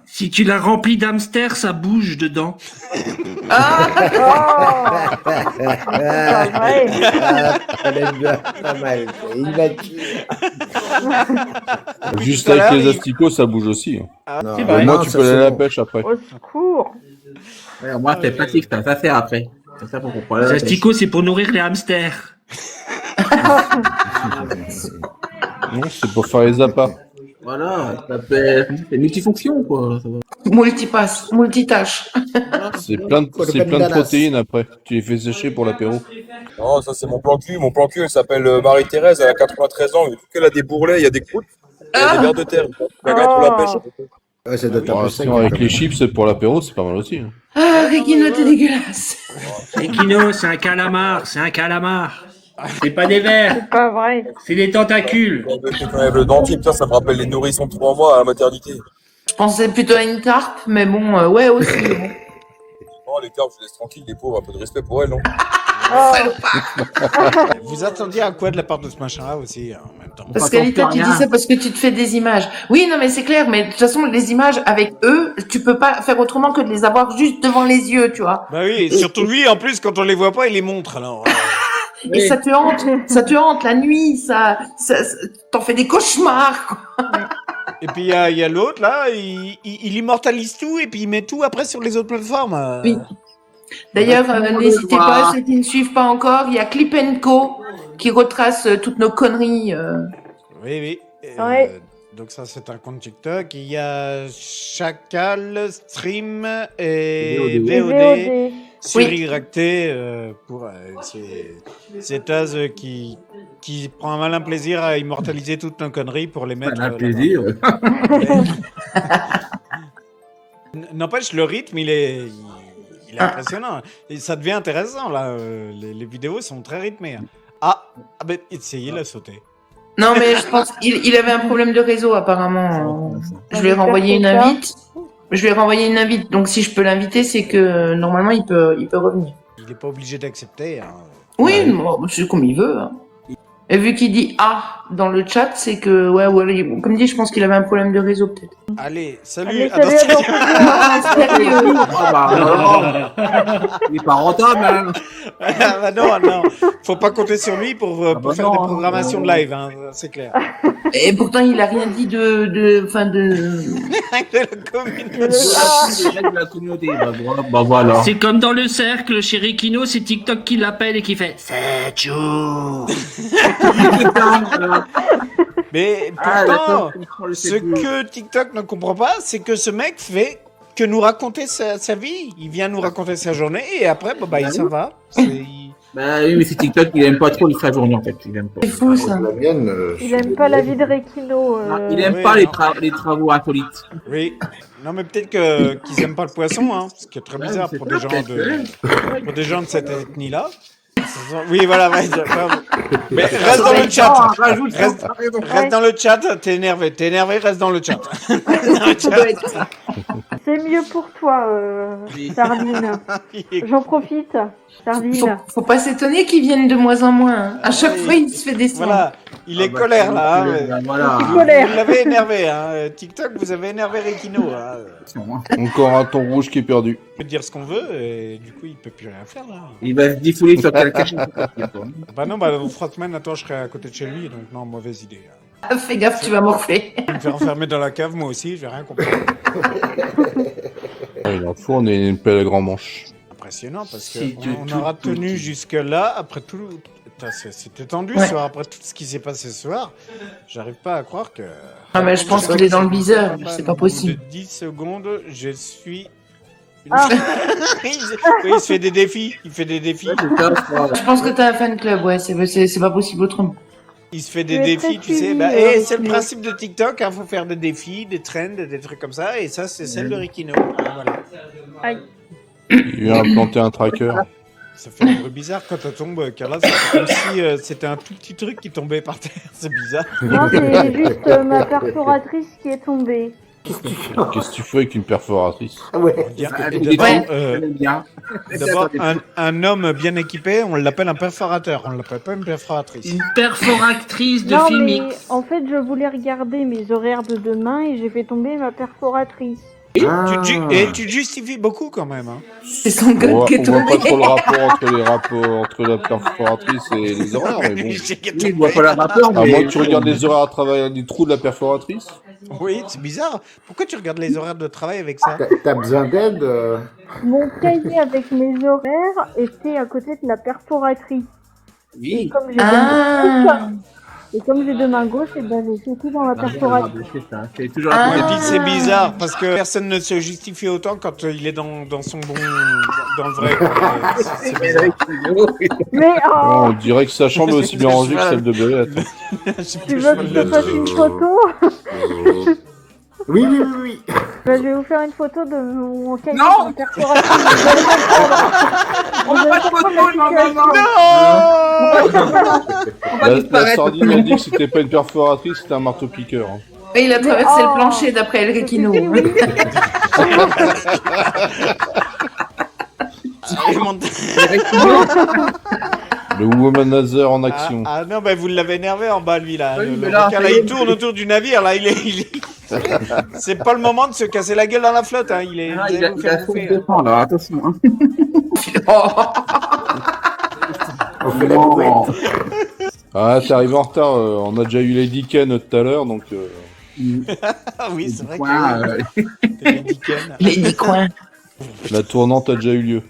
Si tu l'as rempli d'hamsters, ça bouge dedans. Oh. Pas vrai. Elle est bien, pas mal. Il va tuer. Juste Tout à avec l'heure, les il- asticots, ça bouge aussi. Non, Au non, moins, tu ça, peux aller à c'est la bon. pêche après. Au secours. Ouais, moi, c'est pratique, ça sert après. Ça sert pour comprendre. Les asticots, c'est pour nourrir les hamsters. Non, c'est pour faire les appâts. Voilà, ça fait c'est multifonction, quoi. Ça va. Multipass, multitâche. C'est plein de protéines après. Tu les fais sécher pour l'apéro. Non, ça c'est mon plan cul. Mon plan cul, elle s'appelle Marie-Thérèse, elle a 93 ans. Vu qu'elle a des bourrelets, il y a des croûtes, il y a des vers de terre. La garde pour la pêche. Ouais, ça doit être un peu sec. Sinon, avec quand les même. chips pour l'apéro, c'est pas mal aussi. Hein. Ah, Regino, t'es dégueulasse. Ekino, c'est un calamar, c'est un calamar. C'est pas des vers, C'est pas vrai. c'est des tentacules. Quand même le dentier, putain, ça me rappelle les nourrissons de 3 mois à la maternité. Je pensais plutôt à une carpe, mais bon, ouais, aussi. bon. Oh, les carpes, je les laisse tranquilles, les pauvres, un peu de respect pour elles, non? Vous attendiez à quoi de la part de ce machin-là aussi, en même temps? Parce qu'Alita, tu dis ça parce que tu te fais des images. Oui, non, mais c'est clair, mais de toute façon, les images avec eux, tu peux pas faire autrement que de les avoir juste devant les yeux, tu vois. Bah oui, et surtout lui, en plus, quand on les voit pas, il les montre, alors. Et ça te hante la nuit, ça t'en fais des cauchemars, quoi. Et puis il y a l'autre, là, il immortalise tout, et puis il met tout après sur les autres plateformes. Oui. D'ailleurs, n'hésitez pas, ceux qui ne suivent pas encore, il y a Clip & Co qui retrace toutes nos conneries. Oui, oui. Ouais. Donc ça, c'est un compte TikTok. Il y a Chacal, Stream et VOD sur YT pour c'est Taz qui prend un malin plaisir à immortaliser toutes nos conneries pour les mettre. Un plaisir. N'empêche, le rythme, il est impressionnant. Et ça devient intéressant, là. Les vidéos sont très rythmées. Ah ben, il a sauté. Non, mais je pense qu'il avait un problème de réseau, apparemment. Je lui ai renvoyé une invite. Donc si je peux l'inviter, c'est que normalement, il peut revenir. Il n'est pas obligé d'accepter. Hein. Oui, bon, c'est comme il veut. Hein. Et vu qu'il dit « ah » dans le chat, c'est que, ouais, comme dit, je pense qu'il avait un problème de réseau, peut-être. Allez, salut. Allez, salut Il est pas rentable, hein. Bah non. Faut pas compter sur lui pour faire des programmations de live, hein, c'est clair. Et pourtant, il a rien dit de la communauté. Bah voilà. C'est comme dans le cercle, chez Rekino, c'est TikTok qui l'appelle et qui fait 7 jours. Mais pourtant, ce que TikTok ne comprend pas, c'est que ce mec fait que nous raconter sa vie. Il vient nous raconter sa journée et après, il s'en va. Bah oui, mais c'est TikTok, il aime pas trop sa journée en fait. Il aime pas. C'est fou ça. Il aime pas la vie de Rekino. Il aime pas les travaux insolites. Oui. Non, mais peut-être qu'ils aiment pas le poisson, hein, ce qui est très bizarre pour des gens de cette ethnie-là. Oui, voilà. Mais reste dans le chat. Reste dans le chat. T'es énervé, reste dans le chat. C'est mieux pour toi, Sardine. J'en profite, Sardine. Faut pas s'étonner qu'ils viennent de moins en moins. Hein. À chaque fois, il se fait descendre. Voilà, il est colère là. Voilà. Vous l'avez énervé, hein. TikTok, vous avez énervé Rekino. Hein. Encore un ton rouge qui est perdu. On peut dire ce qu'on veut et du coup, il peut plus rien faire là. Il va se défouler sur quelqu'un. Bah non, dans 3 semaines, attends, je serai à côté de chez lui, donc non, mauvaise idée. Fais gaffe, tu vas morfler. Je vais me faire enfermer dans la cave, moi aussi, je vais rien comprendre. Il en faut, on est une pelle à grand manche. Impressionnant, parce qu'on aura tenu jusque-là, après tout... C'était tendu ce soir, après tout ce qui s'est passé ce soir. J'arrive pas à croire que... Ah mais je pense qu'il est dans le viseur, c'est pas possible. 10 secondes, je suis... Oui, il se fait des défis, Je pense que t'as un fan club, ouais, c'est pas possible autrement. Il se fait des défis, tu sais. C'est le principe de TikTok, hein, faut faire des défis, des trends, des trucs comme ça, et ça, c'est celle de Rekino. Voilà. Aïe. Il vient implanter un tracker. Ça fait un peu bizarre quand ça tombe, car là, c'est comme si c'était un tout petit truc qui tombait par terre. C'est bizarre. Non, c'est juste ma perforatrice qui est tombée. Qu'est-ce que tu fais avec une perforatrice? D'abord, un homme bien équipé, on l'appelle un perforateur, on l'appelle pas une perforatrice. Une perforatrice de non, Filmix. Mais en fait, je voulais regarder mes horaires de demain et j'ai fait tomber ma perforatrice. Et tu justifies beaucoup quand même. Hein. C'est son gars qui est tombé. On voit pas trop le rapport entre la perforatrice et les horaires, mais bon. Il voit pas le rapport, À moins que tu regardes les horaires à travers les trous de la perforatrice. Oui, c'est bizarre. Pourquoi tu regardes les horaires de travail avec ça? T'as besoin d'aide Mon cahier avec mes horaires était à côté de la perforatrice. Oui. Et comme j'ai deux mains gauches, et ben j'ai fait tout dans la perforatrice. C'est toujours Et puis c'est bizarre parce que personne ne se justifie autant quand il est dans son bon, dans le vrai. C'est bizarre. Mais On dirait que sa chambre est aussi bien rangée que celle de Belette. tu veux que je te fasse une photo? Oui, oui, oui, oui. Bah, je vais vous faire une photo de mon cahier Non. de perforation. On n'a pas de photo, On va La disparaître. sordine a dit que c'était pas une perforatrice, c'était un marteau-piqueur. Hein. Et il a traversé oh. le plancher d'après El Requino. Le womanizer en action. Ah non, bah vous l'avez énervé en bas, lui, là. Oui, Le mais là, requin, ça là, y est. il tourne autour du navire, là. C'est pas le moment de se casser la gueule dans la flotte, hein. Il vous allez vous a faire faut bouffer, se défendre, alors attention. Hein. On fait la bouette. Ah, t'es arrivé en retard, on a déjà eu Lady Ken tout à l'heure, donc... Ah oui, c'est vrai Coin, que... Lady Ken. Lady Coin. La tournante a déjà eu lieu.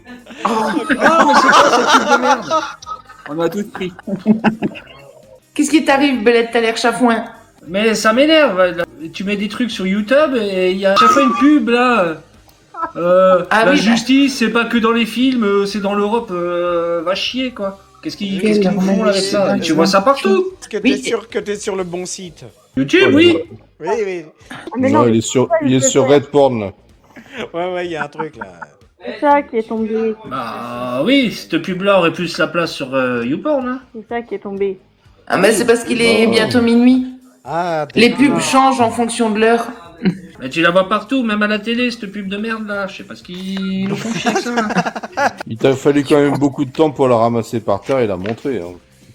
Ah, mais c'est quoi ce truc de merde? On a tout pris. Qu'est-ce qui t'arrive, Belette? T'as l'air chafouin. Mais ça m'énerve. Là. Tu mets des trucs sur YouTube et il y a à chaque fois une pub là. Ah la oui, justice, c'est pas que dans les films, c'est dans l'Europe. Va chier quoi. Qu'est-ce qu'ils nous font là avec ça? Tu vois ça partout. Est-ce que t'es sûr que t'es sur le bon site? YouTube, oui. Oui, oui. Mais Non, non, il est sur Red Porn, là. Ouais, il y a un truc, là. c'est ça qui est tombé. Bah oui, cette pub-là aurait plus la place sur YouPorn. Hein. C'est ça qui est tombé. Ah, mais c'est parce qu'il est bientôt minuit. Ah, Les pubs changent en fonction de l'heure. Mais tu la vois partout, même à la télé, cette pub de merde là. Je sais pas ce qu'ils nous font chier avec ça. Il t'a fallu quand même beaucoup de temps pour la ramasser par terre et la montrer. Hein.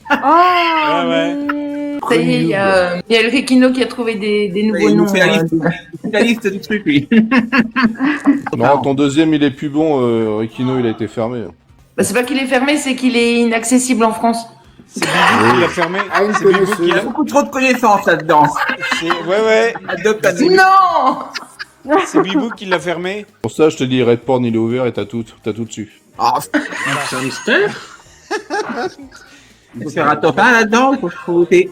Ah, Ouais. mais... Ça y est, il y a El Requino qui a trouvé des nouveaux Il noms. nous fait la liste du truc, lui. Non, ton deuxième, il est plus bon. Rikino, il a été fermé. Bah, c'est pas qu'il est fermé, c'est qu'il est inaccessible en France. C'est Bibou qui l'a fermé. Ah, une C'est Bibou qui Il y a l'a... beaucoup trop de connaissances là-dedans. Ouais. Adopte un Non. C'est Bibou qui l'a fermé. Pour ça, je te dis, Red Porn, il est ouvert et t'as tout dessus. Ah, C'est un mystère. il faut faire un top 1 là-dedans. Il faut voter.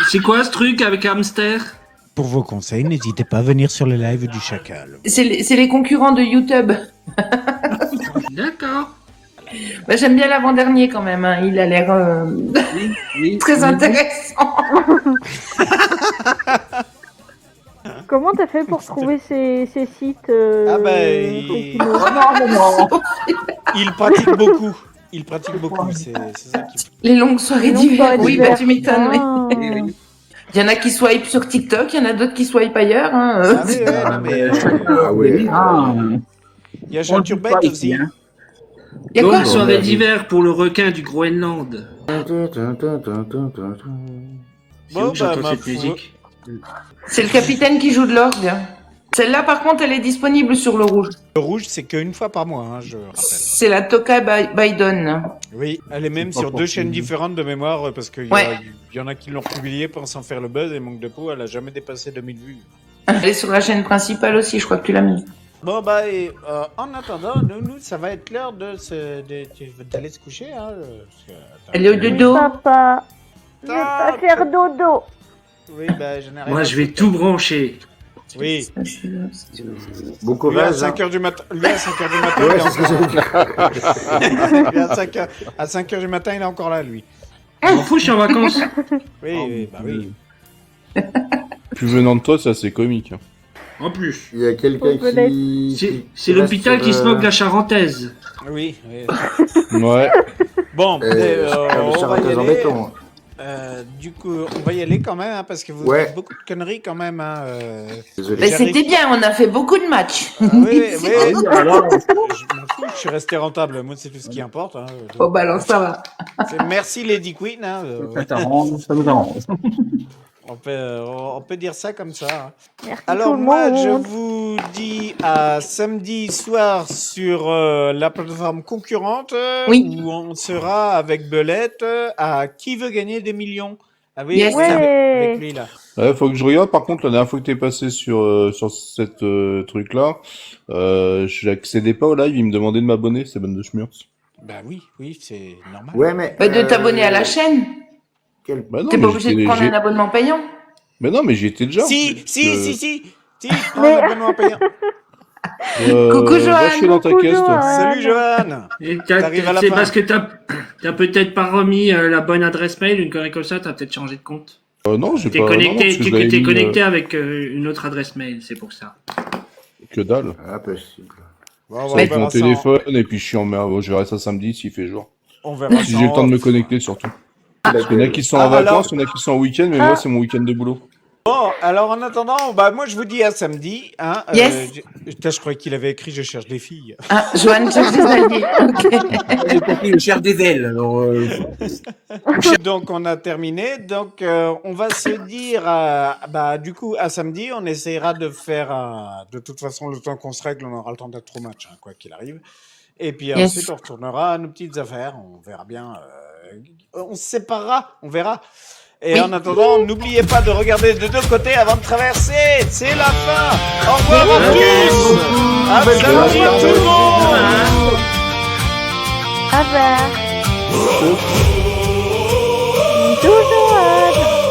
C'est quoi ce truc avec hamster? Pour vos conseils, n'hésitez pas à venir sur le live du Chacal. C'est les concurrents de YouTube. D'accord. Bah, j'aime bien l'avant-dernier quand même. Hein. Il a l'air très intéressant. Comment t'as fait pour trouver ces sites Ah bah, il pratique beaucoup. C'est ça qui... Les longues soirées Les longues d'hiver. soirées Oui, d'hiver. bah tu m'étonnes. Oui. Ah. Il y en a qui swipent sur TikTok, il y en a d'autres qui swipent ailleurs. Hein. Ah oui, ouais, non, mais... Ah oui. Il y a Jean Turbette aussi. Hein. Il y a quoi? Longue soirée d'hiver pour le requin du Groenland. Bon, C'est où que j'entends ma cette foi. musique? C'est le capitaine qui joue de l'orgue. Celle-là, par contre, elle est disponible sur le rouge. Le rouge, c'est qu'une fois par mois, hein, je rappelle. C'est la Tokai Biden. Oui, elle est même C'est pas sur deux forcément. chaînes différentes de mémoire, parce qu'il Ouais. y en a qui l'ont publié pensant faire le buzz, et manque de peau, elle a jamais dépassé 2000 vues. Elle est sur la chaîne principale aussi, je crois que tu l'as mis. Bon, bah, et, en attendant, nous, ça va être l'heure d'aller se coucher, hein. Parce que, attends. Elle est au dodo. Papa, je vais pas faire dodo. Oui, bah, je n'ai rien Moi, à je vais foutre. tout brancher. Oui. Bon Lui, à courage. 5h du matin, il est Ouais, c'est ce que j'allais dire. Lui, à 5h du matin, il est encore là, lui. Je m'en fous, je suis en vacances. Oui, bah oui. Plus venant de toi, c'est assez comique. Hein. En plus. Il y a quelqu'un qui... C'est l'hôpital qui se moque de la charentaise. Oui. Ouais. Bon, le on va y charretaise en aller. béton. Du coup, on va y aller quand même, hein, parce que vous Ouais. faites beaucoup de conneries quand même. Hein, Désolé. Mais c'était bien, on a fait beaucoup de matchs. Oui, Ah oui, alors, je m'en fous, je suis resté rentable. Moi, c'est tout ce qui importe. Hein. Oh bah alors ça va. Merci Lady Queen. Hein, ça t'arrange, ça nous arrange. on peut dire ça comme ça. Hein. Merci Alors tout le moi, monde. je vous dis à samedi soir sur la plateforme concurrente Oui. où on sera avec Belette à Qui veut gagner des millions. Ah oui, Yes. avec lui là. Ouais, faut que je regarde. Par contre, la dernière fois que t'es passé sur cette truc-là, j'accédais pas au live. Il me demandait de m'abonner. C'est bonne de schmurz. Bah oui, c'est normal. Ouais, mais... Bah, de t'abonner à la chaîne. Bah non, T'es mais pas obligé de j'étais- prendre j'ai- un abonnement payant. Mais non, mais j'y étais déjà. Si, Euh, prends un abonnement payant. Coucou, Johan. Va chier dans ta Coucou, caisse, toi. Johan. Salut Johan. Et T'arrives à la c'est fin. parce que t'as peut-être pas remis la bonne adresse mail, une connerie comme ça, t'as peut-être changé de compte. Non, j'ai T'es pas. connecté, non, parce que je tu l'avais t'es mis, connecté avec une autre adresse mail, c'est pour ça. Que dalle. Impossible. Bon, C'est on avec verra mon ça téléphone et puis je suis en merde. Je verrai ça samedi s'il fait jour. On verra Si ça j'ai le en temps de me off. connecter surtout. Parce qu'il y en a qui sont en Ah, alors- vacances, il y en a qui sont en week-end, mais moi c'est mon week-end de boulot. Bon, alors en attendant, bah moi je vous dis à samedi. Hein, Yes. Je croyais qu'il avait écrit Je cherche des filles. Ah, Joanne cherche des alliés. Ok. J'ai compris, je cherche des ailes. Alors, Donc on a terminé. Donc on va se dire, bah du coup à samedi, on essaiera de faire. De toute façon, le temps qu'on se règle, on aura le temps d'être au match, hein, quoi qu'il arrive. Et puis Yes. ensuite, on retournera à nos petites affaires. On verra bien. On se séparera. On verra. Et Oui. en attendant, n'oubliez pas de regarder de deux côtés avant de traverser. C'est la fin. Au revoir à tous. À samedi tout le monde. Au revoir. Bisous, Joanne.